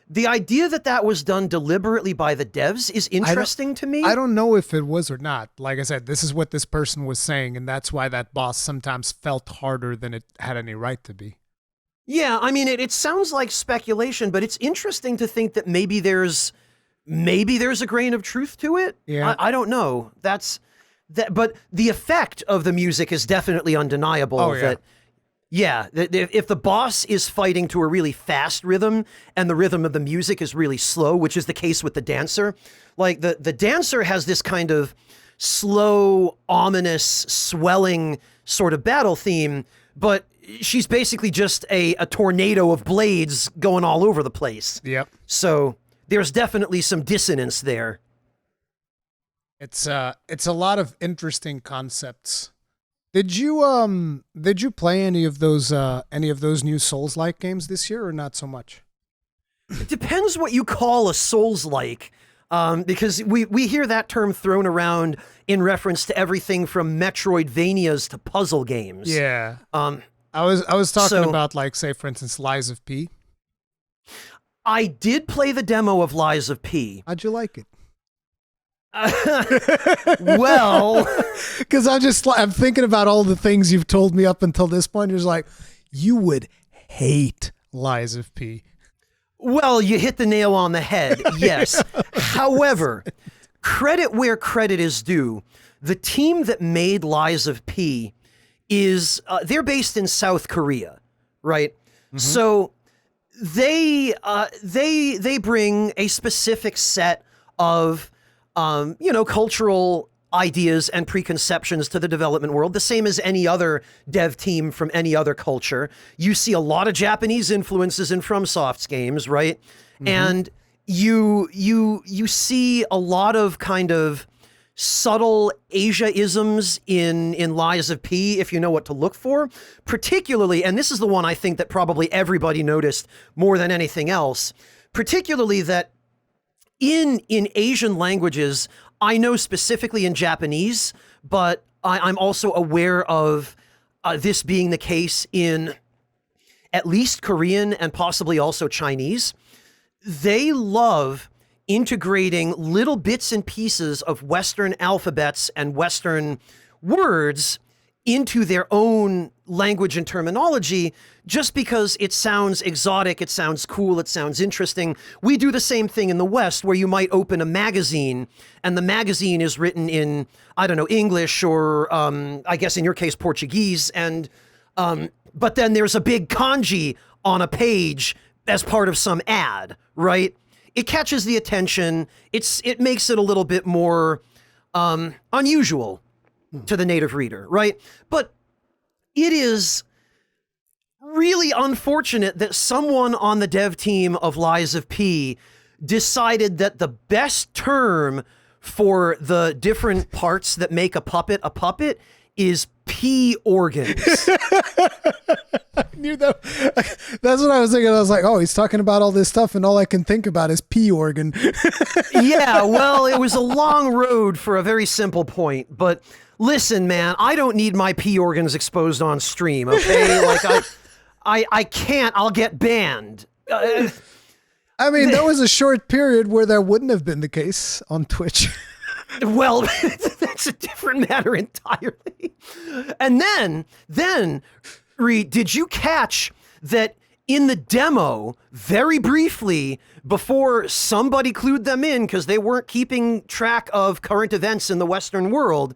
The idea that was done deliberately by the devs is interesting to me. I don't know if it was or not. Like I said, this is what this person was saying, and that's why that boss sometimes felt harder than it had any right to be. Yeah, I mean, it sounds like speculation, but it's interesting to think that maybe there's a grain of truth to it. Yeah. I don't know. But the effect of the music is definitely undeniable. Oh, yeah. If the boss is fighting to a really fast rhythm and the rhythm of the music is really slow, which is the case with the Dancer, like the Dancer has this kind of slow, ominous, swelling sort of battle theme, but she's basically just a tornado of blades going all over the place. Yep. So there's definitely some dissonance there. It's a lot of interesting concepts. Did you play any of those new Souls-like games this year, or not so much? It depends what you call a Souls-like, because we hear that term thrown around in reference to everything from Metroidvanias to puzzle games. Yeah. I was talking about, like, say, for instance, Lies of P. I did play the demo of Lies of P. How'd you like it? Well, because I'm thinking about all the things you've told me up until this point. You're just like, you would hate Lies of P. Well, you hit the nail on the head, yes. However, credit where credit is due. The team that made Lies of P is, they're based in South Korea, right? Mm-hmm. So they bring a specific set of, cultural ideas and preconceptions to the development world, the same as any other dev team from any other culture. You see a lot of Japanese influences in FromSoft's games, right? Mm-hmm. And you see a lot of kind of subtle Asia-isms in Lies of P, if you know what to look for. Particularly, and this is the one I think that probably everybody noticed more than anything else, particularly that in Asian languages, I know specifically in Japanese, but I'm also aware of this being the case in at least Korean and possibly also Chinese. They love integrating little bits and pieces of Western alphabets and Western words into their own language and terminology just because it sounds exotic, it sounds cool, it sounds interesting. We do the same thing in the West where you might open a magazine and the magazine is written in, I don't know, English or I guess in your case, Portuguese. And but then there's a big kanji on a page as part of some ad, right? It catches the attention. It makes it a little bit more unusual to the native reader, right? But it is really unfortunate that someone on the dev team of Lies of P decided that the best term for the different parts that make a puppet is P organs. I knew that. That's what I was thinking. I was like, oh, he's talking about all this stuff, and all I can think about is P organ. Yeah, well, it was a long road for a very simple point. But listen, man, I don't need my P organs exposed on stream, okay? Like, I can't. I'll get banned. I mean, there was a short period where that wouldn't have been the case on Twitch. Well, that's a different matter entirely. And then, Reed, did you catch that in the demo, very briefly, before somebody clued them in because they weren't keeping track of current events in the Western world,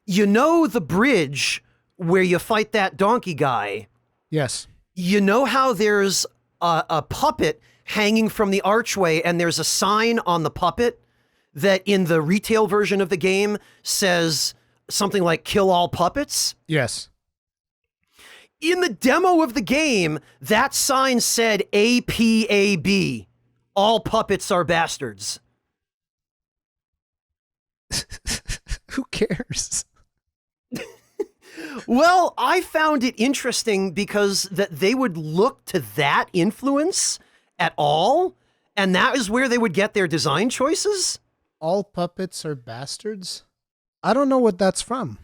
you know the bridge where you fight that donkey guy? Yes. You know how there's a puppet hanging from the archway and there's a sign on the puppet that in the retail version of the game says something like "kill all puppets"? Yes. In the demo of the game, that sign said APAB. All puppets are bastards. Who cares? Well, I found it interesting because that they would look to that influence at all, and that is where they would get their design choices. All puppets are bastards? I don't know what that's from.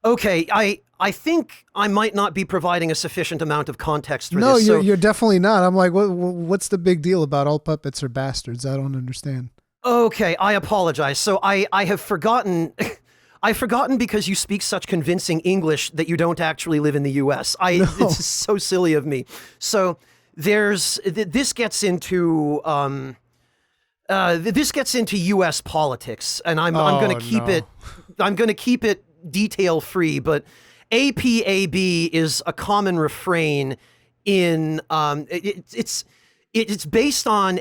Okay, I think I might not be providing a sufficient amount of context for no, this. No, you're definitely not. I'm like, what's the big deal about all puppets are bastards? I don't understand. Okay, I apologize. So I have forgotten... I've forgotten because you speak such convincing English that you don't actually live in the U.S. It's so silly of me. So this gets into U.S. politics, and I'm going to keep it. I'm going to keep it detail free. But APAB is a common refrain in. It's based on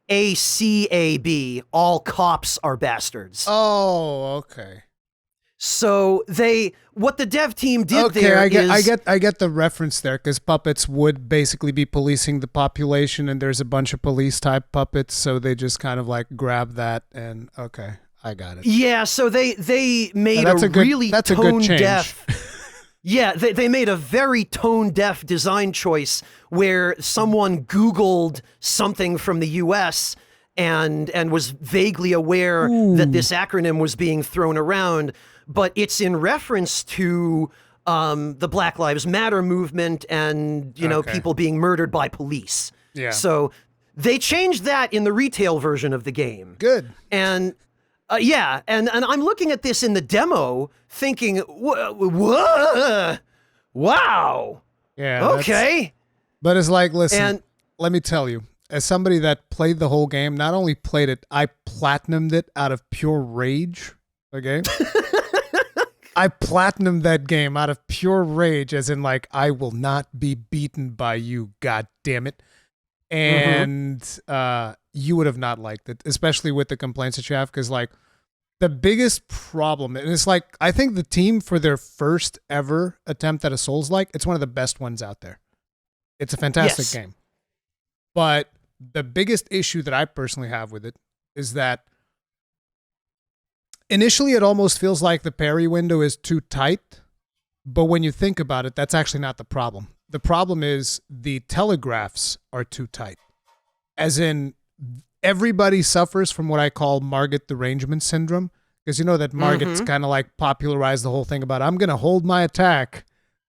ACAB. All cops are bastards. Oh, okay. So what the dev team did I get the reference there because puppets would basically be policing the population, and there's a bunch of police type puppets, so they just kind of like grab that and okay, I got it. Yeah, so they made really tone deaf. Yeah, they made a very tone-deaf design choice where someone Googled something from the US and was vaguely aware that this acronym was being thrown around, but it's in reference to the Black Lives Matter movement and, people being murdered by police. Yeah. So they changed that in the retail version of the game. Good. And and I'm looking at this in the demo thinking, wow. Yeah. Okay. But it's like, listen, And let me tell you, as somebody that played the whole game, not only played it, I platinumed it out of pure rage. Okay. I platinumed that game out of pure rage, as in like, I will not be beaten by you, god damn it. And you would have not liked it, especially with the complaints that you have, because like the biggest problem, and it's like, I think the team for their first ever attempt at a Souls-like, it's one of the best ones out there. It's a fantastic game. But the biggest issue that I personally have with it is that initially it almost feels like the parry window is too tight, but when you think about it, that's actually not the problem. The problem is the telegraphs are too tight. As in, everybody suffers from what I call Margit derangement syndrome. Because you know that Margit's kind of like popularized the whole thing about, I'm going to hold my attack.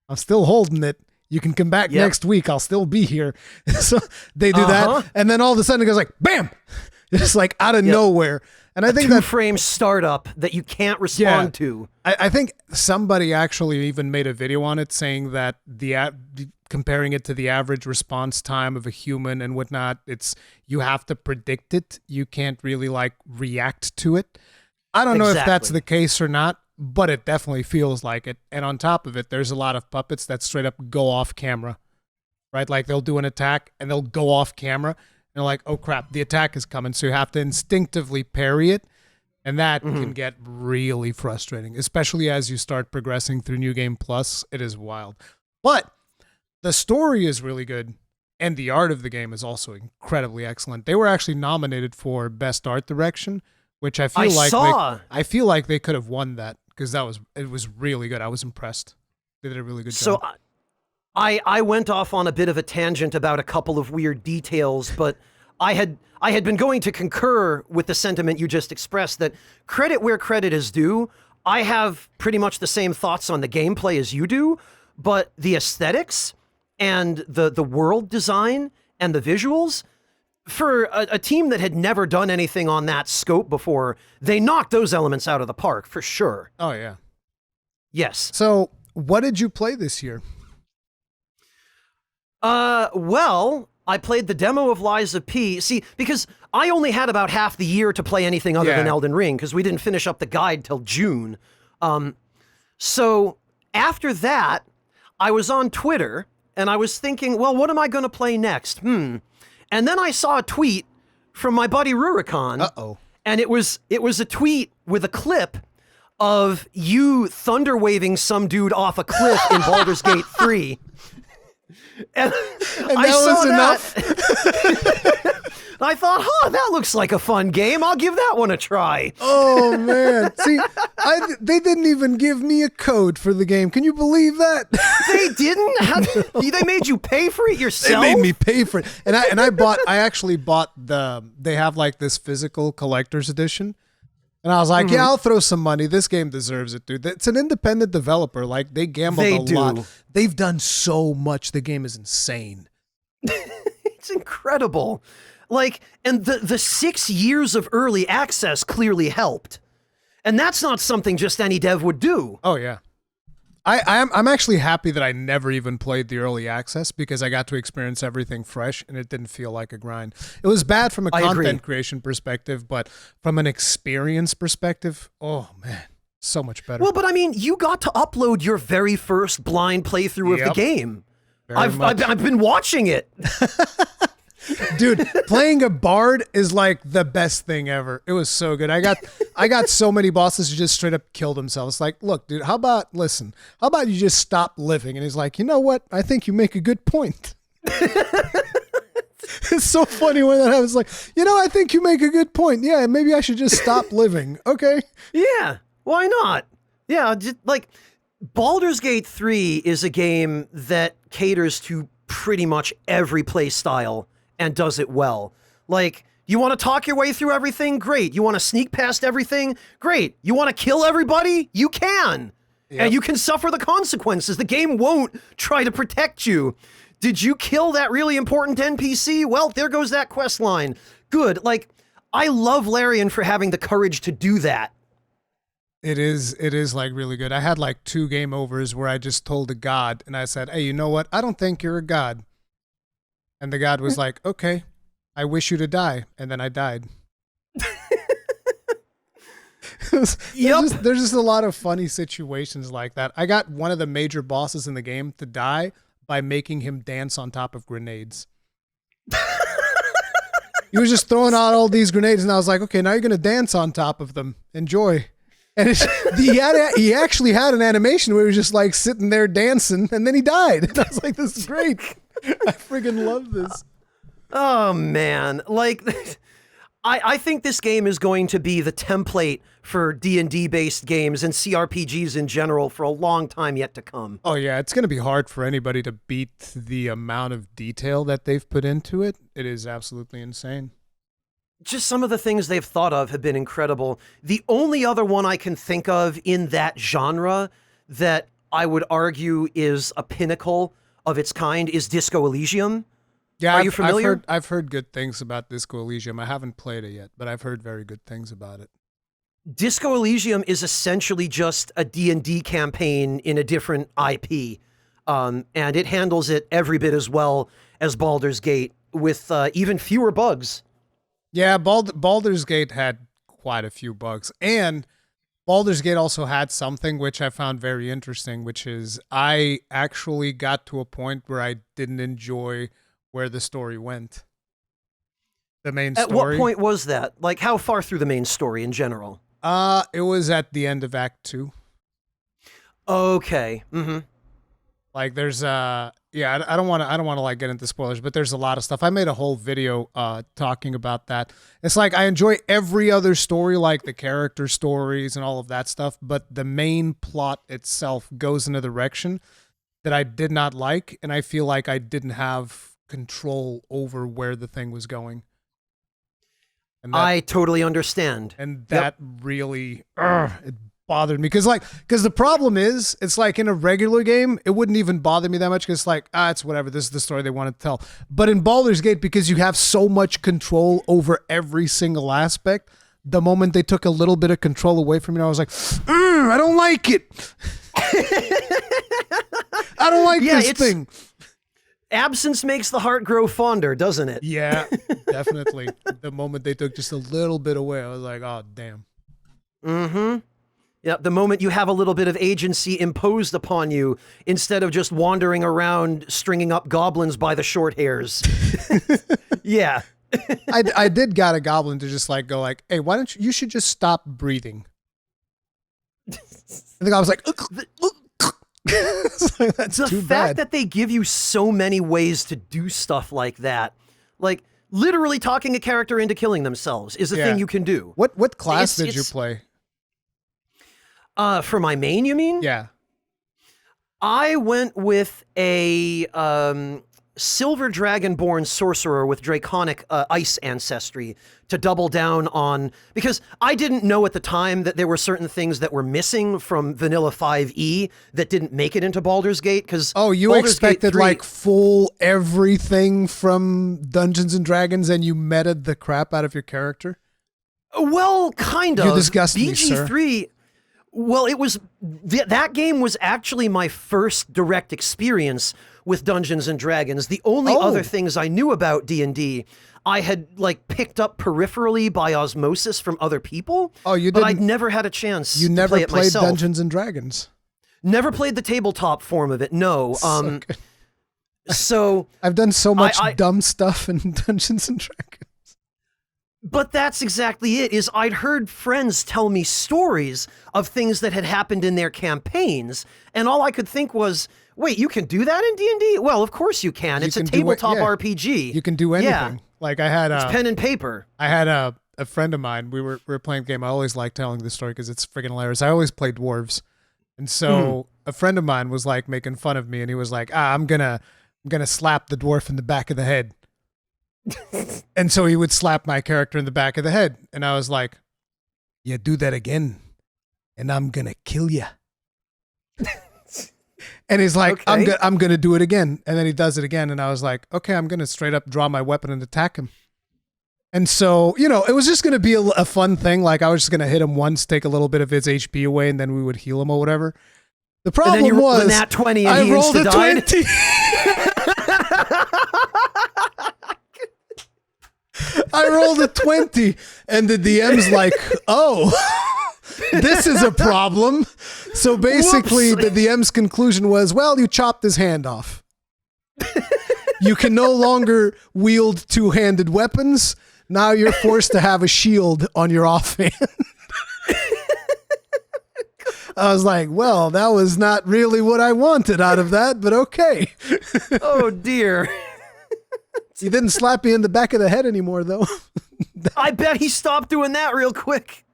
I'm still holding it. You can come back next week. I'll still be here. So they do that. And then all of a sudden it goes like, bam! It's like out of nowhere. And I think that two-frame startup that you can't respond to. I think somebody actually even made a video on it saying that comparing it to the average response time of a human and whatnot, it's you have to predict it. You can't really like react to it. I don't know if that's the case or not, but it definitely feels like it. And on top of it, there's a lot of puppets that straight up go off camera, right? Like they'll do an attack and they'll go off camera. And like, oh crap, the attack is coming. So you have to instinctively parry it. And that can get really frustrating, especially as you start progressing through New Game Plus. It is wild. But the story is really good. And the art of the game is also incredibly excellent. They were actually nominated for Best Art Direction, which I feel like they could have won that because it was really good. I was impressed. They did a really good job. So I went off on a bit of a tangent about a couple of weird details, but I had been going to concur with the sentiment you just expressed that credit where credit is due. I have pretty much the same thoughts on the gameplay as you do, but the aesthetics and the world design and the visuals, for a team that had never done anything on that scope before, they knocked those elements out of the park for sure. Oh, yeah. Yes. So what did you play this year? Well, I played the demo of Lies of P. See, because I only had about half the year to play anything other than Elden Ring, because we didn't finish up the guide till June. So after that, I was on Twitter, and I was thinking, well, what am I going to play next? And then I saw a tweet from my buddy Rurikhan. Uh-oh. And it was a tweet with a clip of you thunder waving some dude off a cliff in Baldur's Gate 3. And I saw enough. I thought, that looks like a fun game. I'll give that one a try. Oh, man. See, they didn't even give me a code for the game. Can you believe that? They didn't? They made you pay for it yourself? They made me pay for it. And I actually bought they have like this physical collector's edition. And I was like, yeah, I'll throw some money. This game deserves it, dude. It's an independent developer. Like, they gambled a lot. They've done so much. The game is insane. It's incredible. Like, and the 6 years of early access clearly helped. And that's not something just any dev would do. Oh, yeah. I'm actually happy that I never even played the early access because I got to experience everything fresh and it didn't feel like a grind. It was bad from a content creation perspective, but from an experience perspective, oh man, so much better. Well, but I mean, you got to upload your very first blind playthrough of the game. I've been watching it. Dude, playing a bard is like the best thing ever. It was so good. I got so many bosses who just straight up killed themselves. Like, look, dude, how about you just stop living? And he's like, you know what? I think you make a good point. It's so funny when that happens. Like, I think you make a good point. Yeah, maybe I should just stop living. Okay. Yeah, why not? Yeah, just like Baldur's Gate 3 is a game that caters to pretty much every play style and does it well. Like, you want to talk your way through everything? Great. You want to sneak past everything? Great. You want to kill everybody? You can. Yep. And you can suffer the consequences. The game won't try to protect you. Did you kill that really important NPC? Well, there goes that quest line. Good. Like, I love Larian for having the courage to do that. It is like really good. I had like 2 game overs where I just told a god and I said, hey, you know what? I don't think you're a god. And the god was like, okay, I wish you to die. And then I died. There's just a lot of funny situations like that. I got one of the major bosses in the game to die by making him dance on top of grenades. He was just throwing out all these grenades, and I was like, okay, now you're going to dance on top of them. Enjoy. And he actually had an animation where he was just like sitting there dancing, and then he died. And I was like, this is great. I friggin' love this. Oh, man. Like, I think this game is going to be the template for D&D based games and CRPGs in general for a long time yet to come. Oh yeah, it's going to be hard for anybody to beat the amount of detail that they've put into it. It is absolutely insane. Just some of the things they've thought of have been incredible. The only other one I can think of in that genre that I would argue is a pinnacle of its kind is Disco Elysium. Yeah, Are you familiar? I've heard good things about Disco Elysium. I haven't played it yet, but I've heard very good things about it. Disco Elysium is essentially just a D&D campaign in a different IP, and it handles it every bit as well as Baldur's Gate with even fewer bugs. Yeah, Baldur's Gate had quite a few bugs, and Baldur's Gate also had something which I found very interesting, which is I actually got to a point where I didn't enjoy where the story went. The main story. At what point was that? Like, how far through the main story in general? It was at the end of Act 2. Okay. Mm-hmm. Like, there's I don't want to like get into spoilers, but there's a lot of stuff. I made a whole video talking about that. It's like I enjoy every other story, like the character stories and all of that stuff, but the main plot itself goes in a direction that I did not like, and I feel like I didn't have control over where the thing was going. And I totally understand. And that really it bothered me because the problem is it's like in a regular game it wouldn't even bother me that much because it's like it's whatever, this is the story they want to tell. But in Baldur's Gate, because you have so much control over every single aspect, the moment they took a little bit of control away from me, I was like, I don't like it. I don't like this thing. Absence makes the heart grow fonder, doesn't it? Yeah, definitely. The moment they took just a little bit away, I was like, oh, damn. Mm-hmm. Yeah, the moment you have a little bit of agency imposed upon you, instead of just wandering around stringing up goblins by the short hairs. Yeah. I did got a goblin to just like go like, hey, why don't you should just stop breathing. I think I was like, that's the too fact bad. that they give you so many ways to do stuff like that, like literally talking a character into killing themselves is a thing you can do. What class did you play? For my main, you mean? Yeah. I went with a Silver Dragonborn sorcerer with draconic ice ancestry to double down on, because I didn't know at the time that there were certain things that were missing from Vanilla 5e that didn't make it into Baldur's Gate. Because you Baldur's expected Gate 3, like full everything from Dungeons and Dragons, and you meted the crap out of your character? Well, kind of. You disgust me, BG3. Sir. Well, it was that game was actually my first direct experience with Dungeons and Dragons. The only other things I knew about D&D, I had like picked up peripherally by osmosis from other people. Oh, you but didn't? I'd never had a chance. You to never play it played myself. Dungeons and Dragons? Never played the tabletop form of it. No. So I've done so much dumb stuff in Dungeons and Dragons. But that's exactly it, is I'd heard friends tell me stories of things that had happened in their campaigns, and all I could think was, wait, you can do that in D&D? Well, of course you can. It's a tabletop RPG. You can do anything. Yeah. Like I had it's pen and paper. I had a friend of mine, we were playing a game. I always like telling this story because it's freaking hilarious. I always play dwarves. And so a friend of mine was like making fun of me, and he was like, I'm gonna slap the dwarf in the back of the head. And so he would slap my character in the back of the head. And I was like, you do that again, and I'm gonna kill you. And he's like, okay. I'm gonna do it again. And then he does it again. And I was like, okay, I'm gonna straight up draw my weapon and attack him. And so, it was just gonna be a fun thing. Like, I was just gonna hit him once, take a little bit of his HP away, and then we would heal him or whatever. The problem was, nat 20 and I rolled a 20. I rolled a 20, and the DM's like, oh, this is a problem. So basically, Whoops. the DM's conclusion was, well, you chopped his hand off. You can no longer wield two-handed weapons. Now you're forced to have a shield on your offhand. I was like, well, that was not really what I wanted out of that, but okay. Oh, dear. He didn't slap me in the back of the head anymore, though. I bet he stopped doing that real quick.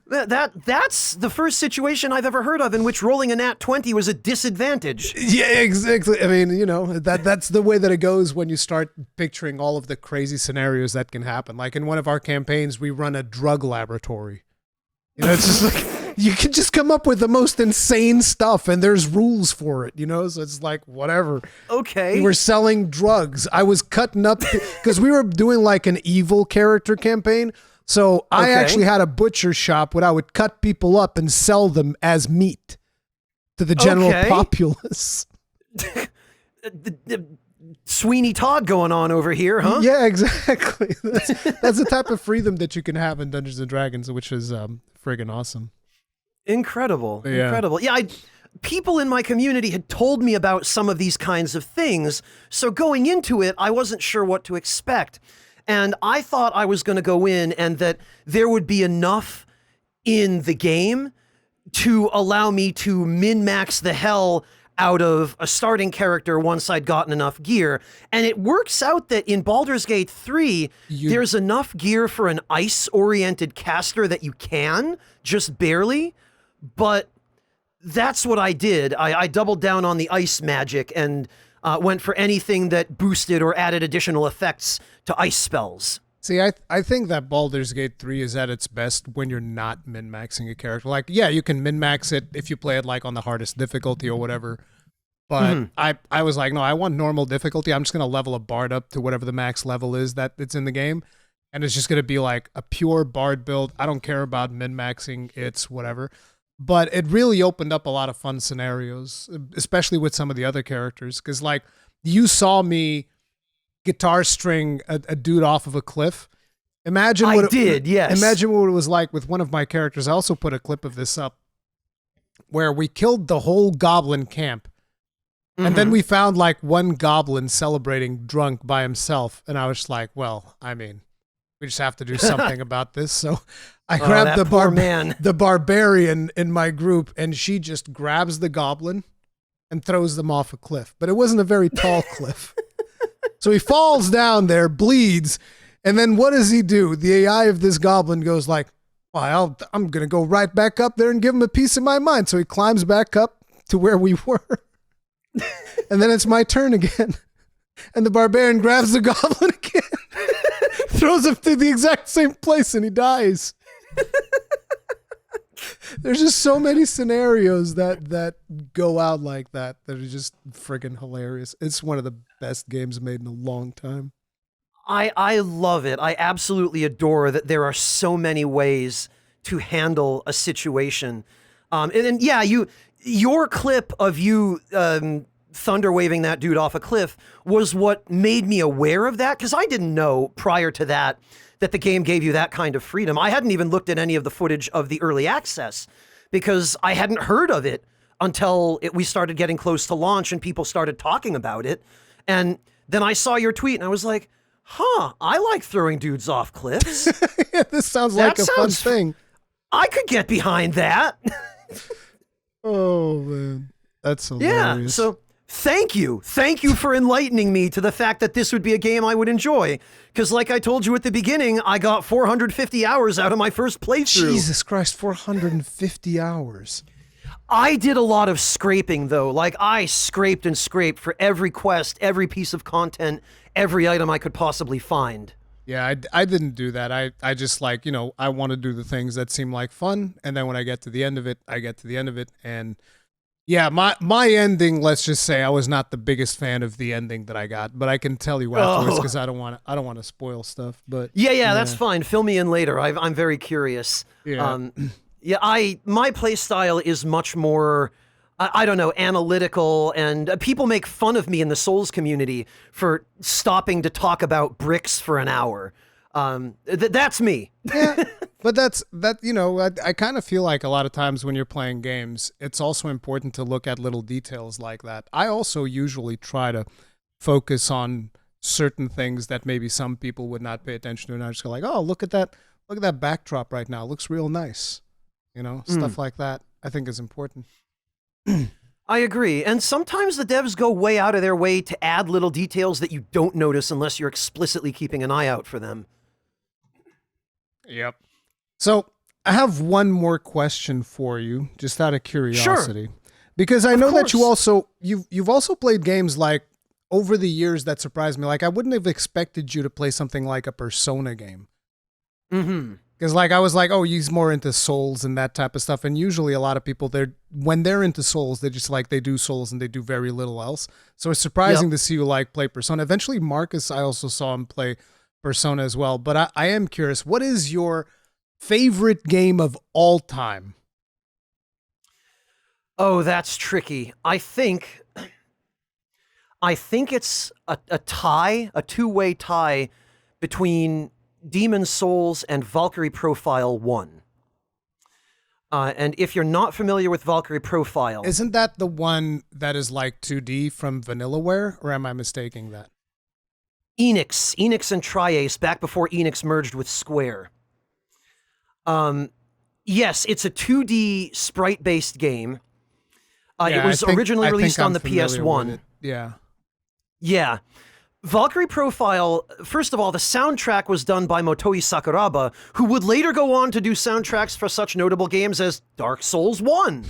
That's the first situation I've ever heard of in which rolling a nat 20 was a disadvantage. Yeah, exactly. I mean, that's the way that it goes when you start picturing all of the crazy scenarios that can happen. Like in one of our campaigns, we run a drug laboratory. It's just like, you can just come up with the most insane stuff, and there's rules for it, so it's like, whatever. Okay. We're selling drugs. I was cutting up, because we were doing like an evil character campaign. So I actually had a butcher shop where I would cut people up and sell them as meat to the general populace. Sweeney Todd going on over here, huh? Yeah, exactly. That's the type of freedom that you can have in Dungeons and Dragons, which is friggin' awesome. Incredible. Yeah. Incredible. Yeah, people in my community had told me about some of these kinds of things, so going into it, I wasn't sure what to expect. And I thought I was going to go in and that there would be enough in the game to allow me to min-max the hell out of a starting character once I'd gotten enough gear. And it works out that in Baldur's Gate 3, there's enough gear for an ice-oriented caster that you can, just barely. But that's what I did. I doubled down on the ice magic and went for anything that boosted or added additional effects to ice spells. See, I think that Baldur's Gate 3 is at its best when you're not min-maxing a character. Like, yeah, you can min-max it if you play it like on the hardest difficulty or whatever. But I was like, no, I want normal difficulty. I'm just going to level a bard up to whatever the max level is that it's in the game. And it's just going to be like a pure bard build. I don't care about min-maxing. It's whatever. But it really opened up a lot of fun scenarios, especially with some of the other characters. Because, like, you saw me guitar string a dude off of a cliff. Imagine what Imagine what it was like with one of my characters. I also put a clip of this up where we killed the whole goblin camp. And then we found like one goblin celebrating drunk by himself. And I was just like, well, I mean, we just have to do something about this. So I grabbed the barbarian in my group, and she just grabs the goblin and throws them off a cliff. But it wasn't a very tall cliff. So he falls down there, bleeds, and then what does he do? The AI of this goblin goes like, well, I'm going to go right back up there and give him a piece of my mind. So he climbs back up to where we were. And then it's my turn again. And the barbarian grabs the goblin again, throws him to the exact same place, and he dies. There's just so many scenarios that go out like that are just friggin' hilarious. It's one of the best games made in a long time. I love it. I absolutely adore that there are so many ways to handle a situation. And then, yeah, your clip of you thunder waving that dude off a cliff was what made me aware of that, because I didn't know prior to that the game gave you that kind of freedom. I hadn't even looked at any of the footage of the early access because I hadn't heard of it until we started getting close to launch and people started talking about it. And then I saw your tweet and I was like, I like throwing dudes off cliffs. Yeah, this sounds like a fun thing. I could get behind that. Oh, man. That's hilarious. Yeah, so thank you. Thank you for enlightening me to the fact that this would be a game I would enjoy. Because like I told you at the beginning, I got 450 hours out of my first playthrough. Jesus Christ, 450 hours. I did a lot of scraping, though. Like, I scraped and scraped for every quest, every piece of content, every item I could possibly find. Yeah, I didn't do that. I just like, I want to do the things that seem like fun. And then when I get to the end of it, I get to the end of it. And yeah, my ending, let's just say I was not the biggest fan of the ending that I got, but I can tell you afterwards because I don't want to spoil stuff. But yeah, that's fine. Fill me in later. I'm very curious. Yeah. My play style is much more, I don't know, analytical, and people make fun of me in the Souls community for stopping to talk about bricks for an hour. That's me. Yeah, but I kind of feel like a lot of times when you're playing games, it's also important to look at little details like that. I also usually try to focus on certain things that maybe some people would not pay attention to, and I just go like, oh, look at that backdrop right now. It looks real nice. Stuff like that I think is important. I agree. And sometimes the devs go way out of their way to add little details that you don't notice unless you're explicitly keeping an eye out for them. Yep. So I have one more question for you, just out of curiosity. Sure. Because I know that you've also played games like over the years that surprised me. Like I wouldn't have expected you to play something like a Persona game. Mm-hmm. Because like I was like, oh, he's more into Souls and that type of stuff. And usually a lot of people, when they're into Souls, they just like they do Souls and they do very little else. So it's surprising to see you like play Persona. Eventually, Marcus, I also saw him play Persona as well. But I am curious, what is your favorite game of all time? Oh, that's tricky. I think it's a tie, a two-way tie between Demon's Souls and Valkyrie Profile 1. And if you're not familiar with Valkyrie Profile... Isn't that the one that is like 2D from Vanillaware, or am I mistaking that? Enix and Tri-Ace, back before Enix merged with Square. Yes, it's a 2D sprite-based game. It was originally released on the PS1. Yeah. Yeah. Valkyrie Profile, first of all, the soundtrack was done by Motoi Sakuraba, who would later go on to do soundtracks for such notable games as Dark Souls 1.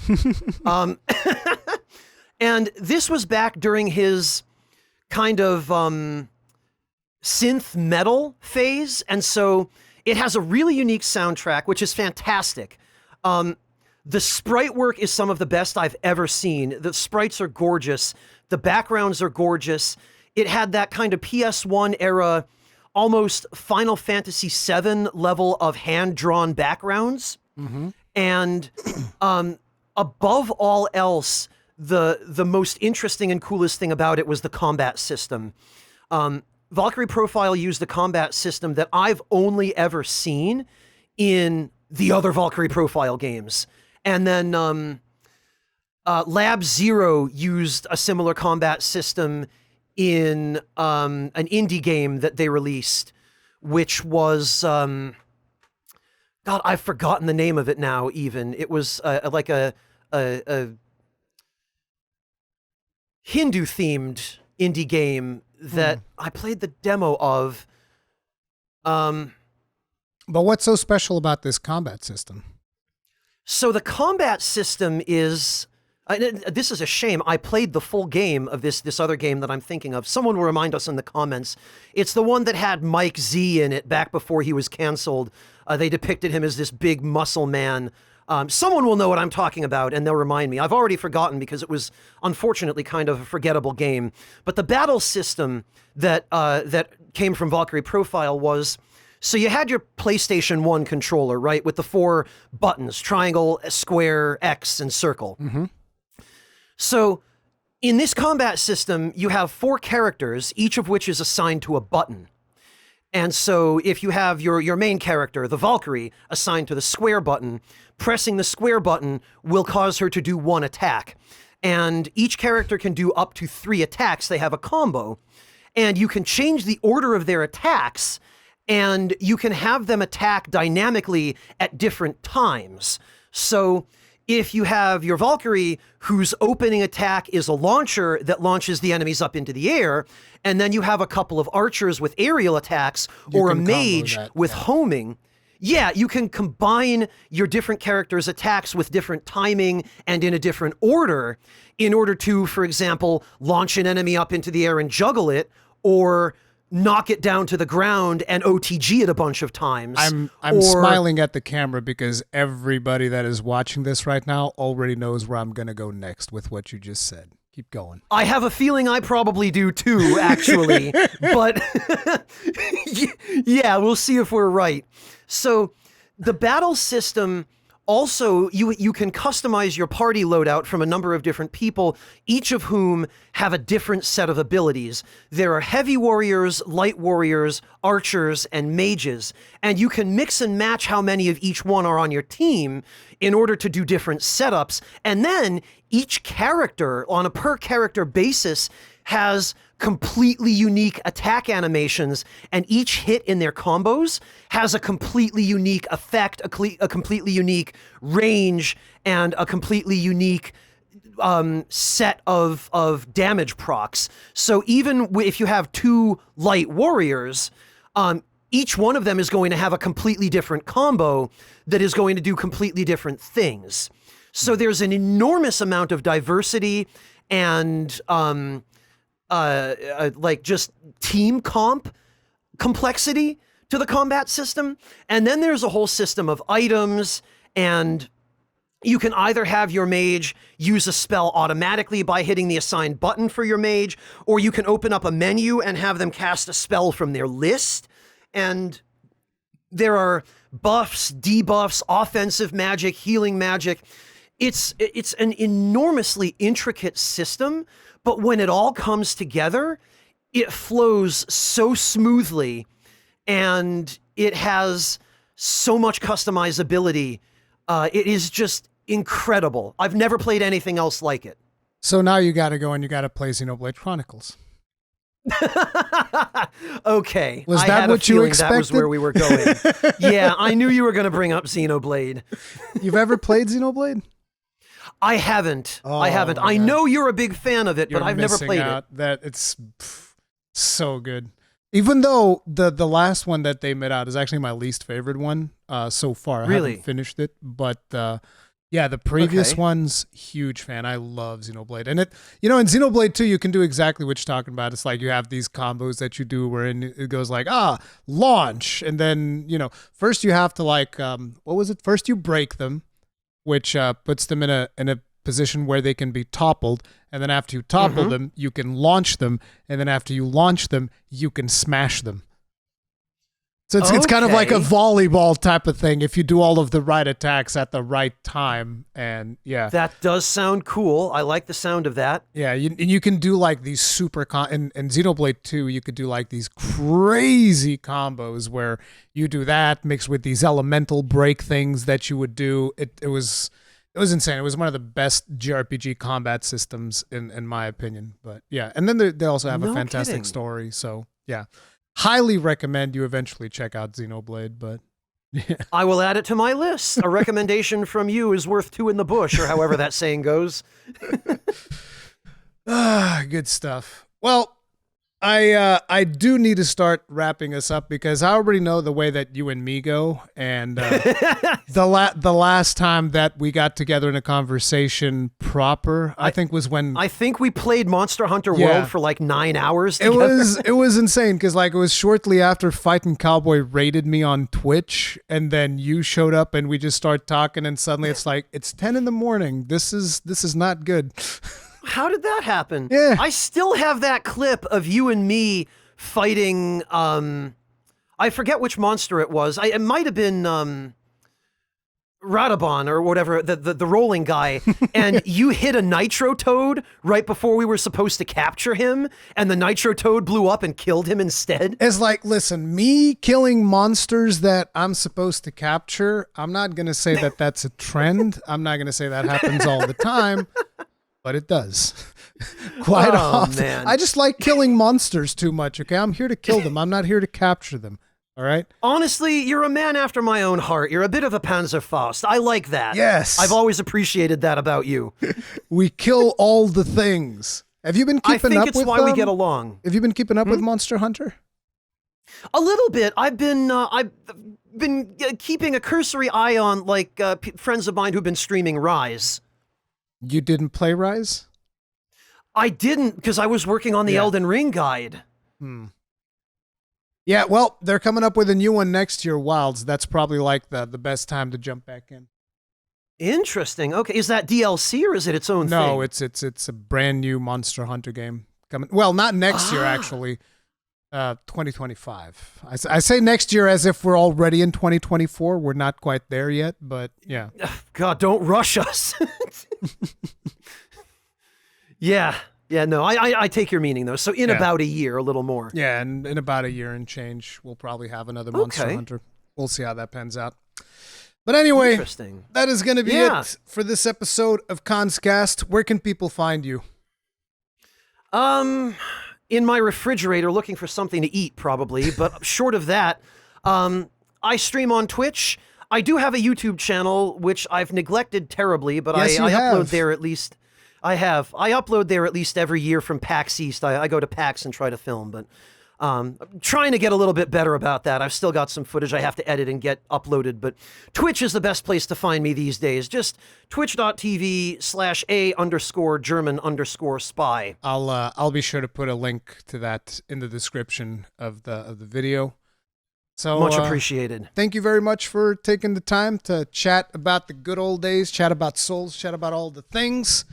And this was back during his kind of synth metal phase, and so it has a really unique soundtrack, which is fantastic. The sprite work is some of the best I've ever seen. The sprites are gorgeous. The backgrounds are gorgeous. It had that kind of PS1 era, almost Final Fantasy VII level of hand-drawn backgrounds. Mm-hmm. And above all else, the most interesting and coolest thing about it was the combat system. Valkyrie Profile used a combat system that I've only ever seen in the other Valkyrie Profile games. And then Lab Zero used a similar combat system in an indie game that they released, which was, God, I've forgotten the name of it now even. It was like a Hindu-themed indie game that I played the demo of. But what's so special about this combat system? So the combat system is... this is a shame. I played the full game of this other game that I'm thinking of. Someone will remind us in the comments. It's the one that had Mike Z in it back before he was canceled. They depicted him as this big muscle man. Someone will know what I'm talking about, and they'll remind me. I've already forgotten because it was unfortunately kind of a forgettable game. But the battle system that came from Valkyrie Profile was... So you had your PlayStation 1 controller, right, with the 4 buttons, triangle, square, X, and circle. Mm-hmm. So in this combat system, you have 4 characters, each of which is assigned to a button. And so if you have your main character, the Valkyrie, assigned to the square button, pressing the square button will cause her to do 1 attack. And each character can do up to 3 attacks. They have a combo. And you can change the order of their attacks, and you can have them attack dynamically at different times. So if you have your Valkyrie, whose opening attack is a launcher that launches the enemies up into the air, and then you have a couple of archers with aerial attacks, or a mage with homing, Yeah, you can combine your different characters' attacks with different timing and in a different order in order to, for example, launch an enemy up into the air and juggle it, or knock it down to the ground and OTG it a bunch of times. I'm smiling at the camera because everybody that is watching this right now already knows where I'm going to go next with what you just said. Keep going. I have a feeling I probably do too, actually. But yeah, we'll see if we're right. So the battle system also, you can customize your party loadout from a number of different people, each of whom have a different set of abilities. There are heavy warriors, light warriors, archers, and mages, and you can mix and match how many of each one are on your team in order to do different setups. And then each character, on a per character basis, has completely unique attack animations, and each hit in their combos has a completely unique effect, a completely unique range, and a completely unique set of damage procs. So even if you have two light warriors, each one of them is going to have a completely different combo that is going to do completely different things. So there's an enormous amount of diversity and like just team comp complexity to the combat system. And then there's a whole system of items, and you can either have your mage use a spell automatically by hitting the assigned button for your mage, or you can open up a menu and have them cast a spell from their list. And there are buffs, debuffs, offensive magic, healing magic. It's an enormously intricate system, but when it all comes together, it flows so smoothly, and it has so much customizability. It is just incredible. I've never played anything else like it. So now you got to go and you got to play Xenoblade Chronicles. Okay. Was that what you expected? That was where we were going. Yeah, I knew you were going to bring up Xenoblade. You've ever played Xenoblade? I haven't. Oh, I haven't. I know you're a big fan of it, but I've never played it. That it's so good. Even though the last one that they made out is actually my least favorite one so far. I haven't finished it, but yeah, the previous one's huge fan. I love Xenoblade. And in Xenoblade 2, you can do exactly what you're talking about. It's like you have these combos that you do where it goes like, launch. And then, first you have to like, what was it? First you break them, which puts them in a position where they can be toppled. And then after you topple them, you can launch them. And then after you launch them, you can smash them. So it's kind of like a volleyball type of thing if you do all of the right attacks at the right time. And yeah. That does sound cool. I like the sound of that. Yeah, you can do like these super in Xenoblade 2, you could do like these crazy combos where you do that mixed with these elemental break things that you would do. It was insane. It was one of the best JRPG combat systems in my opinion. But yeah, and then they also have a fantastic story. So yeah. Highly recommend you eventually check out Xenoblade, but yeah. I will add it to my list. A recommendation from you is worth two in the bush, or however that saying goes. Good stuff. Well, I do need to start wrapping us up because I already know the way that you and me go, and the last time that we got together in a conversation proper, I think was when I think we played Monster Hunter World for like 9 hours together. It was insane because like it was shortly after Fightin' Cowboy raided me on Twitch, and then you showed up and we just started talking, and suddenly it's like it's 10 a.m. This is not good. How did that happen? Yeah. I still have that clip of you and me fighting, I forget which monster it was. It might have been Radabon or whatever, the rolling guy. And you hit a Nitro Toad right before we were supposed to capture him, and the Nitro Toad blew up and killed him instead. It's like, listen, me killing monsters that I'm supposed to capture, I'm not going to say that that's a trend. I'm not going to say that happens all the time. But it does. Quite often. Man. I just like killing monsters too much, okay? I'm here to kill them. I'm not here to capture them, all right? Honestly, you're a man after my own heart. You're a bit of a Panzerfaust. I like that. Yes. I've always appreciated that about you. We kill all the things. Have you been keeping up with I think it's why we get along. Have you been keeping up with Monster Hunter? A little bit. I've been, been keeping a cursory eye on like friends of mine who've been streaming Rise. You didn't play Rise? I didn't because I was working on the Elden Ring guide. Yeah, well, they're coming up with a new one next year, Wilds. That's probably like the best time to jump back in. Interesting. Okay, is that DLC or is it its own thing? No, it's a brand new Monster Hunter game coming. Well, not next year actually. 2025. I say next year as if we're already in 2024. We're not quite there yet, but yeah. God, don't rush us. Yeah. Yeah, no, I take your meaning, though. So in about a year, a little more. Yeah, and in about a year and change, we'll probably have another Monster Hunter. We'll see how that pans out. But anyway, that is going to be it for this episode of Kast. Where can people find you? In my refrigerator looking for something to eat, probably. But short of that, I stream on Twitch. I do have a YouTube channel, which I've neglected terribly, but I upload there at least... I upload there at least every year from PAX East. I go to PAX and try to film, but I'm trying to get a little bit better about that. I've still got some footage I have to edit and get uploaded, but Twitch is the best place to find me these days. Just twitch.tv/A_German_spy. I'll be sure to put a link to that in the description of the video. So much appreciated. Thank you very much for taking the time to chat about the good old days, chat about Souls, chat about all the things.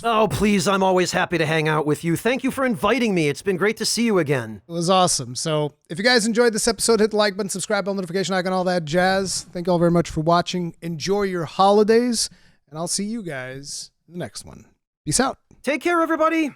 Oh, please, I'm always happy to hang out with you. Thank you for inviting me. It's been great to see you again. It was awesome. So if you guys enjoyed this episode, hit the like button, subscribe, bell notification icon, all that jazz. Thank you all very much for watching. Enjoy your holidays, and I'll see you guys in the next one. Peace out. Take care, everybody.